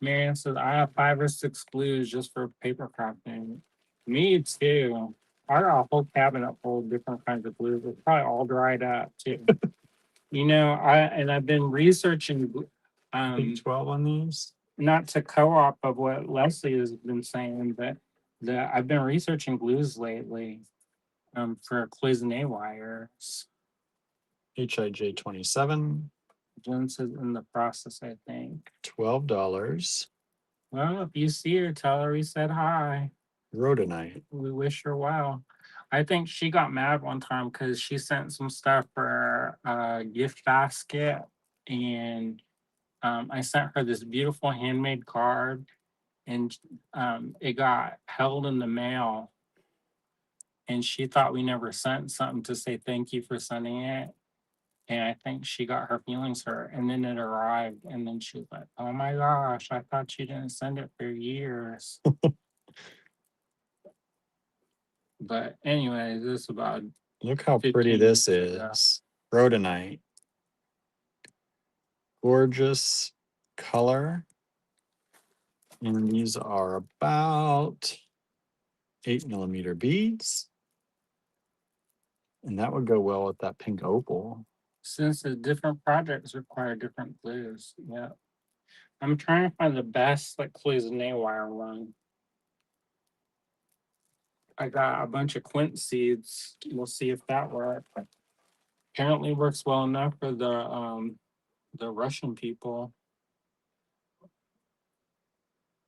Marianne says, I have 5 or 6 glues just for paper crafting. Me too. I got a whole cabinet full of different kinds of glues. It's probably all dried up too. I've been researching Pink 12 on these? not to co-op of what Leslie has been saying, but I've been researching glues lately for cloisonne wires. HIJ 27. Jones is in the process, I think. $12. Well, if you see her, tell her we said hi. Rhodonite. We wish her well. I think she got mad one time because she sent some stuff for a gift basket, and I sent her this beautiful handmade card, and it got held in the mail, and she thought we never sent something to say thank you for sending it. And I think she got her feelings hurt. And then it arrived. And then she was like, oh my gosh, I thought you didn't send it for years. But anyway, this is about Look how 15 pretty this minutes ago. is. Rhodonite. Gorgeous color. And these are about 8mm beads. And that would go well with that pink opal. Since the different projects require different glues. Yeah. I'm trying to find the best like cloisonne wire one. I got a bunch of quince seeds. We'll see if that works. Apparently works well enough for the Russian people.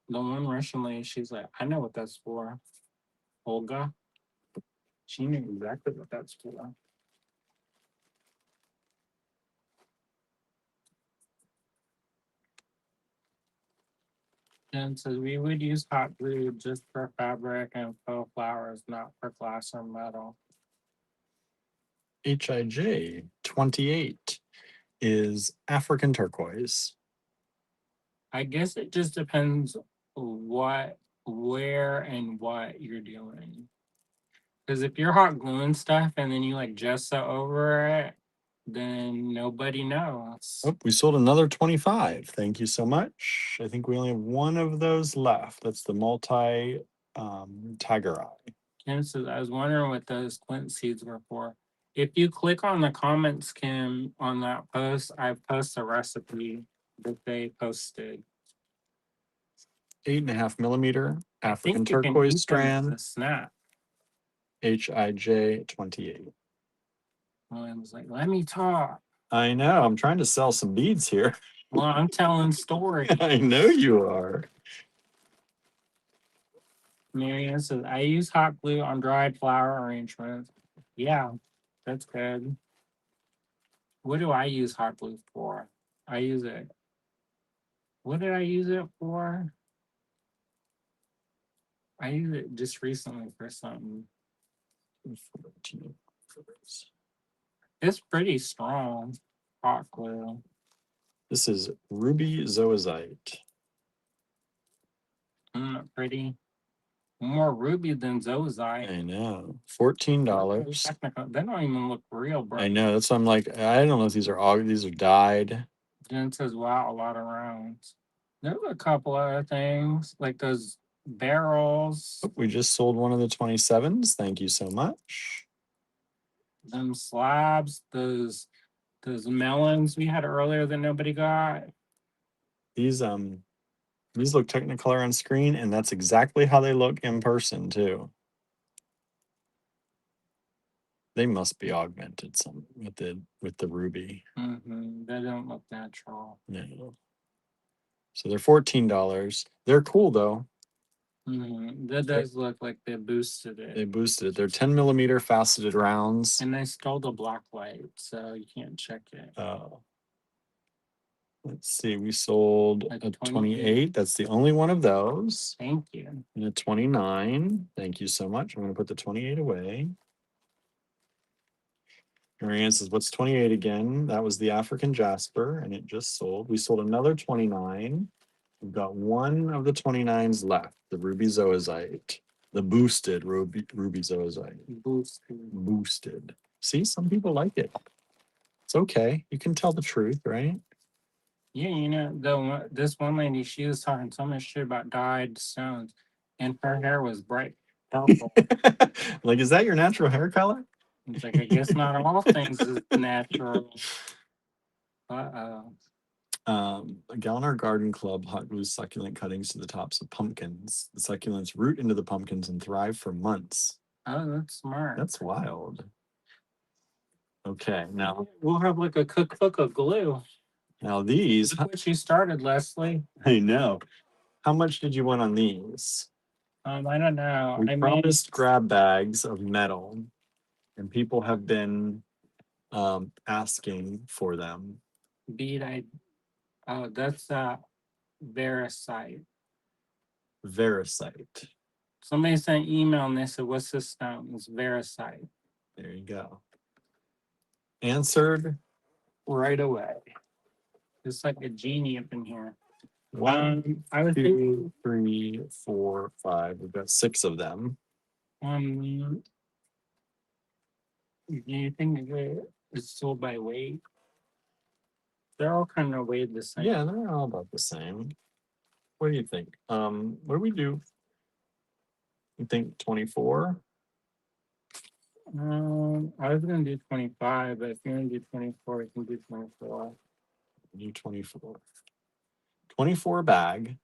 The one Russian lady, she's like, I know what that's for. Olga. She knew exactly what that's for. And says we would use hot glue just for fabric and faux flowers, not for glass or metal. HIJ 28 is African turquoise. I guess it just depends where and what you're doing. Because if you're hot gluing stuff and then you like gesso over it, then nobody knows. Oh, we sold another 25. Thank you so much. I think we only have one of those left. That's the multi tiger eye. Kim says, I was wondering what those quince seeds were for. If you click on the comments, Kim, on that post, I post a recipe that they posted. 8.5mm I African think you can turquoise eat them as strand. a snack. HIJ 28. William was like, let me talk. I know. I'm trying to sell some beads here. Well, I'm telling stories. I know you are. Marianne says, I use hot glue on dried flower arrangements. Yeah, that's good. What do I use hot glue for? I use it. What did I use it for? I used it just recently for something. 14. It's pretty strong. Hot glue. This is ruby zoisite. Pretty. More ruby than Zozite. I know. $14. Technical. They don't even look real, bro. I know. That's why I'm like, I don't know if these are dyed. Then it says, wow, a lot of rounds. There's a couple other things, like those barrels, Oh, we just sold one of the 27s. Thank you so much. them slabs, those melons we had earlier that nobody got. These look Technicolor on screen, and that's exactly how they look in person too. They must be augmented some with the ruby. They don't look natural. No. So they're $14. They're cool though. That does look like they boosted it. They boosted it. They're 10 millimeter faceted rounds. And they stole the black light, so you can't check it. Let's see. We sold A a 28. 28. That's the only one of those. Thank you. And a 29. Thank you so much. I'm going to put the 28 away. Marianne says, what's 28 again? That was the African Jasper, and it just sold. We sold another 29. We've got one of the 29s left, the Ruby Zoisite, the boosted Ruby Zoisite. Boosted. See, some people like it. It's okay. You can tell the truth, right? Yeah, this one lady, she was talking so much shit about dyed stones, and her hair was bright purple. Like, is that your natural hair color? It's like, I guess not all things is natural. A Galliner Garden Club hot glue succulent cuttings to the tops of pumpkins. The succulents root into the pumpkins and thrive for months. Oh, that's smart. That's wild. Okay, now We'll have like a cookbook of glue. these. Look what you started, Leslie. I know. How much did you want on these? I don't know. We promised grab bags of metal, and people have been asking for them. Oh, that's Veracite. Veracite. Somebody sent an email and they said, what's this stone? It's Veracite. There you go. Answered right away. It's like a genie up in here. One, I was thinking, 2, 3, 4, 5. We've got 6 of them. do you think it's sold by weight? They're all kind of weighed the same. Yeah, they're all about the same. What do you think? What do we do? You think 24? I was gonna do 25, but if you're gonna do 24, we can do 24. Do 24. 24 bag.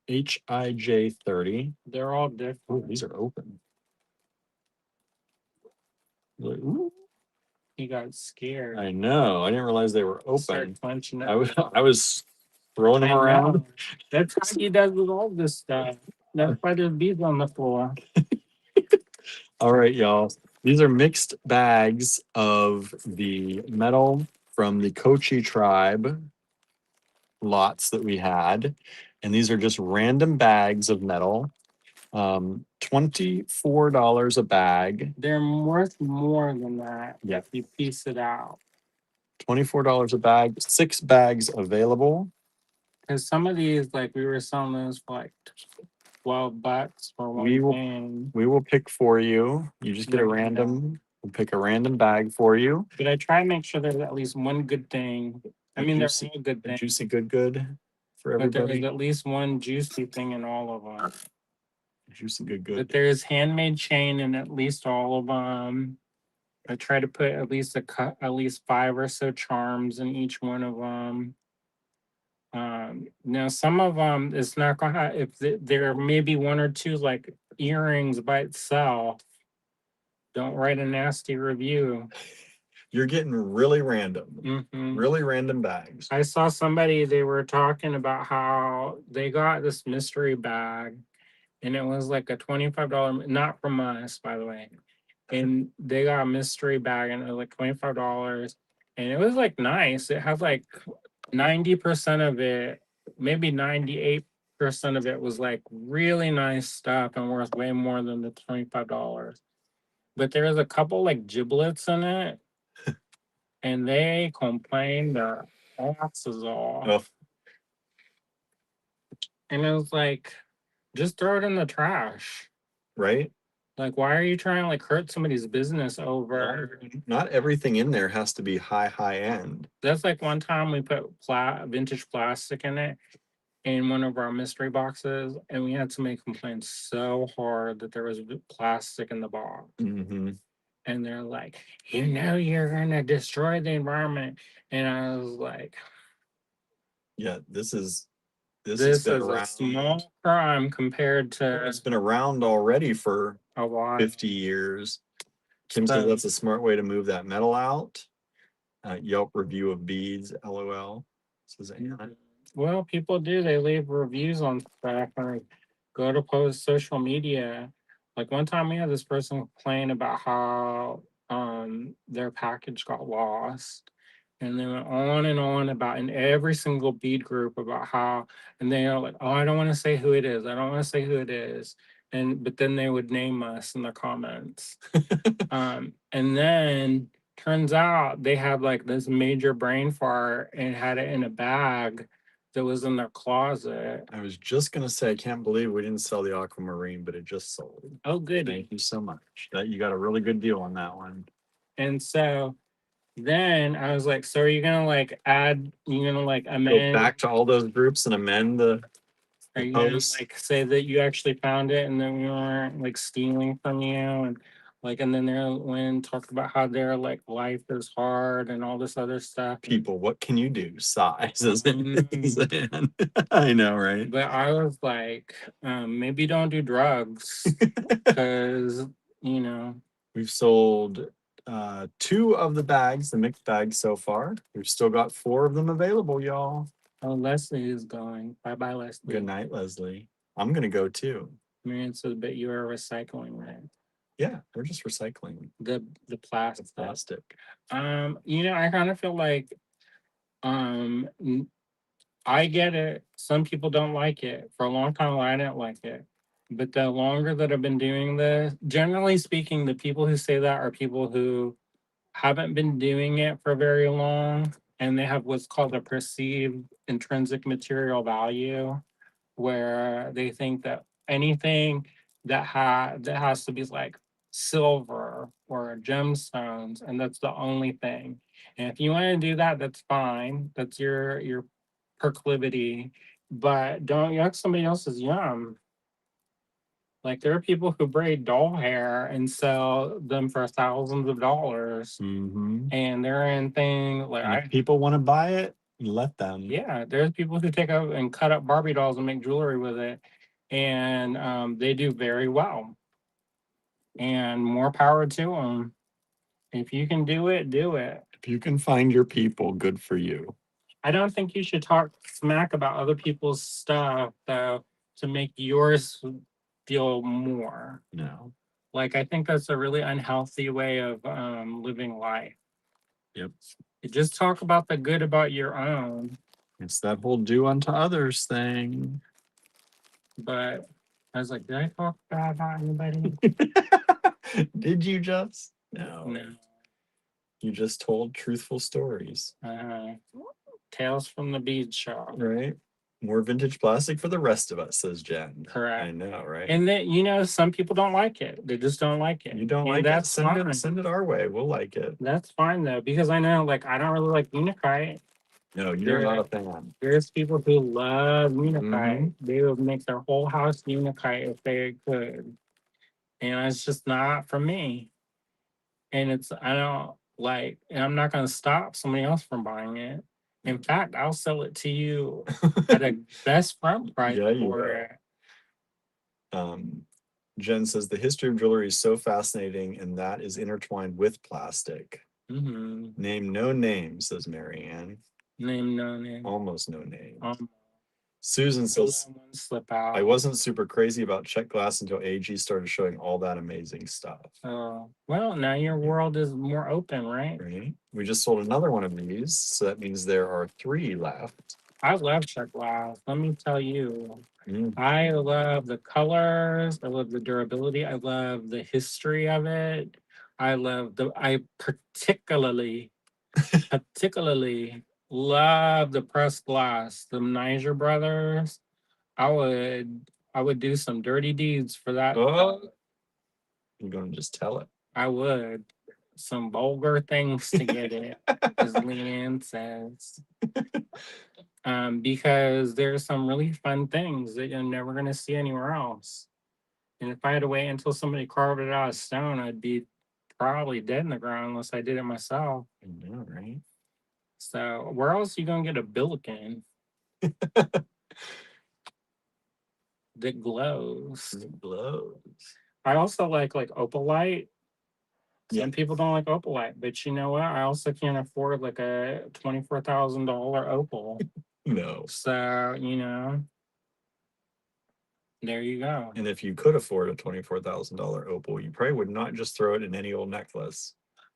HIJ 30. They're all different. Oh, these are open. Ooh. He got scared. I know. I didn't realize they were open. Started clenching it. I was throwing them around. That's how he does with all this stuff. That's why there's bees on the floor. All right, y'all. These are mixed bags of the metal from the Kochi tribe lots that we had. And these are just random bags of metal. $24 a bag. They're worth more than that. Yeah. If you piece it out. $24 a bag. 6 bags available. Because some of these, like we were selling those for like $12 for one thing. We will pick for you. You just get a random. We'll pick a random bag for you. But I try to make sure there's at least one good thing. I mean, there's all good things. Juicy good for But everybody. there's at least one juicy thing in all of them. Juicy good. But there's handmade chain in at least all of them. I try to put at least at least 5 or so charms in each one of them. Now some of them it's not gonna if there may be 1 or 2 like earrings by itself. Don't write a nasty review. You're getting really random, Hmm. really random bags. I saw somebody, they were talking about how they got this mystery bag and it was like a $25, not from us, by the way. And they got a mystery bag and it was like $25. And it was like nice. It had like 90% of it, maybe 98% of it was like really nice stuff and worth way more than the $25. But there was a couple like giblets in it, and they complained their asses off. Oh, And it was like, just throw it in the trash. right? Like, why are you trying to like hurt somebody's business over? Not everything in there has to be high end. That's like one time we put vintage plastic in it in one of our mystery boxes, and we had somebody complain so hard that there was plastic in the box. Mm-hmm. And they're like, you know, you're gonna destroy the environment. And I was like, Yeah, this has this been is a around. small crime compared to It's been around already for a lot. 50 years. Kim says So- that's a smart way to move that metal out. Yelp review of beads, LOL. Says Anna. Well, people do. They leave reviews on stuff or go to post social media. Like one time we had this person complain about how their package got lost. And they went on about in every single bead group about how, and they are like, oh, I don't want to say who it is. I don't want to say who it is. But then they would name us in the comments. And then turns out they had like this major brain fart and had it in a bag that was in their closet. I was just gonna say, I can't believe we didn't sell the aquamarine, but it just sold. Oh, good. Thank you so much. That you got a really good deal on that one. And so then I was like, so are you gonna like add, you gonna like Go amend, back to all those groups and amend the are you gonna post. like say that you actually found it and then we weren't like stealing from you and like, and then they went and talked about how their like life is hard and all this other stuff. People, what can you do? Size, isn't Mm. it? I know, right? But I was like, maybe don't do drugs because, you know, We've sold 2 of the bags, the mixed bags so far. We've still got 4 of them available, y'all. oh, Leslie is going. Bye bye, Leslie. Good night, Leslie. I'm gonna go too. Marion said, but you are recycling, right? Yeah, we're just recycling The plastic. plastic. You know, I kind of feel like I get it. Some people don't like it. For a long time, I didn't like it. But the longer that I've been doing this, generally speaking, the people who say that are people who haven't been doing it for very long and they have what's called a perceived intrinsic material value, where they think that anything that has to be like silver or gemstones, and that's the only thing. And if you want to do that, that's fine. That's your proclivity, but don't yuck somebody else's yum. Like there are people who braid doll hair and sell them for thousands of dollars, Mm-hmm. and they're in thing like And if people want to buy it, let them. yeah, there's people who take out and cut up Barbie dolls and make jewelry with it, and they do very well. And more power to them. If you can do it, do it. If you can find your people, good for you. I don't think you should talk smack about other people's stuff though to make yours feel more. No. Like I think that's a really unhealthy way of living life. Yep. You just talk about the good about your own. It's that whole do unto others thing. But I was like, did I talk bad about anybody? Did you just? No. No. You just told truthful stories. Tales from the bead shop. Right? More vintage plastic for the rest of us, says Jen. Correct. I know, right? And then, you know, some people don't like it. They just don't like it. You don't And like that's it? Send fine. it. Send it our way. We'll like it. That's fine though, because I know like I don't really like Unakite. No, you're not a fan. There's people who love Unakite. Mhm. They would make their whole house Unakite if they could. And it's just not for me. And it's I don't like, and I'm not gonna stop somebody else from buying it. In fact, I'll sell it to you at a best front price Yeah, you for will. it. Jen says the history of jewelry is so fascinating, and that is intertwined with plastic. Mm-hmm. Name no names, says Marianne. Name no name. Almost no names. Um, Susan I says, let one slip out. I wasn't super crazy about check glass until AG started showing all that amazing stuff. Well, now your world is more open, right? Right? We just sold another one of these, so that means there are 3 left. I love check glass. Let me tell you. Mm. I love the colors. I love the durability. I love the history of it. I particularly love the pressed glass. The Niger brothers. I would do some dirty deeds for that. Oh, you're going to just tell it. I would. Some vulgar things to get it, as Leanne says. Because there's some really fun things that you're never going to see anywhere else. And if I had to wait until somebody carved it out of stone, I'd be probably dead in the ground unless I did it myself. I know, right? So where else are you going to get a billiken that glows? It glows. I also like opalite. Yeah. Some people don't like opalite, but you know what? I also can't afford like a $24,000 opal. No. So, there you go. And if you could afford a $24,000 opal, you probably would not just throw it in any old necklace.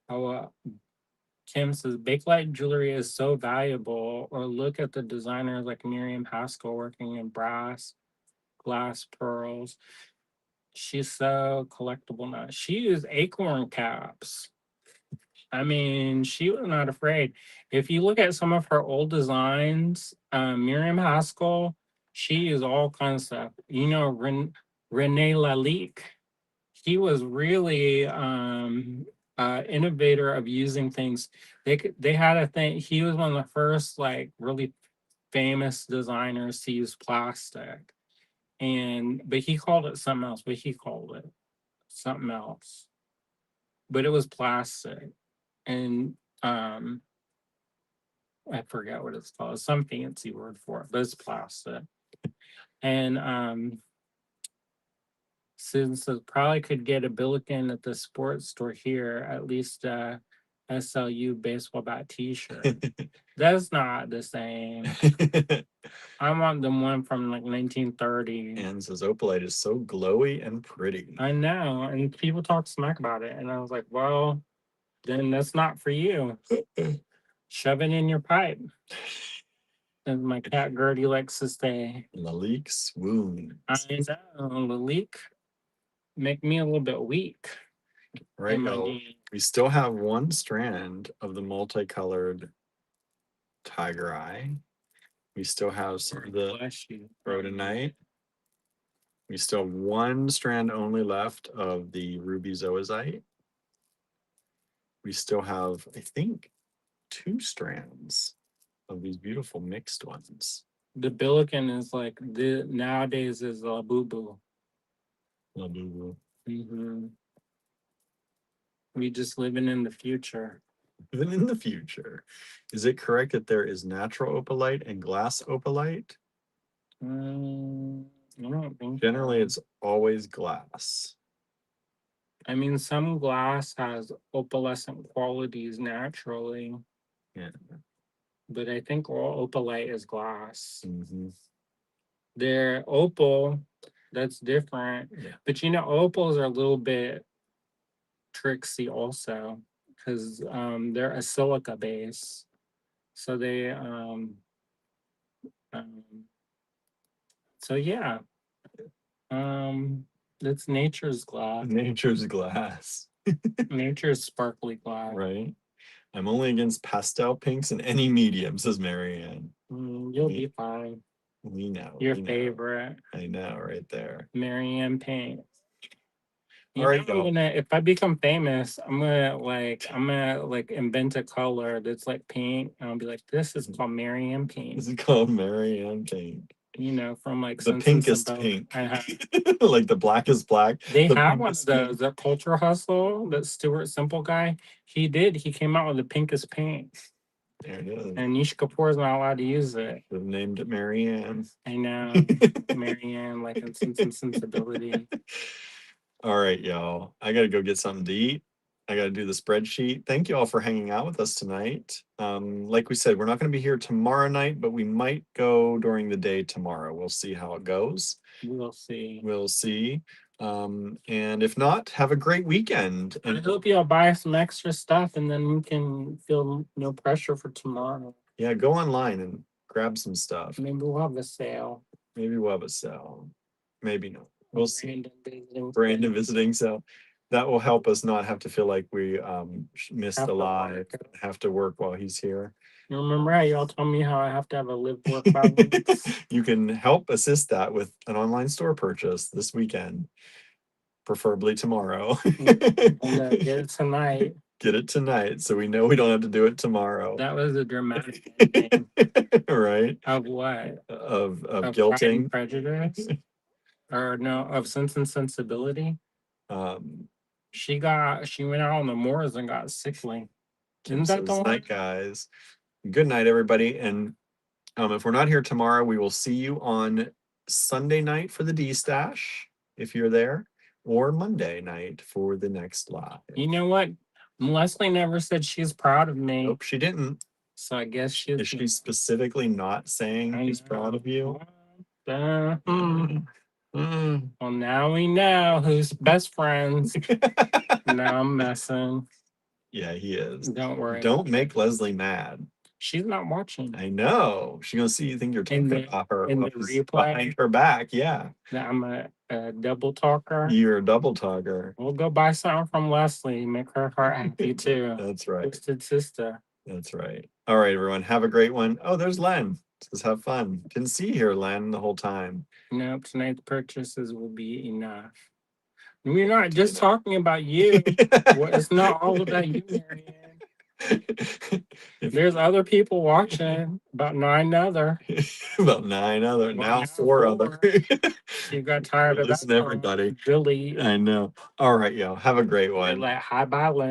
Oh, Kim says Bakelite jewelry is so valuable. Or look at the designers like Miriam Haskell working in brass, glass, pearls. She's so collectible now. She used acorn caps. I mean, she was not afraid. If you look at some of her old designs, Miriam Haskell, she is all kinds of stuff. Rene Lalique, he was really innovator of using things. They had a thing. He was one of the first like really famous designers to use plastic, but he called it something else. But he called it something else. But it was plastic, and I forget what it's called. Some fancy word for it, but it's plastic. And since I probably could get a billiken at the sports store here, at least SLU baseball bat T-shirt. That's not the same. I want the one from like 1930. And says opalite is so glowy and pretty. I know, and people talk smack about it, and I was like, well, then that's not for you. Shove it in your pipe. As my cat Gertie likes to say. Lalique swoon. I know, Lalique make me a little bit weak. Right, in my y'all. knee. We still have 1 strand of the multicolored tiger eye. We still have some of the Bless you. rhodonite. We still have 1 strand only left of the ruby zoisite. We still have, I think, 2 strands of these beautiful mixed ones. The billiken is like nowadays is a boo boo. Labubu. Mm-hmm. We just living in the future. Even in the future. Is it correct that there is natural opalite and glass opalite? I don't think Generally, so. it's always glass. I mean, some glass has opalescent qualities naturally, Yeah. but I think all opalite is glass. Mm-hmm. They're opal, that's different. Yeah. But opals are a little bit tricksy also because they're a silica base. So so yeah. It's nature's glass. Nature's glass. Nature's sparkly glass. Right. I'm only against pastel pinks in any medium, says Marianne. You'll be fine. We know. Your we know. favorite. I know, right there. Marianne Pink. All right, y'all. If I become famous, I'm gonna invent a color that's like pink. And I'll be like, this is called Marianne Pink. This is called Marianne Pink. From like The pinkest pink. pink. Like the blackest black. They the have one of pinkest those. pink. That Culture Hustle, that Stuart Simple guy. He came out with the pinkest pink. There it is. And Nish Kapoor's not allowed to use it. They've named it Marianne. I know. Marianne, like in Sense and Sensibility. All right, y'all. I gotta go get something to eat. I got to do the spreadsheet. Thank you all for hanging out with us tonight. Like we said, we're not going to be here tomorrow night, but we might go during the day tomorrow. We'll see how it goes. We'll see. We'll see. And if not, have a great weekend. I And hope y'all buy some extra stuff and then we can feel no pressure for tomorrow. yeah, go online and grab some stuff. Maybe we'll have a sale. Maybe we'll have a sale. Maybe not. We'll see. Random visiting. Random visiting sale. That will help us not have to feel like we missed Have a to live, work. have to work while he's here. You remember how y'all told me how I have to have a live work balance? You can help assist that with an online store purchase this weekend, preferably tomorrow. Get it tonight. Get it tonight so we know we don't have to do it tomorrow. That was a dramatic ending. Right? Of what? Of Of Pride and guilting. Prejudice? Or no, of Sense and Sensibility? Um, She went out on the moors and got sickly. Isn't so that the this one? night, guys. Good night, everybody. And if we're not here tomorrow, we will see you on Sunday night for the D Stash, if you're there, or Monday night for the next live. You know what? Leslie never said she's proud of me. Nope, she didn't. So I guess she's. Is she specifically not saying she's proud of you? Well, now we know who's best friends. Now I'm messing. Yeah, he is. Don't worry. Don't make Leslie mad. She's not watching. I know. She's gonna see you think you're talking about her in the replay? behind her back. Yeah. I'm a double talker. You're a double talker. We'll go buy something from Leslie. Make her heart happy too. That's right. Twisted sister. That's right. All right, everyone. Have a great one. Oh, there's Len. Says have fun. Didn't see you here, Len, the whole time. Nope, tonight's purchases will be enough. We're not just talking about you. It's not all about you, Marianne. There's other people watching. About 9 other. About 9 other. Now now 4 4. other. You got tired of that. Listen, everybody. Billy. I know. All right, yo. Have a great one. Like, hi, bye, Lynn.